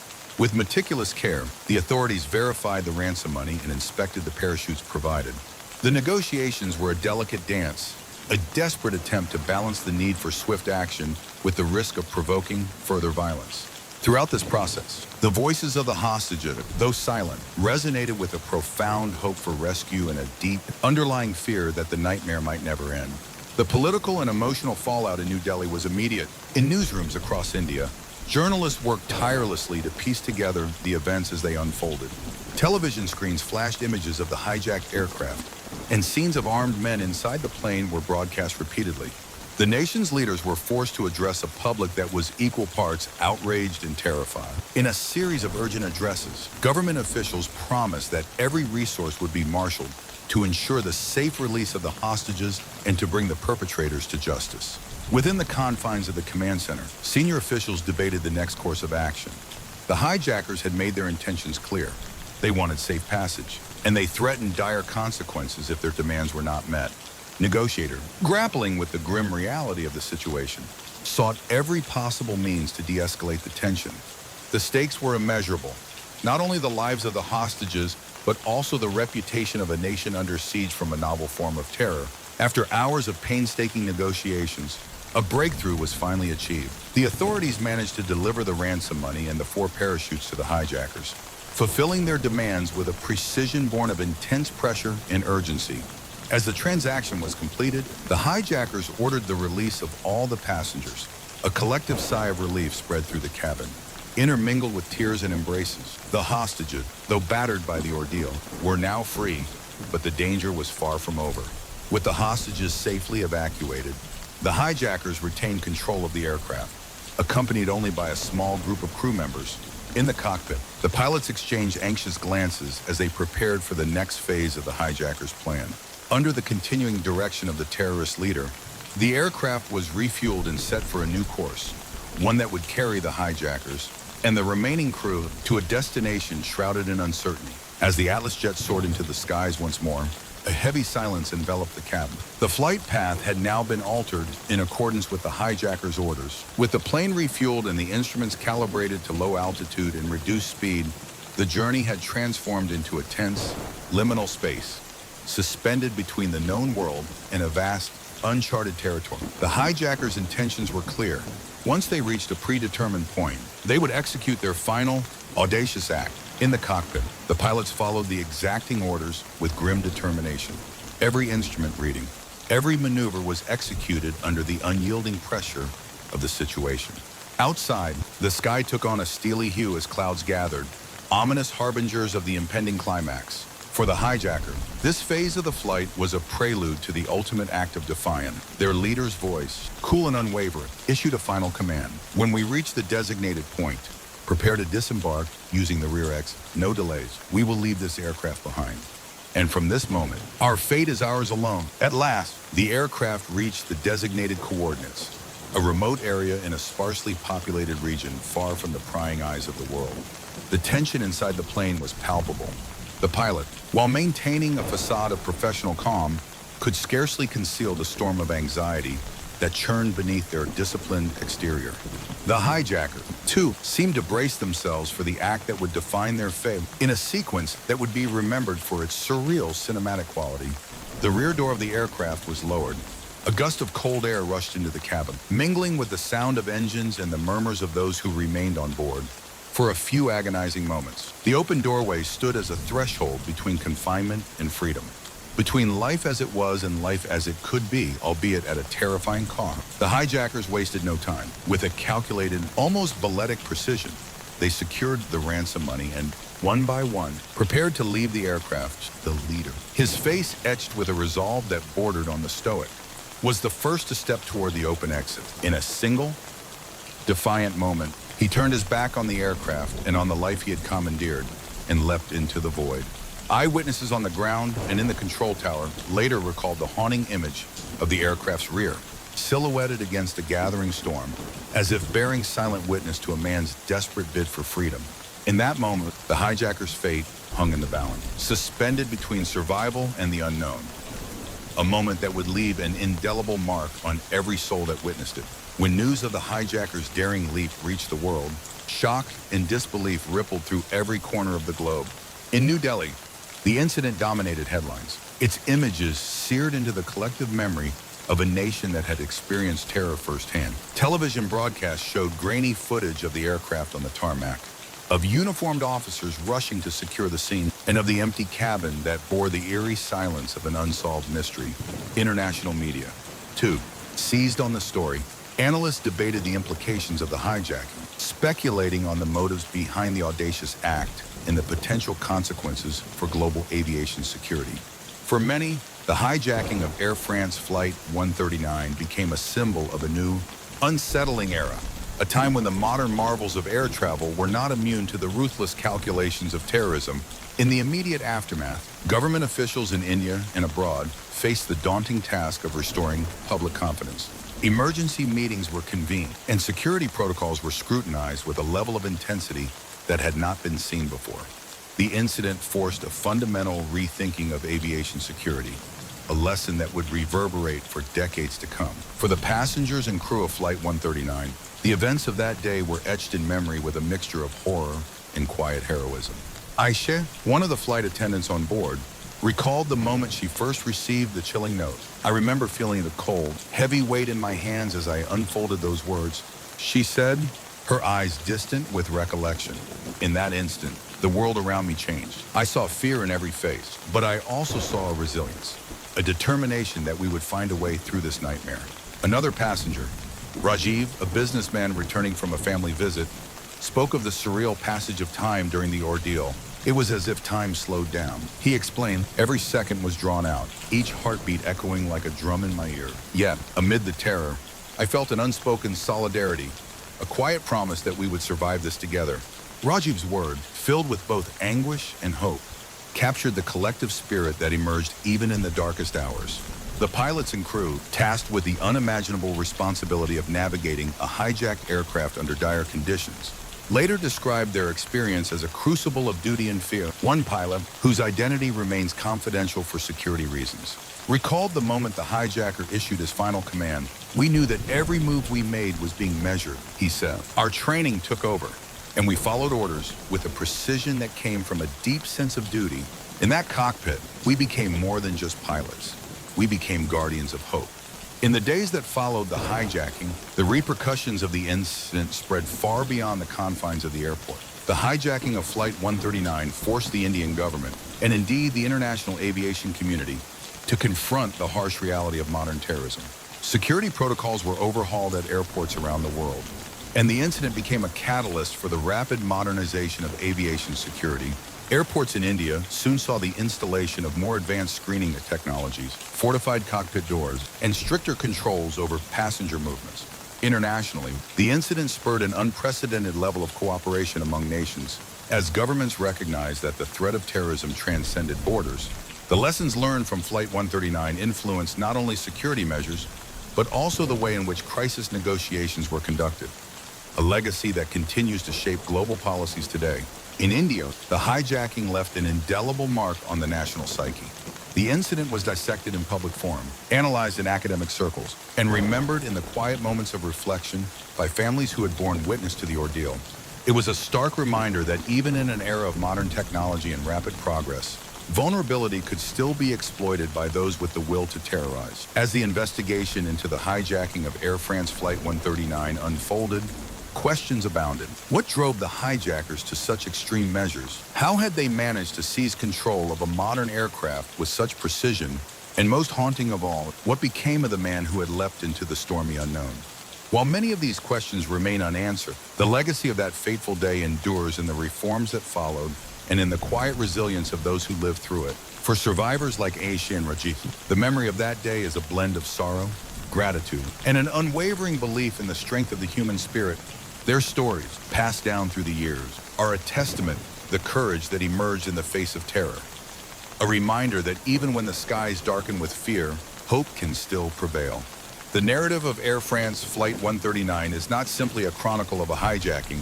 With meticulous care, the authorities verified the ransom money and inspected the parachutes provided. The negotiations were a delicate dance, a desperate attempt to balance the need for swift action with the risk of provoking further violence. Throughout this process, the voices of the hostages, though silent, resonated with a profound hope for rescue and a deep, underlying fear that the nightmare might never end. The political and emotional fallout in New Delhi was immediate. In newsrooms across India, journalists worked tirelessly to piece together the events as they unfolded. Television screens flashed images of the hijacked aircraft, and scenes of armed men inside the plane were broadcast repeatedly. The nation's leaders were forced to address a public that was equal parts outraged and terrified. In a series of urgent addresses, government officials promised that every resource would be marshaled to ensure the safe release of the hostages and to bring the perpetrators to justice. Within the confines of the command center, senior officials debated the next course of action. The hijackers had made their intentions clear. They wanted safe passage, and they threatened dire consequences if their demands were not met. Negotiator, grappling with the grim reality of the situation, sought every possible means to de-escalate the tension. The stakes were immeasurable. Not only the lives of the hostages, but also the reputation of a nation under siege from a novel form of terror. After hours of painstaking negotiations, a breakthrough was finally achieved. The authorities managed to deliver the ransom money and the 4 parachutes to the hijackers, fulfilling their demands with a precision born of intense pressure and urgency. As the transaction was completed, the hijackers ordered the release of all the passengers. A collective sigh of relief spread through the cabin. Intermingled with tears and embraces, the hostages, though battered by the ordeal, were now free, but the danger was far from over. With the hostages safely evacuated, the hijackers retained control of the aircraft, accompanied only by a small group of crew members. In the cockpit, the pilots exchanged anxious glances as they prepared for the next phase of the hijackers' plan. Under the continuing direction of the terrorist leader, the aircraft was refueled and set for a new course, one that would carry the hijackers and the remaining crew to a destination shrouded in uncertainty. As the Atlas jet soared into the skies once more, a heavy silence enveloped the cabin. The flight path had now been altered in accordance with the hijackers' orders. With the plane refueled and the instruments calibrated to low altitude and reduced speed, the journey had transformed into a tense, liminal space, suspended between the known world and a vast, uncharted territory. The hijackers' intentions were clear. Once they reached a predetermined point, they would execute their final, audacious act. In the cockpit, the pilots followed the exacting orders with grim determination. Every instrument reading, every maneuver was executed under the unyielding pressure of the situation. Outside, the sky took on a steely hue as clouds gathered, ominous harbingers of the impending climax. For the hijacker, this phase of the flight was a prelude to the ultimate act of defiance. Their leader's voice, cool and unwavering, issued a final command. When we reach the designated point, prepare to disembark using the rear exit. No delays. We will leave this aircraft behind. And from this moment, our fate is ours alone. At last, the aircraft reached the designated coordinates, a remote area in a sparsely populated region far from the prying eyes of the world. The tension inside the plane was palpable. The pilot, while maintaining a facade of professional calm, could scarcely conceal the storm of anxiety that churned beneath their disciplined exterior. The hijacker, too, seemed to brace themselves for the act that would define their fate in a sequence that would be remembered for its surreal cinematic quality. The rear door of the aircraft was lowered. A gust of cold air rushed into the cabin, mingling with the sound of engines and the murmurs of those who remained on board. For a few agonizing moments, the open doorway stood as a threshold between confinement and freedom, between life as it was and life as it could be, albeit at a terrifying cost. The hijackers wasted no time. With a calculated, almost balletic precision, they secured the ransom money and, one by one, prepared to leave the aircraft. The leader, his face etched with a resolve that bordered on the stoic, was the first to step toward the open exit. In a single, defiant moment, he turned his back on the aircraft and on the life he had commandeered and leapt into the void. Eyewitnesses on the ground and in the control tower later recalled the haunting image of the aircraft's rear, silhouetted against a gathering storm, as if bearing silent witness to a man's desperate bid for freedom. In that moment, the hijacker's fate hung in the balance, suspended between survival and the unknown. a moment that would leave an indelible mark on every soul that witnessed it. When news of the hijacker's daring leap reached the world, shock and disbelief rippled through every corner of the globe. In New Delhi, the incident dominated headlines, its images seared into the collective memory of a nation that had experienced terror firsthand. Television broadcasts showed grainy footage of the aircraft on the tarmac, of uniformed officers rushing to secure the scene, and of the empty cabin that bore the eerie silence of an unsolved mystery. International media, too, seized on the story. Analysts debated the implications of the hijacking, speculating on the motives behind the audacious act and the potential consequences for global aviation security. For many, the hijacking of Air France Flight 139 became a symbol of a new, unsettling era, a time when the modern marvels of air travel were not immune to the ruthless calculations of terrorism. In the immediate aftermath, government officials in India and abroad faced the daunting task of restoring public confidence. Emergency meetings were convened, and security protocols were scrutinized with a level of intensity that had not been seen before. The incident forced a fundamental rethinking of aviation security, a lesson that would reverberate for decades to come. For the passengers and crew of Flight 139, the events of that day were etched in memory with a mixture of horror and quiet heroism. Aisha, one of the flight attendants on board, recalled the moment she first received the chilling note. I remember feeling the cold, heavy weight in my hands as I unfolded those words. She said, her eyes distant with recollection. In that instant, the world around me changed. I saw fear in every face, but I also saw a resilience, a determination that we would find a way through this nightmare. Another passenger, Rajiv, a businessman returning from a family visit, spoke of the surreal passage of time during the ordeal. It was as if time slowed down. He explained, every second was drawn out, each heartbeat echoing like a drum in my ear. Yet, amid the terror, I felt an unspoken solidarity, a quiet promise that we would survive this together. Rajiv's word, filled with both anguish and hope, captured the collective spirit that emerged even in the darkest hours. The pilots and crew, tasked with the unimaginable responsibility of navigating a hijacked aircraft under dire conditions, later described their experience as a crucible of duty and fear. One pilot, whose identity remains confidential for security reasons, recalled the moment the hijacker issued his final command. We knew that every move we made was being measured, he said. Our training took over, and we followed orders with a precision that came from a deep sense of duty. In that cockpit, we became more than just pilots. We became guardians of hope. In the days that followed the hijacking, the repercussions of the incident spread far beyond the confines of the airport. The hijacking of Flight 139 forced the Indian government, and indeed the international aviation community, to confront the harsh reality of modern terrorism. Security protocols were overhauled at airports around the world, and the incident became a catalyst for the rapid modernization of aviation security. Airports in India soon saw the installation of more advanced screening technologies, fortified cockpit doors, and stricter controls over passenger movements. Internationally, the incident spurred an unprecedented level of cooperation among nations, as governments recognized that the threat of terrorism transcended borders. The lessons learned from Flight 139 influenced not only security measures, but also the way in which crisis negotiations were conducted, a legacy that continues to shape global policies today. In India, the hijacking left an indelible mark on the national psyche. The incident was dissected in public forum, analyzed in academic circles, and remembered in the quiet moments of reflection by families who had borne witness to the ordeal. It was a stark reminder that even in an era of modern technology and rapid progress, vulnerability could still be exploited by those with the will to terrorize. As the investigation into the hijacking of Air France Flight 139 unfolded, questions abounded. What drove the hijackers to such extreme measures? How had they managed to seize control of a modern aircraft with such precision? And most haunting of all, what became of the man who had leapt into the stormy unknown? While many of these questions remain unanswered, the legacy of that fateful day endures in the reforms that followed and in the quiet resilience of those who lived through it. For survivors like Aisha and Rajiv, the memory of that day is a blend of sorrow, gratitude, and an unwavering belief in the strength of the human spirit. Their stories, passed down through the years, are a testament to the courage that emerged in the face of terror. A reminder that even when the skies darken with fear, hope can still prevail. The narrative of Air France Flight 139 is not simply a chronicle of a hijacking.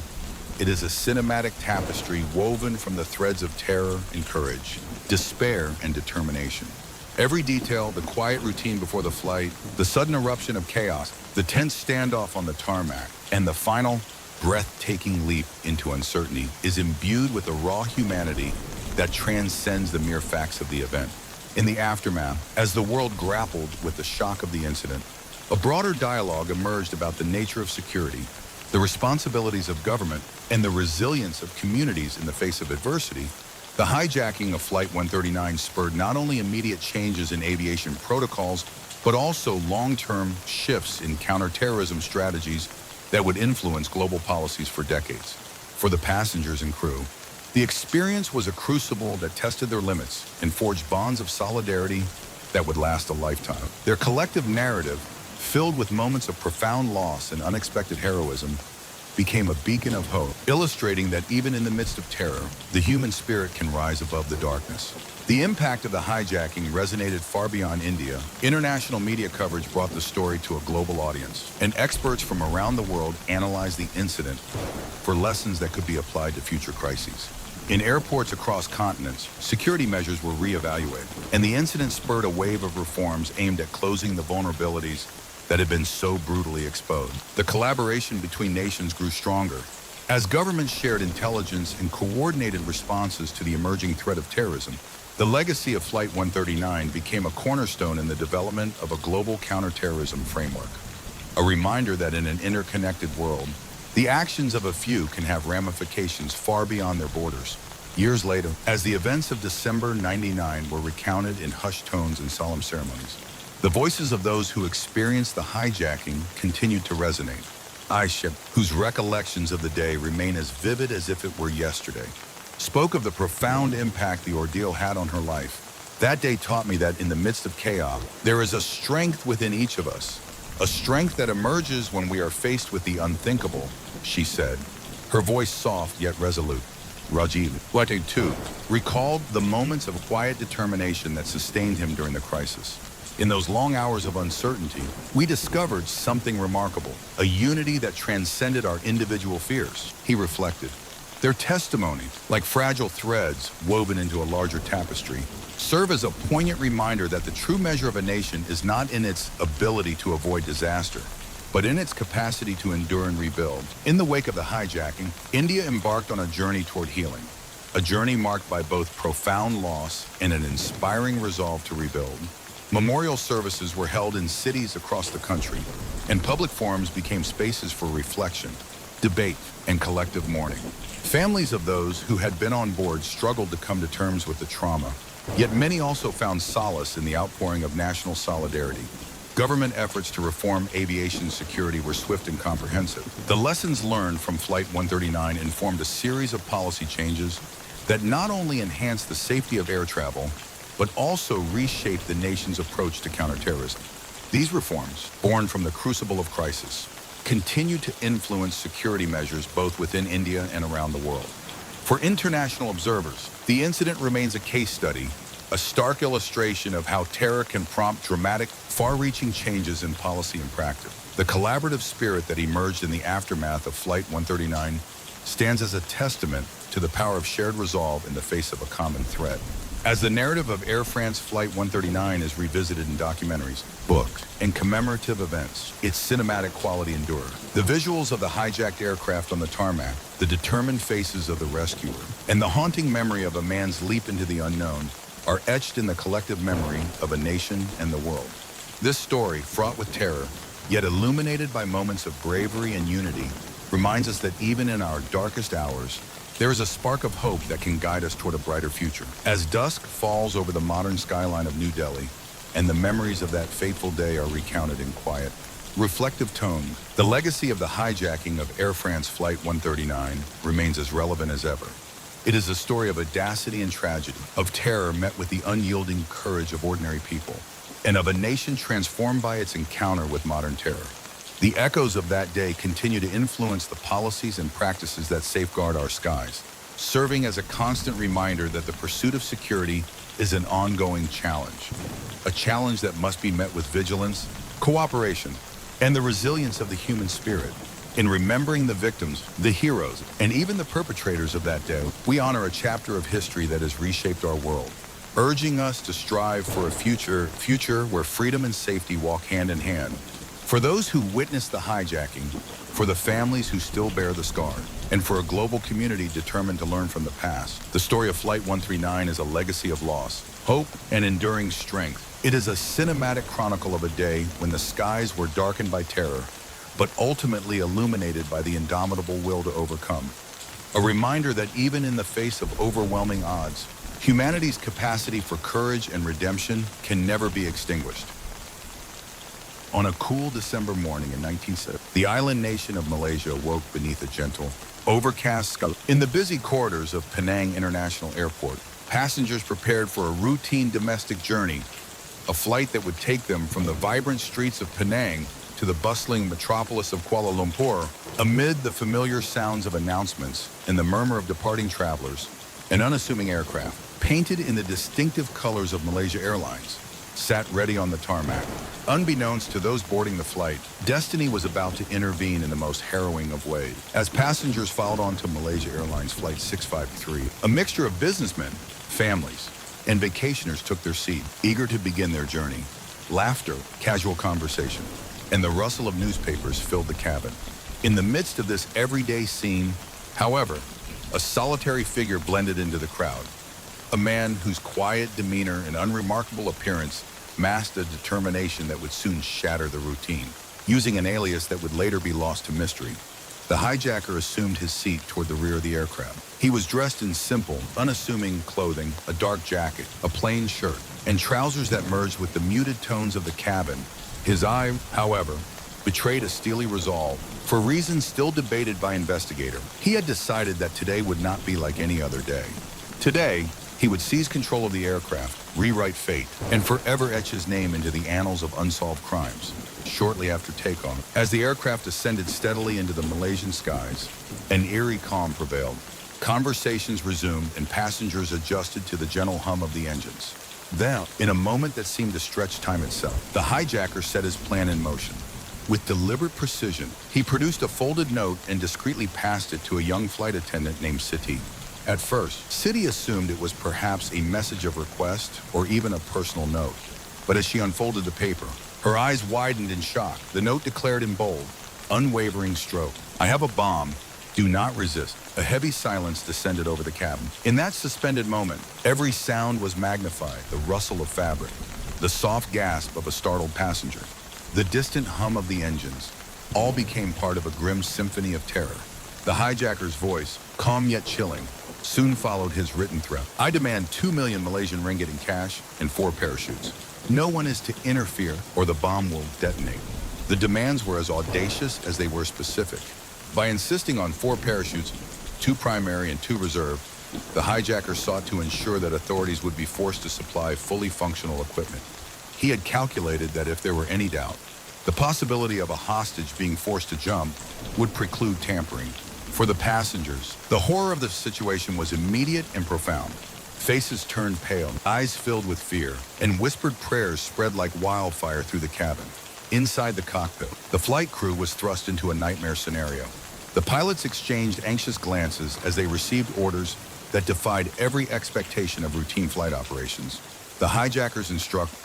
It is a cinematic tapestry woven from the threads of terror and courage, despair and determination. Every detail, the quiet routine before the flight, the sudden eruption of chaos, the tense standoff on the tarmac, and the final, breathtaking leap into uncertainty is imbued with a raw humanity that transcends the mere facts of the event. In the aftermath, as the world grappled with the shock of the incident, a broader dialogue emerged about the nature of security, the responsibilities of government, and the resilience of communities in the face of adversity. The hijacking of Flight 139 spurred not only immediate changes in aviation protocols, but also long-term shifts in counterterrorism strategies that would influence global policies for decades. For the passengers and crew, the experience was a crucible that tested their limits and forged bonds of solidarity that would last a lifetime. Their collective narrative, filled with moments of profound loss and unexpected heroism, became a beacon of hope, illustrating that even in the midst of terror, the human spirit can rise above the darkness. The impact of the hijacking resonated far beyond India. International media coverage brought the story to a global audience, and experts from around the world analyzed the incident for lessons that could be applied to future crises. In airports across continents, security measures were reevaluated, and the incident spurred a wave of reforms aimed at closing the vulnerabilities that had been so brutally exposed. The collaboration between nations grew stronger as governments shared intelligence and coordinated responses to the emerging threat of terrorism. The legacy of Flight 139 became a cornerstone in the development of a global counterterrorism framework, a reminder that in an interconnected world, the actions of a few can have ramifications far beyond their borders. Years later, as the events of December '99 were recounted in hushed tones and solemn ceremonies, the voices of those who experienced the hijacking continued to resonate. Aisha, whose recollections of the day remain as vivid as if it were yesterday, spoke of the profound impact the ordeal had on her life. That day taught me that in the midst of chaos, there is a strength within each of us, a strength that emerges when we are faced with the unthinkable, she said, her voice soft yet resolute. Rajiv, Wate too, recalled the moments of quiet determination that sustained him during the crisis. In those long hours of uncertainty, we discovered something remarkable, a unity that transcended our individual fears, he reflected. Their testimony, like fragile threads woven into a larger tapestry, serve as a poignant reminder that the true measure of a nation is not in its ability to avoid disaster, but in its capacity to endure and rebuild. In the wake of the hijacking, India embarked on a journey toward healing, a journey marked by both profound loss and an inspiring resolve to rebuild. Memorial services were held in cities across the country, and public forums became spaces for reflection, debate, and collective mourning. Families of those who had been on board struggled to come to terms with the trauma, yet many also found solace in the outpouring of national solidarity. Government efforts to reform aviation security were swift and comprehensive. The lessons learned from Flight 139 informed a series of policy changes that not only enhanced the safety of air travel, but also reshaped the nation's approach to counterterrorism. These reforms, born from the crucible of crisis, continue to influence security measures both within India and around the world. For international observers, the incident remains a case study, a stark illustration of how terror can prompt dramatic, far-reaching changes in policy and practice. The collaborative spirit that emerged in the aftermath of Flight 139 stands as a testament to the power of shared resolve in the face of a common threat. As the narrative of Air France Flight 139 is revisited in documentaries, books, and commemorative events, its cinematic quality endures. The visuals of the hijacked aircraft on the tarmac, the determined faces of the rescuer, and the haunting memory of a man's leap into the unknown are etched in the collective memory of a nation and the world. This story, fraught with terror, yet illuminated by moments of bravery and unity, reminds us that even in our darkest hours, there is a spark of hope that can guide us toward a brighter future. As dusk falls over the modern skyline of New Delhi, and the memories of that fateful day are recounted in quiet, reflective tone, the legacy of the hijacking of Air France Flight 139 remains as relevant as ever. It is a story of audacity and tragedy, of terror met with the unyielding courage of ordinary people, and of a nation transformed by its encounter with modern terror. The echoes of that day continue to influence the policies and practices that safeguard our skies, serving as a constant reminder that the pursuit of security is an ongoing challenge, a challenge that must be met with vigilance, cooperation, and the resilience of the human spirit. In remembering the victims, the heroes, and even the perpetrators of that day, we honor a chapter of history that has reshaped our world, urging us to strive for a future where freedom and safety walk hand in hand. For those who witnessed the hijacking, for the families who still bear the scar, and for a global community determined to learn from the past, the story of Flight 139 is a legacy of loss, hope, and enduring strength. It is a cinematic chronicle of a day when the skies were darkened by terror, but ultimately illuminated by the indomitable will to overcome. A reminder that even in the face of overwhelming odds, humanity's capacity for courage and redemption can never be extinguished. On a cool December morning in 1970, the island nation of Malaysia woke beneath a gentle, overcast sky. In the busy corridors of Penang International Airport, passengers prepared for a routine domestic journey, a flight that would take them from the vibrant streets of Penang to the bustling metropolis of Kuala Lumpur. Amid the familiar sounds of announcements and the murmur of departing travelers, an unassuming aircraft, painted in the distinctive colors of Malaysia Airlines, sat ready on the tarmac. Unbeknownst to those boarding the flight, destiny was about to intervene in the most harrowing of ways. As passengers filed onto Malaysia Airlines Flight 653, a mixture of businessmen, families, and vacationers took their seat, eager to begin their journey. Laughter, casual conversation, and the rustle of newspapers filled the cabin. In the midst of this everyday scene, however, a solitary figure blended into the crowd. A man whose quiet demeanor and unremarkable appearance masked a determination that would soon shatter the routine. Using an alias that would later be lost to mystery, the hijacker assumed his seat toward the rear of the aircraft. He was dressed in simple, unassuming clothing, a dark jacket, a plain shirt, and trousers that merged with the muted tones of the cabin. His eye, however, betrayed a steely resolve. For reasons still debated by investigators, he had decided that today would not be like any other day. Today, he would seize control of the aircraft, rewrite fate, and forever etch his name into the annals of unsolved crimes. Shortly after takeoff, as the aircraft ascended steadily into the Malaysian skies, an eerie calm prevailed. Conversations resumed and passengers adjusted to the gentle hum of the engines. Then, in a moment that seemed to stretch time itself, the hijacker set his plan in motion. With deliberate precision, he produced a folded note and discreetly passed it to a young flight attendant named Siti. At first, Siti assumed it was perhaps a message of request or even a personal note. But as she unfolded the paper, her eyes widened in shock. The note declared in bold, unwavering stroke, "I have a bomb. Do not resist." A heavy silence descended over the cabin. In that suspended moment, every sound was magnified. The rustle of fabric, the soft gasp of a startled passenger, the distant hum of the engines, all became part of a grim symphony of terror. The hijacker's voice, calm yet chilling, soon followed his written threat. "I demand 2 million Malaysian ringgit in cash and 4 parachutes. No one is to interfere or the bomb will detonate." The demands were as audacious as they were specific. By insisting on 4 parachutes, 2 primary and 2 reserve, the hijacker sought to ensure that authorities would be forced to supply fully functional equipment. He had calculated that if there were any doubt, the possibility of a hostage being forced to jump would preclude tampering. For the passengers, the horror of the situation was immediate and profound. Faces turned pale, eyes filled with fear, and whispered prayers spread like wildfire through the cabin. Inside the cockpit, the flight crew was thrust into a nightmare scenario. The pilots exchanged anxious glances as they received orders that defied every expectation of routine flight operations. The hijackers' instructions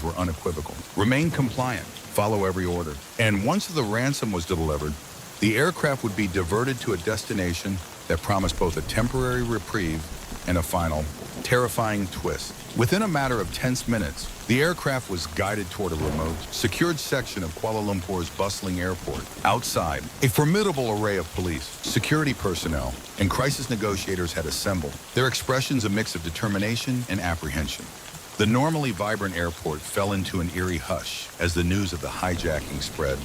were unequivocal. Remain compliant, follow every order. And once the ransom was delivered, the aircraft would be diverted to a destination that promised both a temporary reprieve and a final, terrifying twist. Within a matter of tense minutes, the aircraft was guided toward a remote, secured section of Kuala Lumpur's bustling airport. Outside, a formidable array of police, security personnel, and crisis negotiators had assembled, their expressions a mix of determination and apprehension. The normally vibrant airport fell into an eerie hush as the news of the hijacking spread,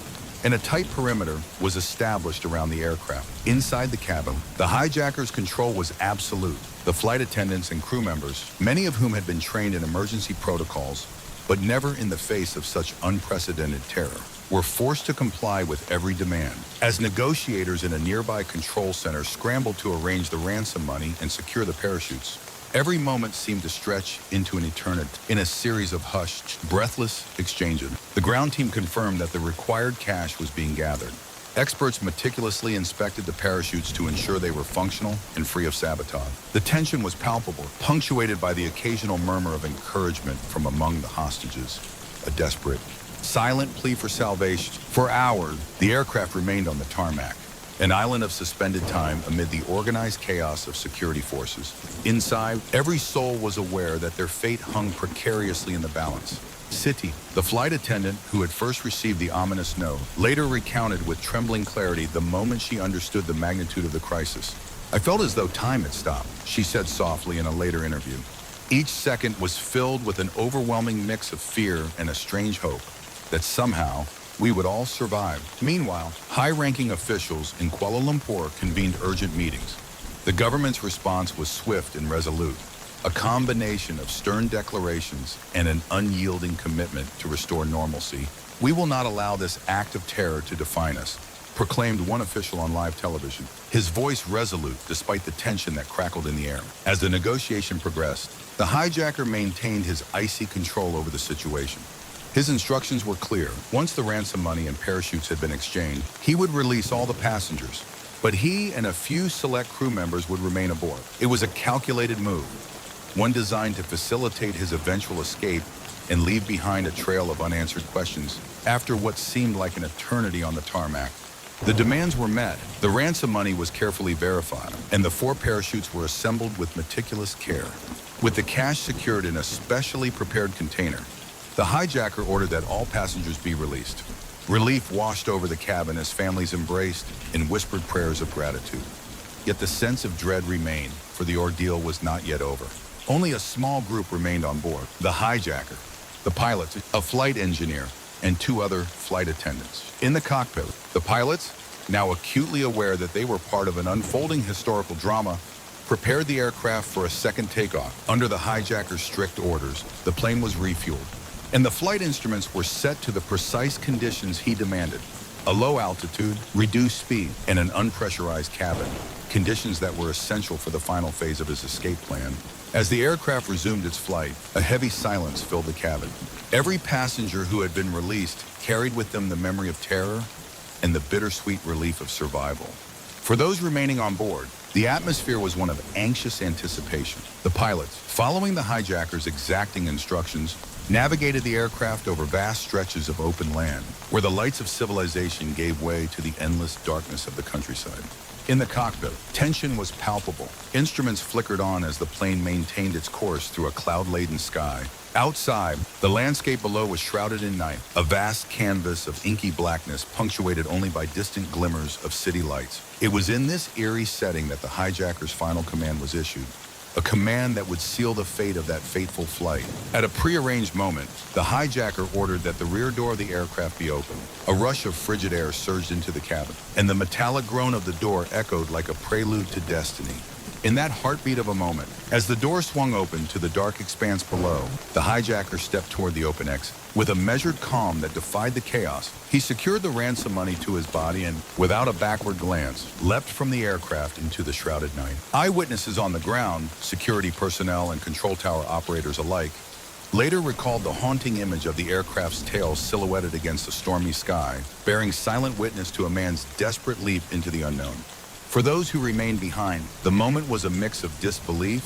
and a tight perimeter was established around the aircraft. Inside the cabin, the hijackers' control was absolute. The flight attendants and crew members, many of whom had been trained in emergency protocols, but never in the face of such unprecedented terror, were forced to comply with every demand. As negotiators in a nearby control center scrambled to arrange the ransom money and secure the parachutes, every moment seemed to stretch into an eternity in a series of hushed, breathless exchanges. The ground team confirmed that the required cash was being gathered. Experts meticulously inspected the parachutes to ensure they were functional and free of sabotage. The tension was palpable, punctuated by the occasional murmur of encouragement from among the hostages. A desperate, silent plea for salvation. For hours, the aircraft remained on the tarmac, an island of suspended time amid the organized chaos of security forces. Inside, every soul was aware that their fate hung precariously in the balance. Siti, the flight attendant who had first received the ominous note, later recounted with trembling clarity the moment she understood the magnitude of the crisis. "I felt as though time had stopped," she said softly in a later interview. Each second was filled with an overwhelming mix of fear and a strange hope that somehow we would all survive. Meanwhile, high-ranking officials in Kuala Lumpur convened urgent meetings. The government's response was swift and resolute, a combination of stern declarations and an unyielding commitment to restore normalcy. "We will not allow this act of terror to define us," proclaimed one official on live television, his voice resolute despite the tension that crackled in the air. As the negotiation progressed, the hijacker maintained his icy control over the situation. His instructions were clear. Once the ransom money and parachutes had been exchanged, he would release all the passengers, but he and a few select crew members would remain aboard. It was a calculated move, one designed to facilitate his eventual escape and leave behind a trail of unanswered questions after what seemed like an eternity on the tarmac. The demands were met, the ransom money was carefully verified, and the 4 parachutes were assembled with meticulous care. With the cash secured in a specially prepared container, the hijacker ordered that all passengers be released. Relief washed over the cabin as families embraced and whispered prayers of gratitude. Yet the sense of dread remained, for the ordeal was not yet over. Only a small group remained on board: the hijacker, the pilot, a flight engineer, and 2 other flight attendants. In the cockpit, the pilots, now acutely aware that they were part of an unfolding historical drama, prepared the aircraft for a second takeoff. Under the hijacker's strict orders, the plane was refueled, and the flight instruments were set to the precise conditions he demanded: a low altitude, reduced speed, and an unpressurized cabin, conditions that were essential for the final phase of his escape plan. As the aircraft resumed its flight, a heavy silence filled the cabin. Every passenger who had been released carried with them the memory of terror and the bittersweet relief of survival. For those remaining on board, the atmosphere was one of anxious anticipation. The pilots, following the hijackers' exacting instructions, navigated the aircraft over vast stretches of open land, where the lights of civilization gave way to the endless darkness of the countryside. In the cockpit, tension was palpable. Instruments flickered on as the plane maintained its course through a cloud-laden sky. Outside, the landscape below was shrouded in night, a vast canvas of inky blackness punctuated only by distant glimmers of city lights. It was in this eerie setting that the hijacker's final command was issued, a command that would seal the fate of that fateful flight. At a prearranged moment, the hijacker ordered that the rear door of the aircraft be opened. A rush of frigid air surged into the cabin, and the metallic groan of the door echoed like a prelude to destiny. In that heartbeat of a moment, as the door swung open to the dark expanse below, the hijacker stepped toward the open exit. With a measured calm that defied the chaos, he secured the ransom money to his body and, without a backward glance, leapt from the aircraft into the shrouded night. Eyewitnesses on the ground, security personnel and control tower operators alike, later recalled the haunting image of the aircraft's tail silhouetted against the stormy sky, bearing silent witness to a man's desperate leap into the unknown. For those who remained behind, the moment was a mix of disbelief,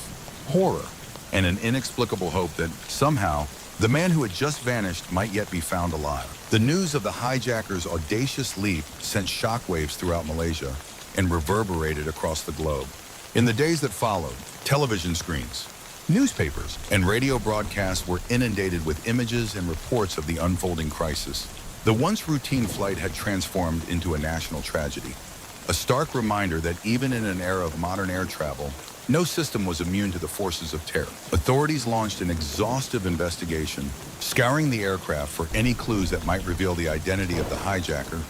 horror, and an inexplicable hope that, somehow, the man who had just vanished might yet be found alive. The news of the hijacker's audacious leap sent shockwaves throughout Malaysia and reverberated across the globe. In the days that followed, television screens, newspapers, and radio broadcasts were inundated with images and reports of the unfolding crisis. The once routine flight had transformed into a national tragedy, a stark reminder that even in an era of modern air travel, no system was immune to the forces of terror. Authorities launched an exhaustive investigation, scouring the aircraft for any clues that might reveal the identity of the hijacker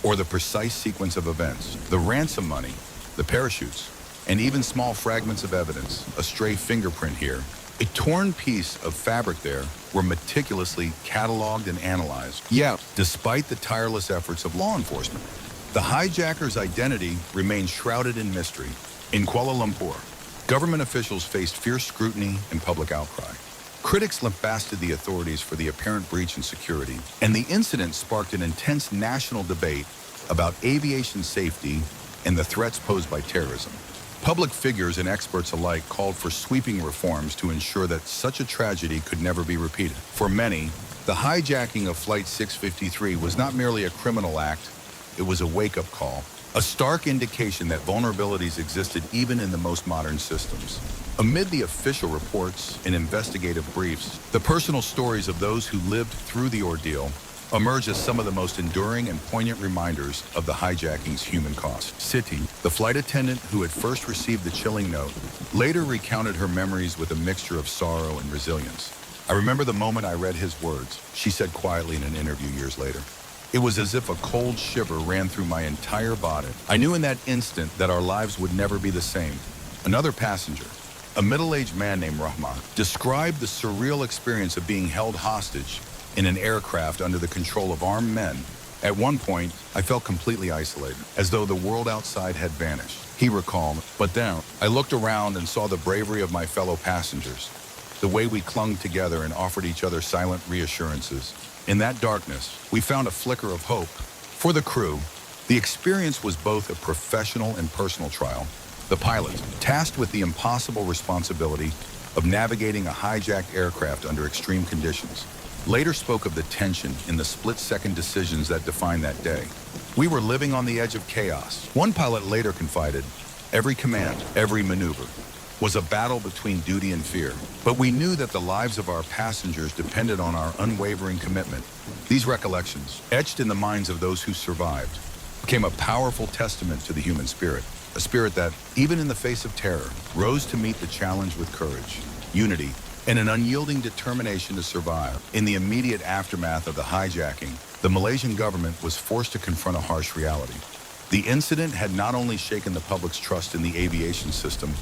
or the precise sequence of events. The ransom money, the parachutes, and even small fragments of evidence, a stray fingerprint here, a torn piece of fabric there, were meticulously cataloged and analyzed. Yet, despite the tireless efforts of law enforcement, the hijacker's identity remained shrouded in mystery. In Kuala Lumpur, government officials faced fierce scrutiny and public outcry. Critics lambasted the authorities for the apparent breach in security, and the incident sparked an intense national debate about aviation safety and the threats posed by terrorism. Public figures and experts alike called for sweeping reforms to ensure that such a tragedy could never be repeated. For many, the hijacking of Flight 653 was not merely a criminal act, it was a wake-up call, a stark indication that vulnerabilities existed even in the most modern systems. Amid the official reports and investigative briefs, the personal stories of those who lived through the ordeal emerge as some of the most enduring and poignant reminders of the hijacking's human cost. Siti, the flight attendant who had first received the chilling note, later recounted her memories with a mixture of sorrow and resilience. "I remember the moment I read his words," she said quietly in an interview years later. "It was as if a cold shiver ran through my entire body. I knew in that instant that our lives would never be the same." Another passenger, a middle-aged man named Rahman, described the surreal experience of being held hostage in an aircraft under the control of armed men. "At one point, I felt completely isolated, as though the world outside had vanished," he recalled. "But then, I looked around and saw the bravery of my fellow passengers, the way we clung together and offered each other silent reassurances. In that darkness, we found a flicker of hope." For the crew, the experience was both a professional and personal trial. The pilot, tasked with the impossible responsibility of navigating a hijacked aircraft under extreme conditions, later spoke of the tension in the split-second decisions that defined that day. "We were living on the edge of chaos." One pilot later confided, "Every command, every maneuver, was a battle between duty and fear. But we knew that the lives of our passengers depended on our unwavering commitment." These recollections, etched in the minds of those who survived, became a powerful testament to the human spirit, a spirit that, even in the face of terror, rose to meet the challenge with courage, unity, and an unyielding determination to survive. In the immediate aftermath of the hijacking, the Malaysian government was forced to confront a harsh reality. The incident had not only shaken the public's trust in the aviation system,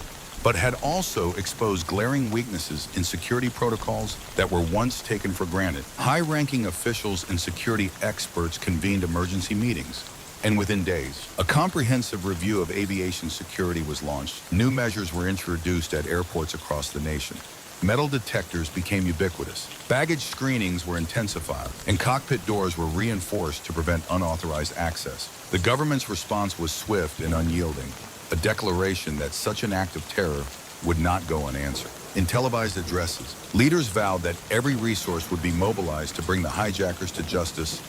but had also exposed glaring weaknesses in security protocols that were once taken for granted. High-ranking officials and security experts convened emergency meetings, and within days, a comprehensive review of aviation security was launched. New measures were introduced at airports across the nation. Metal detectors became ubiquitous, baggage screenings were intensified, and cockpit doors were reinforced to prevent unauthorized access. The government's response was swift and unyielding, a declaration that such an act of terror would not go unanswered. In televised addresses, leaders vowed that every resource would be mobilized to bring the hijackers to justice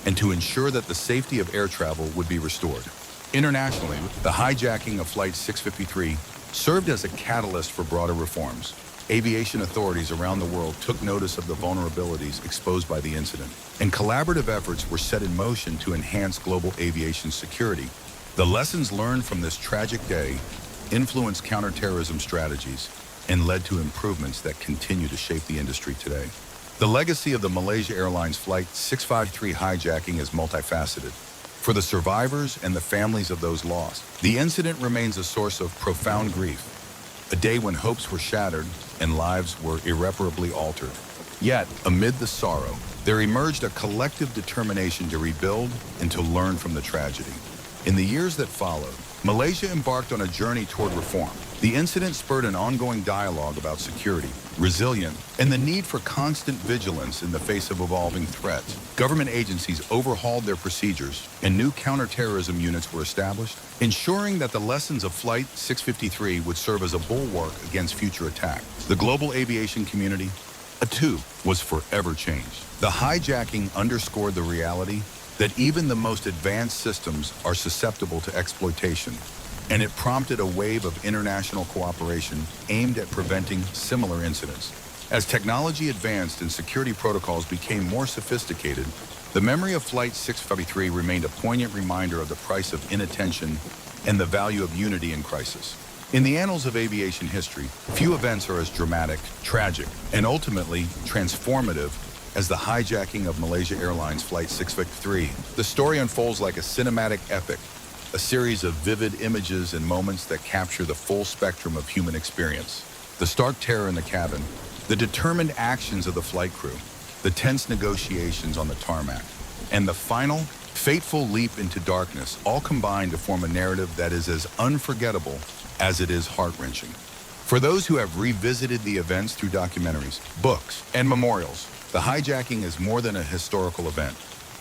and to ensure that the safety of air travel would be restored. Internationally, the hijacking of Flight 653 served as a catalyst for broader reforms. Aviation authorities around the world took notice of the vulnerabilities exposed by the incident, and collaborative efforts were set in motion to enhance global aviation security. The lessons learned from this tragic day influenced counterterrorism strategies and led to improvements that continue to shape the industry today. The legacy of the Malaysia Airlines Flight 653 hijacking is multifaceted. For the survivors and the families of those lost, the incident remains a source of profound grief, a day when hopes were shattered and lives were irreparably altered. Yet, amid the sorrow, there emerged a collective determination to rebuild and to learn from the tragedy. In the years that followed, Malaysia embarked on a journey toward reform. The incident spurred an ongoing dialogue about security, resilience, and the need for constant vigilance in the face of evolving threats. Government agencies overhauled their procedures, and new counterterrorism units were established, ensuring that the lessons of Flight 653 would serve as a bulwark against future attacks. The global aviation community, too, was forever changed. The hijacking underscored the reality that even the most advanced systems are susceptible to exploitation, and it prompted a wave of international cooperation aimed at preventing similar incidents. As technology advanced and security protocols became more sophisticated, the memory of Flight 653 remained a poignant reminder of the price of inattention and the value of unity in crisis. In the annals of aviation history, few events are as dramatic, tragic, and ultimately transformative as the hijacking of Malaysia Airlines Flight 653. The story unfolds like a cinematic epic, a series of vivid images and moments that capture the full spectrum of human experience. The stark terror in the cabin, the determined actions of the flight crew, the tense negotiations on the tarmac, and the final, fateful leap into darkness all combine to form a narrative that is as unforgettable as it is heart-wrenching. For those who have revisited the events through documentaries, books, and memorials, the hijacking is more than a historical event.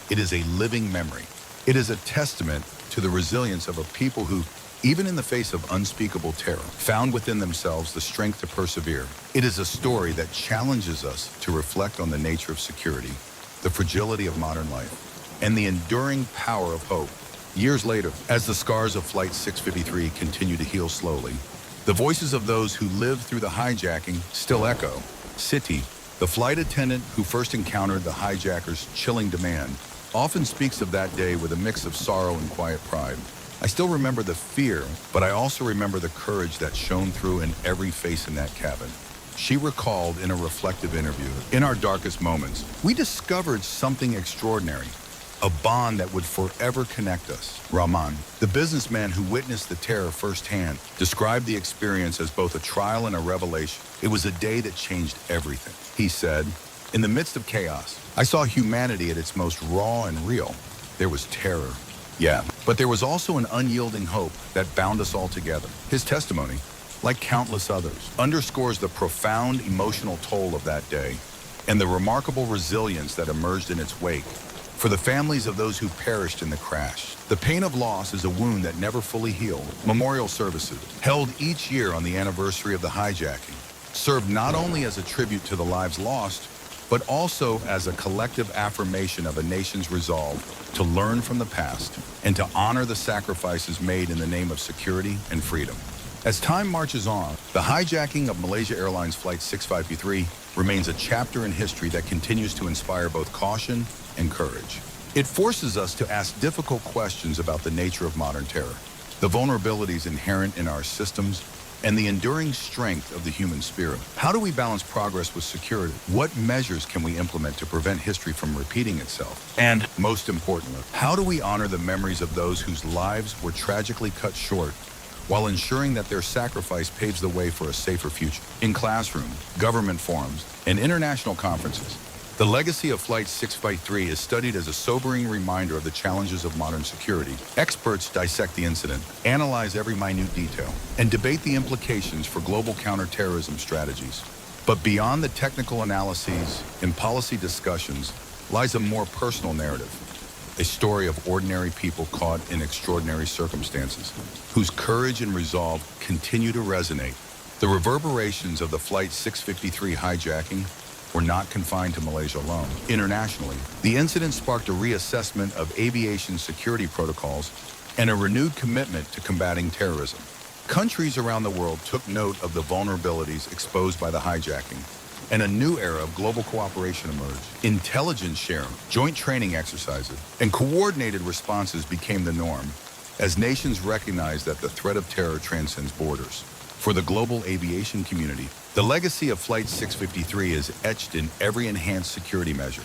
It is a living memory, It is a testament to the resilience of a people who, even in the face of unspeakable terror, found within themselves the strength to persevere. It is a story that challenges us to reflect on the nature of security, the fragility of modern life, and the enduring power of hope. Years later, as the scars of Flight 653 continue to heal slowly, the voices of those who lived through the hijacking still echo. Siti, the flight attendant who first encountered the hijackers' chilling demand, often speaks of that day with a mix of sorrow and quiet pride. I still remember the fear, but I also remember the courage that shone through in every face in that cabin. She recalled in a reflective interview, "In our darkest moments, we discovered something extraordinary, a bond that would forever connect us." Rahman, the businessman who witnessed the terror firsthand, described the experience as both a trial and a revelation. "It was a day that changed everything," he said. "In the midst of chaos, I saw humanity at its most raw and real. There was terror, yeah, but there was also an unyielding hope that bound us all together." His testimony, like countless others, underscores the profound emotional toll of that day and the remarkable resilience that emerged in its wake. For the families of those who perished in the crash, the pain of loss is a wound that never fully healed. Memorial services, held each year on the anniversary of the hijacking, served not only as a tribute to the lives lost, but also as a collective affirmation of a nation's resolve to learn from the past and to honor the sacrifices made in the name of security and freedom. As time marches on, the hijacking of Malaysia Airlines Flight 653 remains a chapter in history that continues to inspire both caution and courage. It forces us to ask difficult questions about the nature of modern terror, the vulnerabilities inherent in our systems, and the enduring strength of the human spirit. How do we balance progress with security? What measures can we implement to prevent history from repeating itself? And, most importantly, how do we honor the memories of those whose lives were tragically cut short while ensuring that their sacrifice paves the way for a safer future? In classrooms, government forums, and international conferences, the legacy of Flight 653 is studied as a sobering reminder of the challenges of modern security. Experts dissect the incident, analyze every minute detail, and debate the implications for global counterterrorism strategies. But beyond the technical analyses and policy discussions lies a more personal narrative, a story of ordinary people caught in extraordinary circumstances, whose courage and resolve continue to resonate. The reverberations of the Flight 653 hijacking were not confined to Malaysia alone. Internationally, the incident sparked a reassessment of aviation security protocols and a renewed commitment to combating terrorism. Countries around the world took note of the vulnerabilities exposed by the hijacking, and a new era of global cooperation emerged. Intelligence sharing, joint training exercises, and coordinated responses became the norm as nations recognized that the threat of terror transcends borders. For the global aviation community, the legacy of Flight 653 is etched in every enhanced security measure,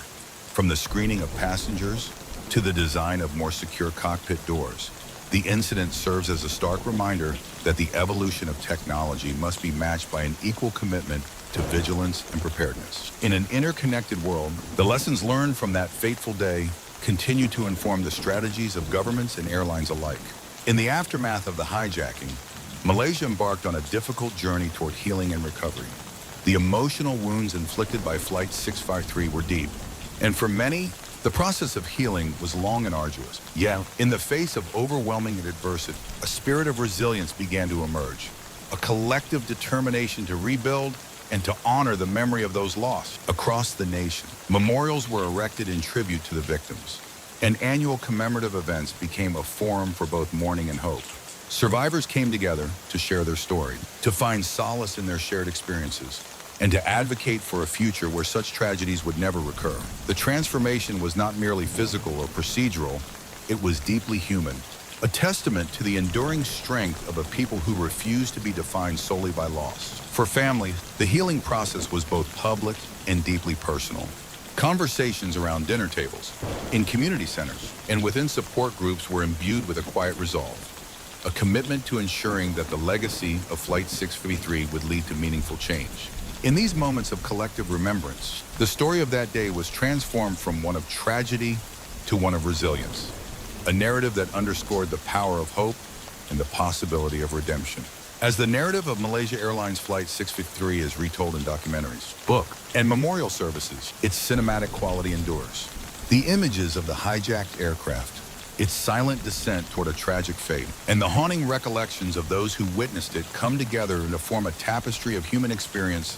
from the screening of passengers to the design of more secure cockpit doors. The incident serves as a stark reminder that the evolution of technology must be matched by an equal commitment to vigilance and preparedness. In an interconnected world, the lessons learned from that fateful day continue to inform the strategies of governments and airlines alike. In the aftermath of the hijacking, Malaysia embarked on a difficult journey toward healing and recovery. The emotional wounds inflicted by Flight 653 were deep, and for many, the process of healing was long and arduous. Yet, in the face of overwhelming adversity, a spirit of resilience began to emerge, a collective determination to rebuild and to honor the memory of those lost. Across the nation, memorials were erected in tribute to the victims, and annual commemorative events became a forum for both mourning and hope. Survivors came together to share their story, to find solace in their shared experiences, and to advocate for a future where such tragedies would never recur. The transformation was not merely physical or procedural, it was deeply human, a testament to the enduring strength of a people who refused to be defined solely by loss. For families, the healing process was both public and deeply personal. Conversations around dinner tables, in community centers, and within support groups were imbued with a quiet resolve, a commitment to ensuring that the legacy of Flight 653 would lead to meaningful change. In these moments of collective remembrance, the story of that day was transformed from one of tragedy to one of resilience, a narrative that underscored the power of hope and the possibility of redemption. As the narrative of Malaysia Airlines Flight 653 is retold in documentaries, book, and memorial services, its cinematic quality endures. The images of the hijacked aircraft, its silent descent toward a tragic fate. And the haunting recollections of those who witnessed it come together to form a tapestry of human experience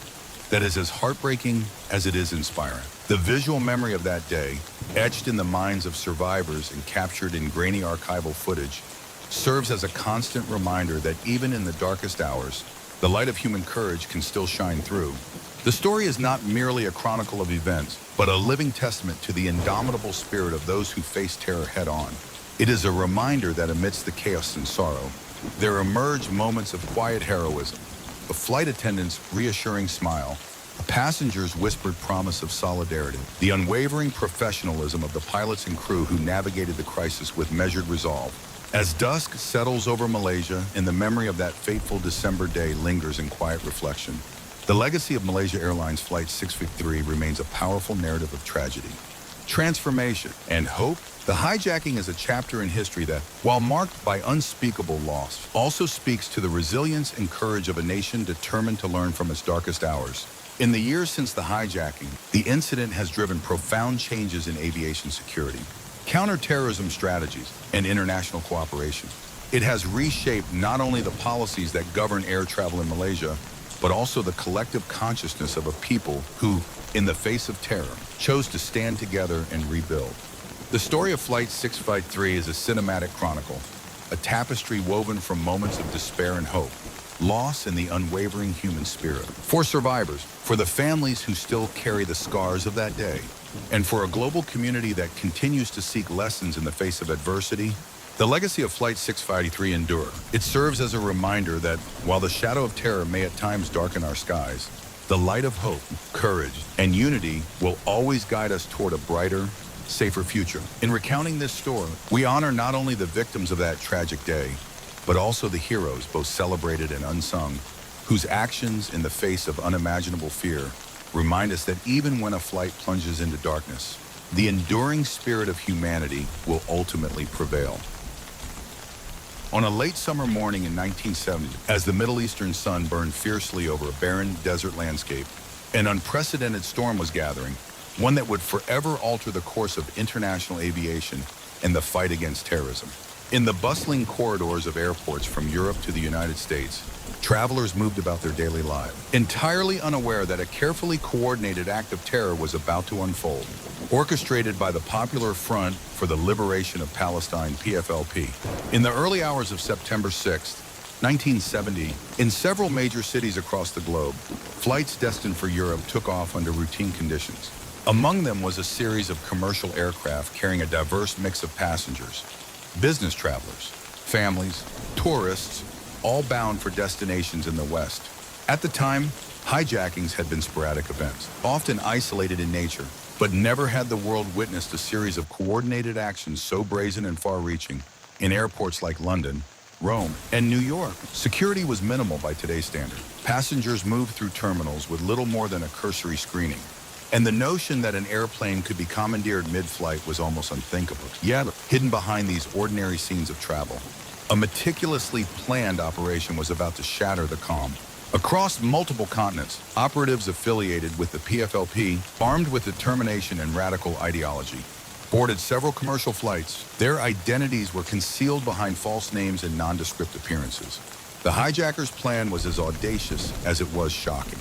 that is as heartbreaking as it is inspiring. The visual memory of that day, etched in the minds of survivors and captured in grainy archival footage, serves as a constant reminder that even in the darkest hours, the light of human courage can still shine through. The story is not merely a chronicle of events, but a living testament to the indomitable spirit of those who face terror head-on. It is a reminder that amidst the chaos and sorrow, there emerge moments of quiet heroism, a flight attendant's reassuring smile, a passenger's whispered promise of solidarity, the unwavering professionalism of the pilots and crew who navigated the crisis with measured resolve. As dusk settles over Malaysia and the memory of that fateful December day lingers in quiet reflection, the legacy of Malaysia Airlines Flight 653 remains a powerful narrative of tragedy, transformation, and hope. The hijacking is a chapter in history that, while marked by unspeakable loss, also speaks to the resilience and courage of a nation determined to learn from its darkest hours. In the years since the hijacking, the incident has driven profound changes in aviation security, counterterrorism strategies, and international cooperation. It has reshaped not only the policies that govern air travel in Malaysia, but also the collective consciousness of a people who, in the face of terror, chose to stand together and rebuild. The story of Flight 653 is a cinematic chronicle, a tapestry woven from moments of despair and hope, loss and the unwavering human spirit. For survivors, for the families who still carry the scars of that day, and for a global community that continues to seek lessons in the face of adversity, the legacy of Flight 653 endure. It serves as a reminder that, while the shadow of terror may at times darken our skies, the light of hope, courage, and unity will always guide us toward a brighter, safer future. In recounting this story, we honor not only the victims of that tragic day, but also the heroes, both celebrated and unsung, whose actions in the face of unimaginable fear remind us that even when a flight plunges into darkness, the enduring spirit of humanity will ultimately prevail. On a late summer morning in 1970, as the Middle Eastern sun burned fiercely over a barren desert landscape, an unprecedented storm was gathering, one that would forever alter the course of international aviation and the fight against terrorism. In the bustling corridors of airports from Europe to the United States, travelers moved about their daily lives, entirely unaware that a carefully coordinated act of terror was about to unfold, orchestrated by the Popular Front for the Liberation of Palestine, PFLP. In the early hours of September 6, 1970, in several major cities across the globe, flights destined for Europe took off under routine conditions. Among them was a series of commercial aircraft carrying a diverse mix of passengers, business travelers, families, tourists, all bound for destinations in the West. At the time, hijackings had been sporadic events, often isolated in nature, but never had the world witnessed a series of coordinated actions so brazen and far-reaching in airports like London, Rome, and New York. Security was minimal by today's standard. Passengers moved through terminals with little more than a cursory screening, and the notion that an airplane could be commandeered mid-flight was almost unthinkable. Yet, hidden behind these ordinary scenes of travel, a meticulously planned operation was about to shatter the calm. Across multiple continents, operatives affiliated with the PFLP, armed with determination and radical ideology, boarded several commercial flights. Their identities were concealed behind false names and nondescript appearances. The hijackers' plan was as audacious as it was shocking: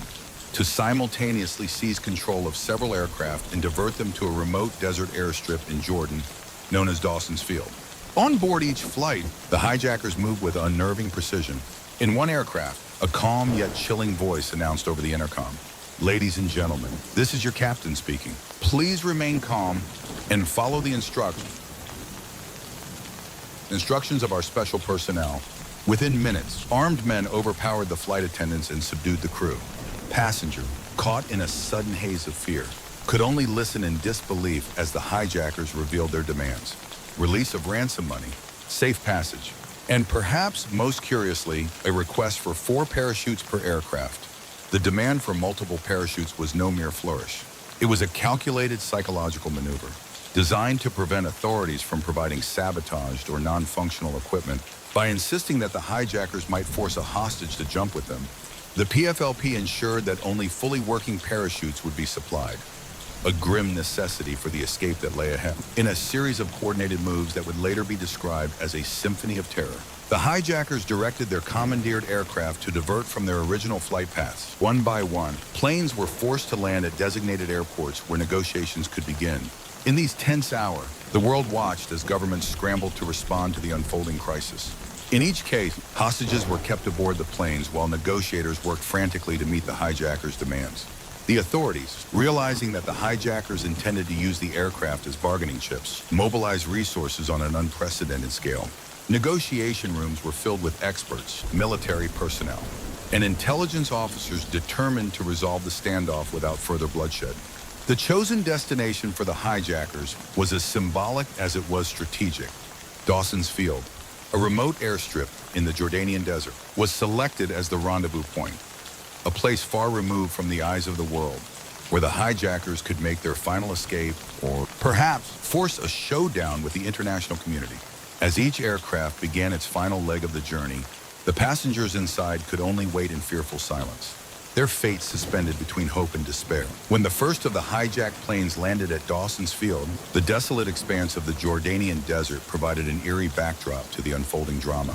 to simultaneously seize control of several aircraft and divert them to a remote desert airstrip in Jordan, known as Dawson's Field. On board each flight, the hijackers moved with unnerving precision. In one aircraft, a calm yet chilling voice announced over the intercom, "Ladies and gentlemen, this is your captain speaking. Please remain calm and follow the instructions of our special personnel." Within minutes, armed men overpowered the flight attendants and subdued the crew. Passenger, caught in a sudden haze of fear, could only listen in disbelief as the hijackers revealed their demands: release of ransom money, safe passage, and perhaps most curiously, a request for 4 parachutes per aircraft. The demand for multiple parachutes was no mere flourish. It was a calculated psychological maneuver, designed to prevent authorities from providing sabotaged or non-functional equipment. By insisting that the hijackers might force a hostage to jump with them, the PFLP ensured that only fully working parachutes would be supplied. a grim necessity for the escape that lay ahead. In a series of coordinated moves that would later be described as a symphony of terror, the hijackers directed their commandeered aircraft to divert from their original flight paths. One by one, planes were forced to land at designated airports where negotiations could begin. In these tense hours, the world watched as governments scrambled to respond to the unfolding crisis. In each case, hostages were kept aboard the planes while negotiators worked frantically to meet the hijackers' demands. The authorities, realizing that the hijackers intended to use the aircraft as bargaining chips, mobilized resources on an unprecedented scale. Negotiation rooms were filled with experts, military personnel, and intelligence officers determined to resolve the standoff without further bloodshed. The chosen destination for the hijackers was as symbolic as it was strategic. Dawson's Field, a remote airstrip in the Jordanian desert, was selected as the rendezvous point, a place far removed from the eyes of the world, where the hijackers could make their final escape or perhaps force a showdown with the international community. As each aircraft began its final leg of the journey, the passengers inside could only wait in fearful silence, their fate suspended between hope and despair. When the first of the hijacked planes landed at Dawson's Field, the desolate expanse of the Jordanian desert provided an eerie backdrop to the unfolding drama.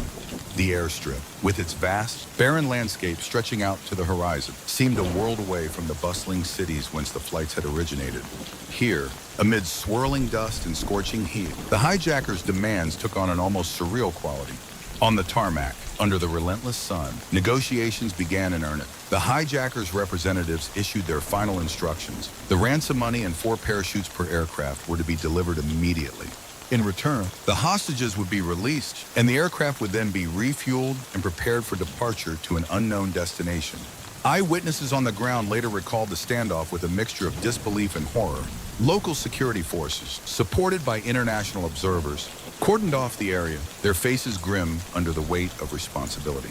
The airstrip, with its vast, barren landscape stretching out to the horizon, seemed a world away from the bustling cities whence the flights had originated. Here, amid swirling dust and scorching heat, the hijackers' demands took on an almost surreal quality. On the tarmac, under the relentless sun, negotiations began in earnest. The hijackers' representatives issued their final instructions. The ransom money and 4 parachutes per aircraft were to be delivered immediately. In return, the hostages would be released, and the aircraft would then be refueled and prepared for departure to an unknown destination. Eyewitnesses on the ground later recalled the standoff with a mixture of disbelief and horror. Local security forces, supported by international observers, cordoned off the area, their faces grim under the weight of responsibility.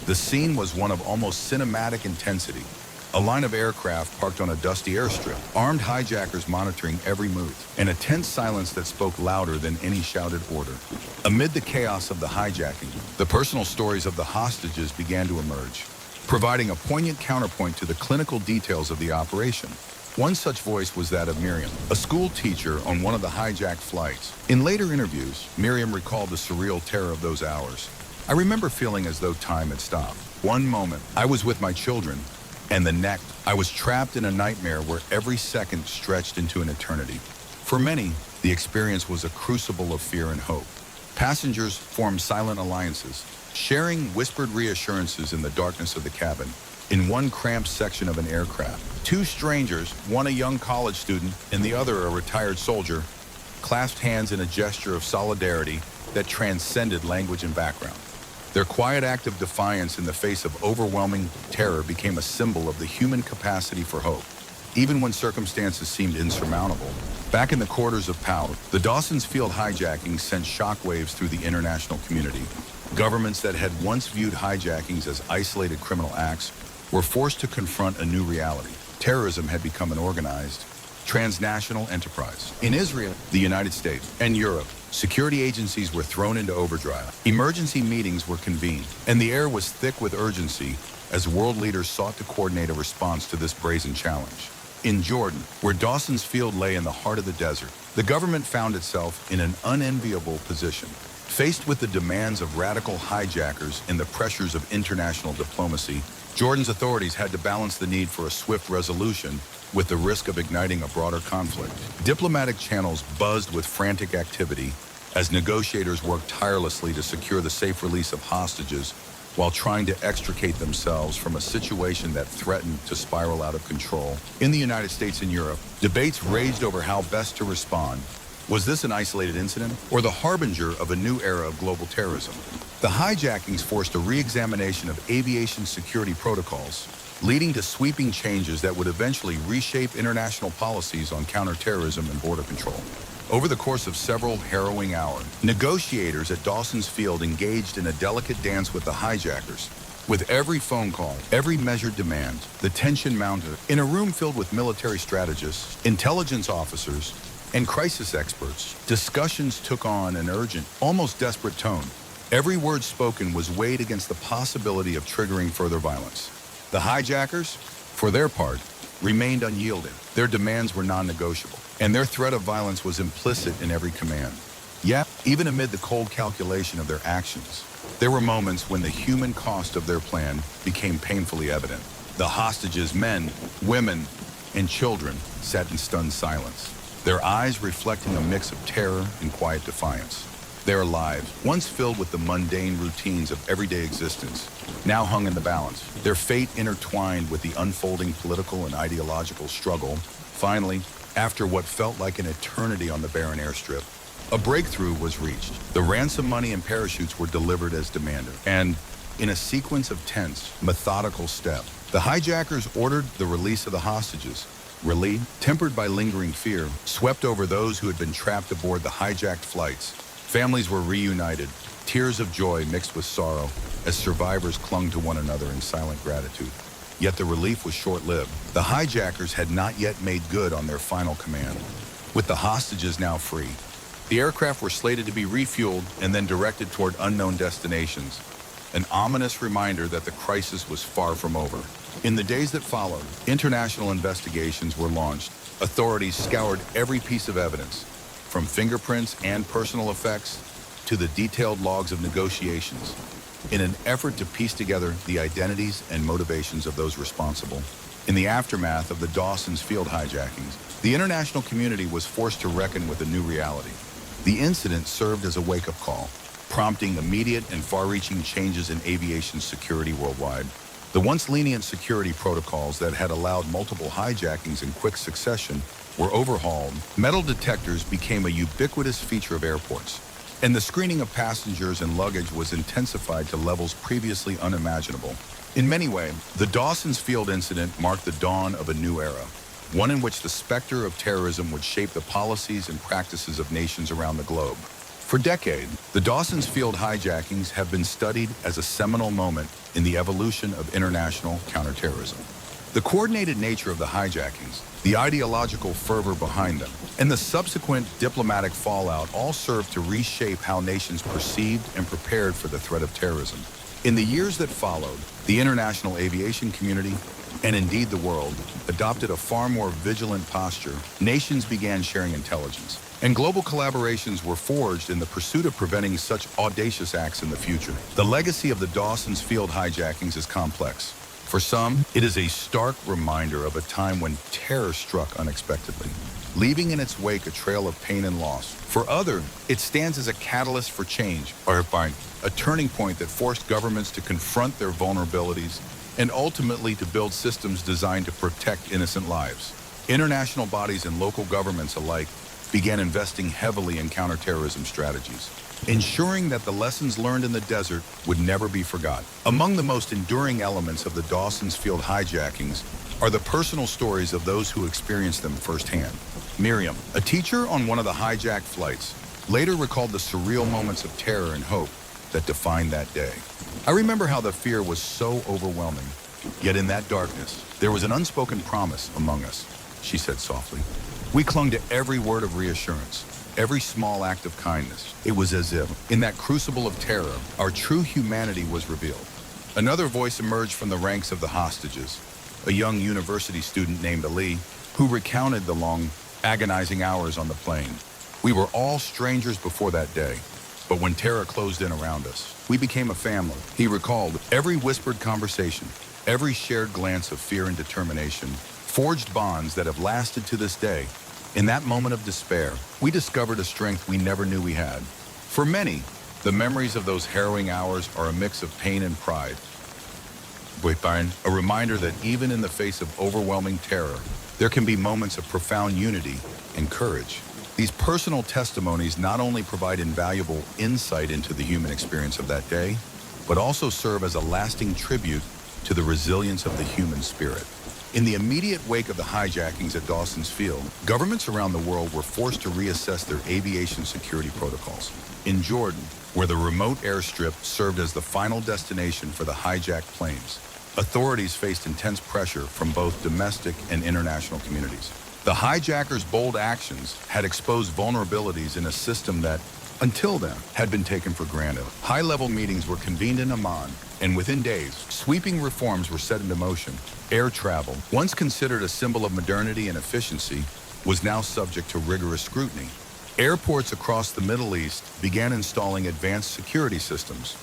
The scene was one of almost cinematic intensity. A line of aircraft parked on a dusty airstrip, armed hijackers monitoring every move, and a tense silence that spoke louder than any shouted order. Amid the chaos of the hijacking, the personal stories of the hostages began to emerge, providing a poignant counterpoint to the clinical details of the operation. One such voice was that of Miriam, a school teacher on one of the hijacked flights. In later interviews, Miriam recalled the surreal terror of those hours. "I remember feeling as though time had stopped. One moment, I was with my children, and the next, I was trapped in a nightmare where every second stretched into an eternity." For many, the experience was a crucible of fear and hope. Passengers formed silent alliances, sharing whispered reassurances in the darkness of the cabin. In one cramped section of an aircraft, 2 strangers, one a young college student and the other a retired soldier, clasped hands in a gesture of solidarity that transcended language and background. Their quiet act of defiance in the face of overwhelming terror became a symbol of the human capacity for hope, even when circumstances seemed insurmountable. Back in the quarters of power, the Dawson's Field hijacking sent shockwaves through the international community. Governments that had once viewed hijackings as isolated criminal acts were forced to confront a new reality. Terrorism had become an organized, transnational enterprise. In Israel, the United States, and Europe, security agencies were thrown into overdrive. Emergency meetings were convened, and the air was thick with urgency as world leaders sought to coordinate a response to this brazen challenge. In Jordan, where Dawson's Field lay in the heart of the desert, the government found itself in an unenviable position. Faced with the demands of radical hijackers and the pressures of international diplomacy, Jordan's authorities had to balance the need for a swift resolution with the risk of igniting a broader conflict. Diplomatic channels buzzed with frantic activity as negotiators worked tirelessly to secure the safe release of hostages while trying to extricate themselves from a situation that threatened to spiral out of control. In the United States and Europe, debates raged over how best to respond. Was this an isolated incident or the harbinger of a new era of global terrorism? The hijackings forced a re-examination of aviation security protocols, leading to sweeping changes that would eventually reshape international policies on counterterrorism and border control. Over the course of several harrowing hours, negotiators at Dawson's Field engaged in a delicate dance with the hijackers. With every phone call, every measured demand, the tension mounted. In a room filled with military strategists, intelligence officers, and crisis experts, discussions took on an urgent, almost desperate tone. Every word spoken was weighed against the possibility of triggering further violence. The hijackers, for their part, remained unyielding. Their demands were non-negotiable, and their threat of violence was implicit in every command. Yet, even amid the cold calculation of their actions, there were moments when the human cost of their plan became painfully evident. The hostages, men, women, and children, sat in stunned silence, their eyes reflecting a mix of terror and quiet defiance. Their lives, once filled with the mundane routines of everyday existence, now hung in the balance, their fate intertwined with the unfolding political and ideological struggle. Finally, after what felt like an eternity on the barren airstrip, a breakthrough was reached. The ransom money and parachutes were delivered as demanded, and in a sequence of tense, methodical steps, the hijackers ordered the release of the hostages. Relief, tempered by lingering fear, swept over those who had been trapped aboard the hijacked flights. Families were reunited, tears of joy mixed with sorrow, as survivors clung to one another in silent gratitude. Yet the relief was short-lived. The hijackers had not yet made good on their final command. With the hostages now free, the aircraft were slated to be refueled and then directed toward unknown destinations, an ominous reminder that the crisis was far from over. In the days that followed, international investigations were launched. Authorities scoured every piece of evidence, from fingerprints and personal effects to the detailed logs of negotiations, in an effort to piece together the identities and motivations of those responsible. In the aftermath of the Dawson's Field hijackings, the international community was forced to reckon with a new reality. The incident served as a wake-up call, prompting immediate and far-reaching changes in aviation security worldwide. The once lenient security protocols that had allowed multiple hijackings in quick succession were overhauled. Metal detectors became a ubiquitous feature of airports, and the screening of passengers and luggage was intensified to levels previously unimaginable. In many ways, the Dawson's Field incident marked the dawn of a new era, one in which the specter of terrorism would shape the policies and practices of nations around the globe. For decades, the Dawson's Field hijackings have been studied as a seminal moment in the evolution of international counterterrorism. The coordinated nature of the hijackings, the ideological fervor behind them, and the subsequent diplomatic fallout all served to reshape how nations perceived and prepared for the threat of terrorism. In the years that followed, the international aviation community, and indeed the world, adopted a far more vigilant posture. Nations began sharing intelligence, and global collaborations were forged in the pursuit of preventing such audacious acts in the future. The legacy of the Dawson's Field hijackings is complex. For some, it is a stark reminder of a time when terror struck unexpectedly, leaving in its wake a trail of pain and loss. For others, it stands as a catalyst for change, or a turning point that forced governments to confront their vulnerabilities and ultimately to build systems designed to protect innocent lives. International bodies and local governments alike began investing heavily in counterterrorism strategies, ensuring that the lessons learned in the desert would never be forgotten. Among the most enduring elements of the Dawson's Field hijackings are the personal stories of those who experienced them firsthand. Miriam, a teacher on one of the hijacked flights, later recalled the surreal moments of terror and hope that defined that day. I remember how the fear was so overwhelming, yet in that darkness, there was an unspoken promise among us, she said softly. We clung to every word of reassurance, every small act of kindness. It was as if, in that crucible of terror, our true humanity was revealed. Another voice emerged from the ranks of the hostages, a young university student named Ali, who recounted the long, agonizing hours on the plane. We were all strangers before that day, but when terror closed in around us, we became a family. He recalled every whispered conversation, every shared glance of fear and determination, forged bonds that have lasted to this day. In that moment of despair, we discovered a strength we never knew we had. For many, the memories of those harrowing hours are a mix of pain and pride. A reminder that even in the face of overwhelming terror, there can be moments of profound unity and courage. These personal testimonies not only provide invaluable insight into the human experience of that day, but also serve as a lasting tribute to the resilience of the human spirit. In the immediate wake of the hijackings at Dawson's Field, governments around the world were forced to reassess their aviation security protocols. In Jordan, where the remote airstrip served as the final destination for the hijacked planes, authorities faced intense pressure from both domestic and international communities. The hijackers' bold actions had exposed vulnerabilities in a system that, until then, had been taken for granted. High-level meetings were convened in Amman, and within days, sweeping reforms were set into motion. Air travel, once considered a symbol of modernity and efficiency, was now subject to rigorous scrutiny. Airports across the Middle East began installing advanced security systems,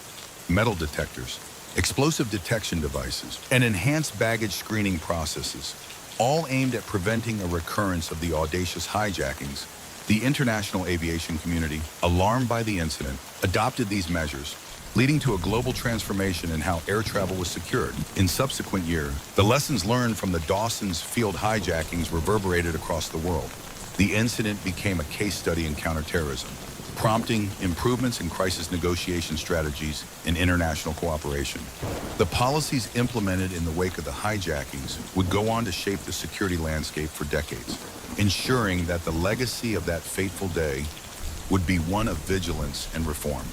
metal detectors, explosive detection devices, and enhanced baggage screening processes, all aimed at preventing a recurrence of the audacious hijackings. The international aviation community, alarmed by the incident, adopted these measures, leading to a global transformation in how air travel was secured. In subsequent years, the lessons learned from the Dawson's Field hijackings reverberated across the world. The incident became a case study in counterterrorism, prompting improvements in crisis negotiation strategies and international cooperation. The policies implemented in the wake of the hijackings would go on to shape the security landscape for decades, ensuring that the legacy of that fateful day would be one of vigilance and reform.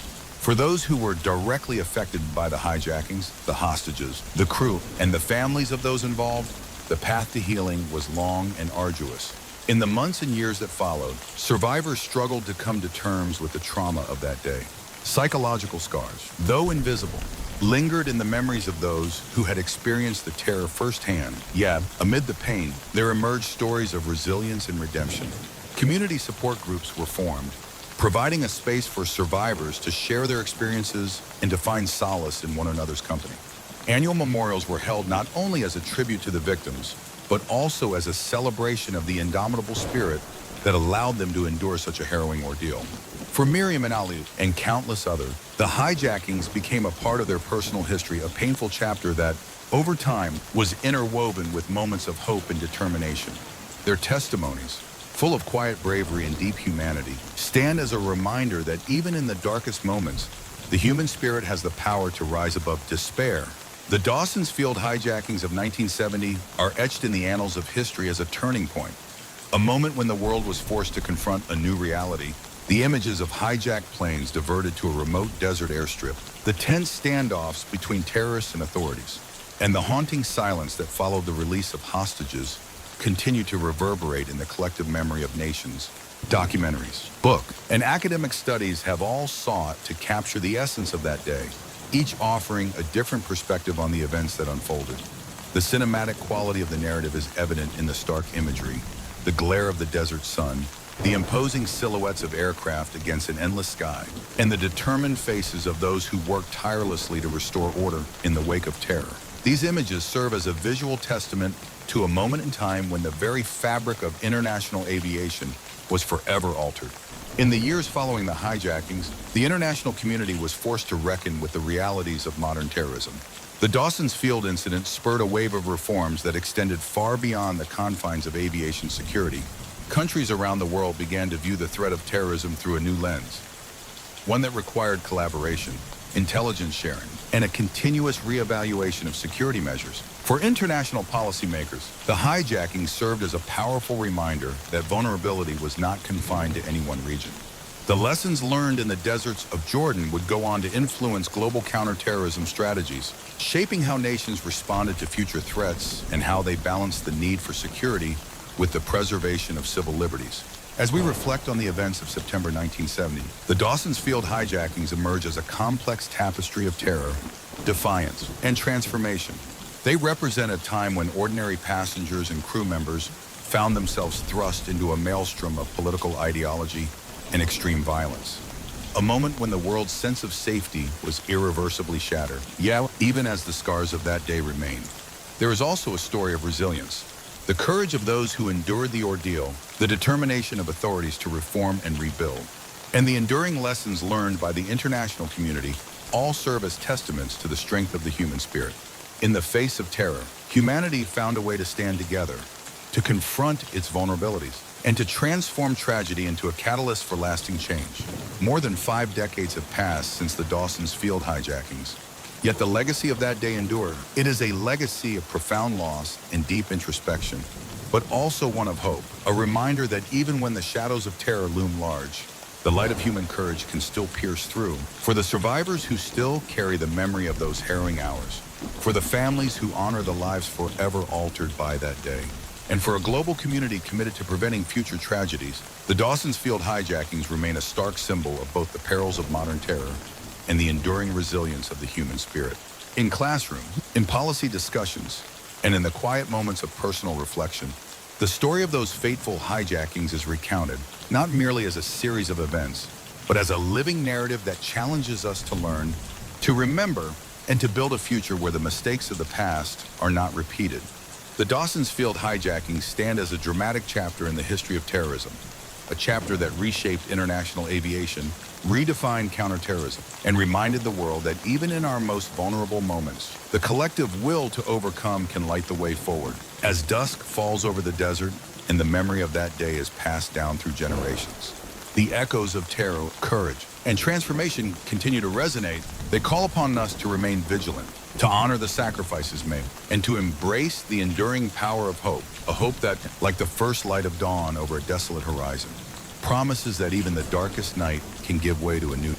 For those who were directly affected by the hijackings, the hostages, the crew, and the families of those involved, the path to healing was long and arduous. In the months and years that followed, survivors struggled to come to terms with the trauma of that day. Psychological scars, though invisible, lingered in the memories of those who had experienced the terror firsthand. Yet, amid the pain, there emerged stories of resilience and redemption. Community support groups were formed, providing a space for survivors to share their experiences and to find solace in one another's company. Annual memorials were held not only as a tribute to the victims, but also as a celebration of the indomitable spirit that allowed them to endure such a harrowing ordeal. For Miriam and Ali and countless others, the hijackings became a part of their personal history, a painful chapter that, over time, was interwoven with moments of hope and determination. Their testimonies, full of quiet bravery and deep humanity, stand as a reminder that even in the darkest moments, the human spirit has the power to rise above despair. The Dawson's Field hijackings of 1970 are etched in the annals of history as a turning point, a moment when the world was forced to confront a new reality. The images of hijacked planes diverted to a remote desert airstrip, the tense standoffs between terrorists and authorities, and the haunting silence that followed the release of hostages continue to reverberate in the collective memory of nations. Documentaries, book, and academic studies have all sought to capture the essence of that day, each offering a different perspective on the events that unfolded. The cinematic quality of the narrative is evident in the stark imagery, the glare of the desert sun, the imposing silhouettes of aircraft against an endless sky, and the determined faces of those who worked tirelessly to restore order in the wake of terror. These images serve as a visual testament to a moment in time when the very fabric of international aviation was forever altered. In the years following the hijackings, the international community was forced to reckon with the realities of modern terrorism. The Dawson's Field incident spurred a wave of reforms that extended far beyond the confines of aviation security. Countries around the world began to view the threat of terrorism through a new lens, one that required collaboration, intelligence sharing, and a continuous reevaluation of security measures. For international policymakers, the hijacking served as a powerful reminder that vulnerability was not confined to any one region. The lessons learned in the deserts of Jordan would go on to influence global counterterrorism strategies, shaping how nations responded to future threats and how they balanced the need for security with the preservation of civil liberties. As we reflect on the events of September 1970, the Dawson's Field hijackings emerge as a complex tapestry of terror, defiance, and transformation. They represent a time when ordinary passengers and crew members found themselves thrust into a maelstrom of political ideology and extreme violence. A moment when the world's sense of safety was irreversibly shattered. Yet, even as the scars of that day remain, there is also a story of resilience. The courage of those who endured the ordeal, the determination of authorities to reform and rebuild, and the enduring lessons learned by the international community all serve as testaments to the strength of the human spirit. In the face of terror, humanity found a way to stand together, to confront its vulnerabilities, and to transform tragedy into a catalyst for lasting change. More than 5 decades have passed since the Dawson's Field hijackings, yet the legacy of that day endured. It is a legacy of profound loss and deep introspection, but also one of hope, a reminder that even when the shadows of terror loom large, the light of human courage can still pierce through. For the survivors who still carry the memory of those harrowing hours, for the families who honor the lives forever altered by that day, And for a global community committed to preventing future tragedies, the Dawson's Field hijackings remain a stark symbol of both the perils of modern terror and the enduring resilience of the human spirit. In classrooms, in policy discussions, and in the quiet moments of personal reflection, the story of those fateful hijackings is recounted, not merely as a series of events, but as a living narrative that challenges us to learn, to remember, and to build a future where the mistakes of the past are not repeated. The Dawson's Field hijackings stand as a dramatic chapter in the history of terrorism, a chapter that reshaped international aviation, redefined counterterrorism, and reminded the world that even in our most vulnerable moments, the collective will to overcome can light the way forward. As dusk falls over the desert and the memory of that day is passed down through generations, the echoes of terror, courage, and transformation continue to resonate. They call upon us to remain vigilant, to honor the sacrifices made, and to embrace the enduring power of hope, a hope that, like the first light of dawn over a desolate horizon, promises that even the darkest night can give way to a new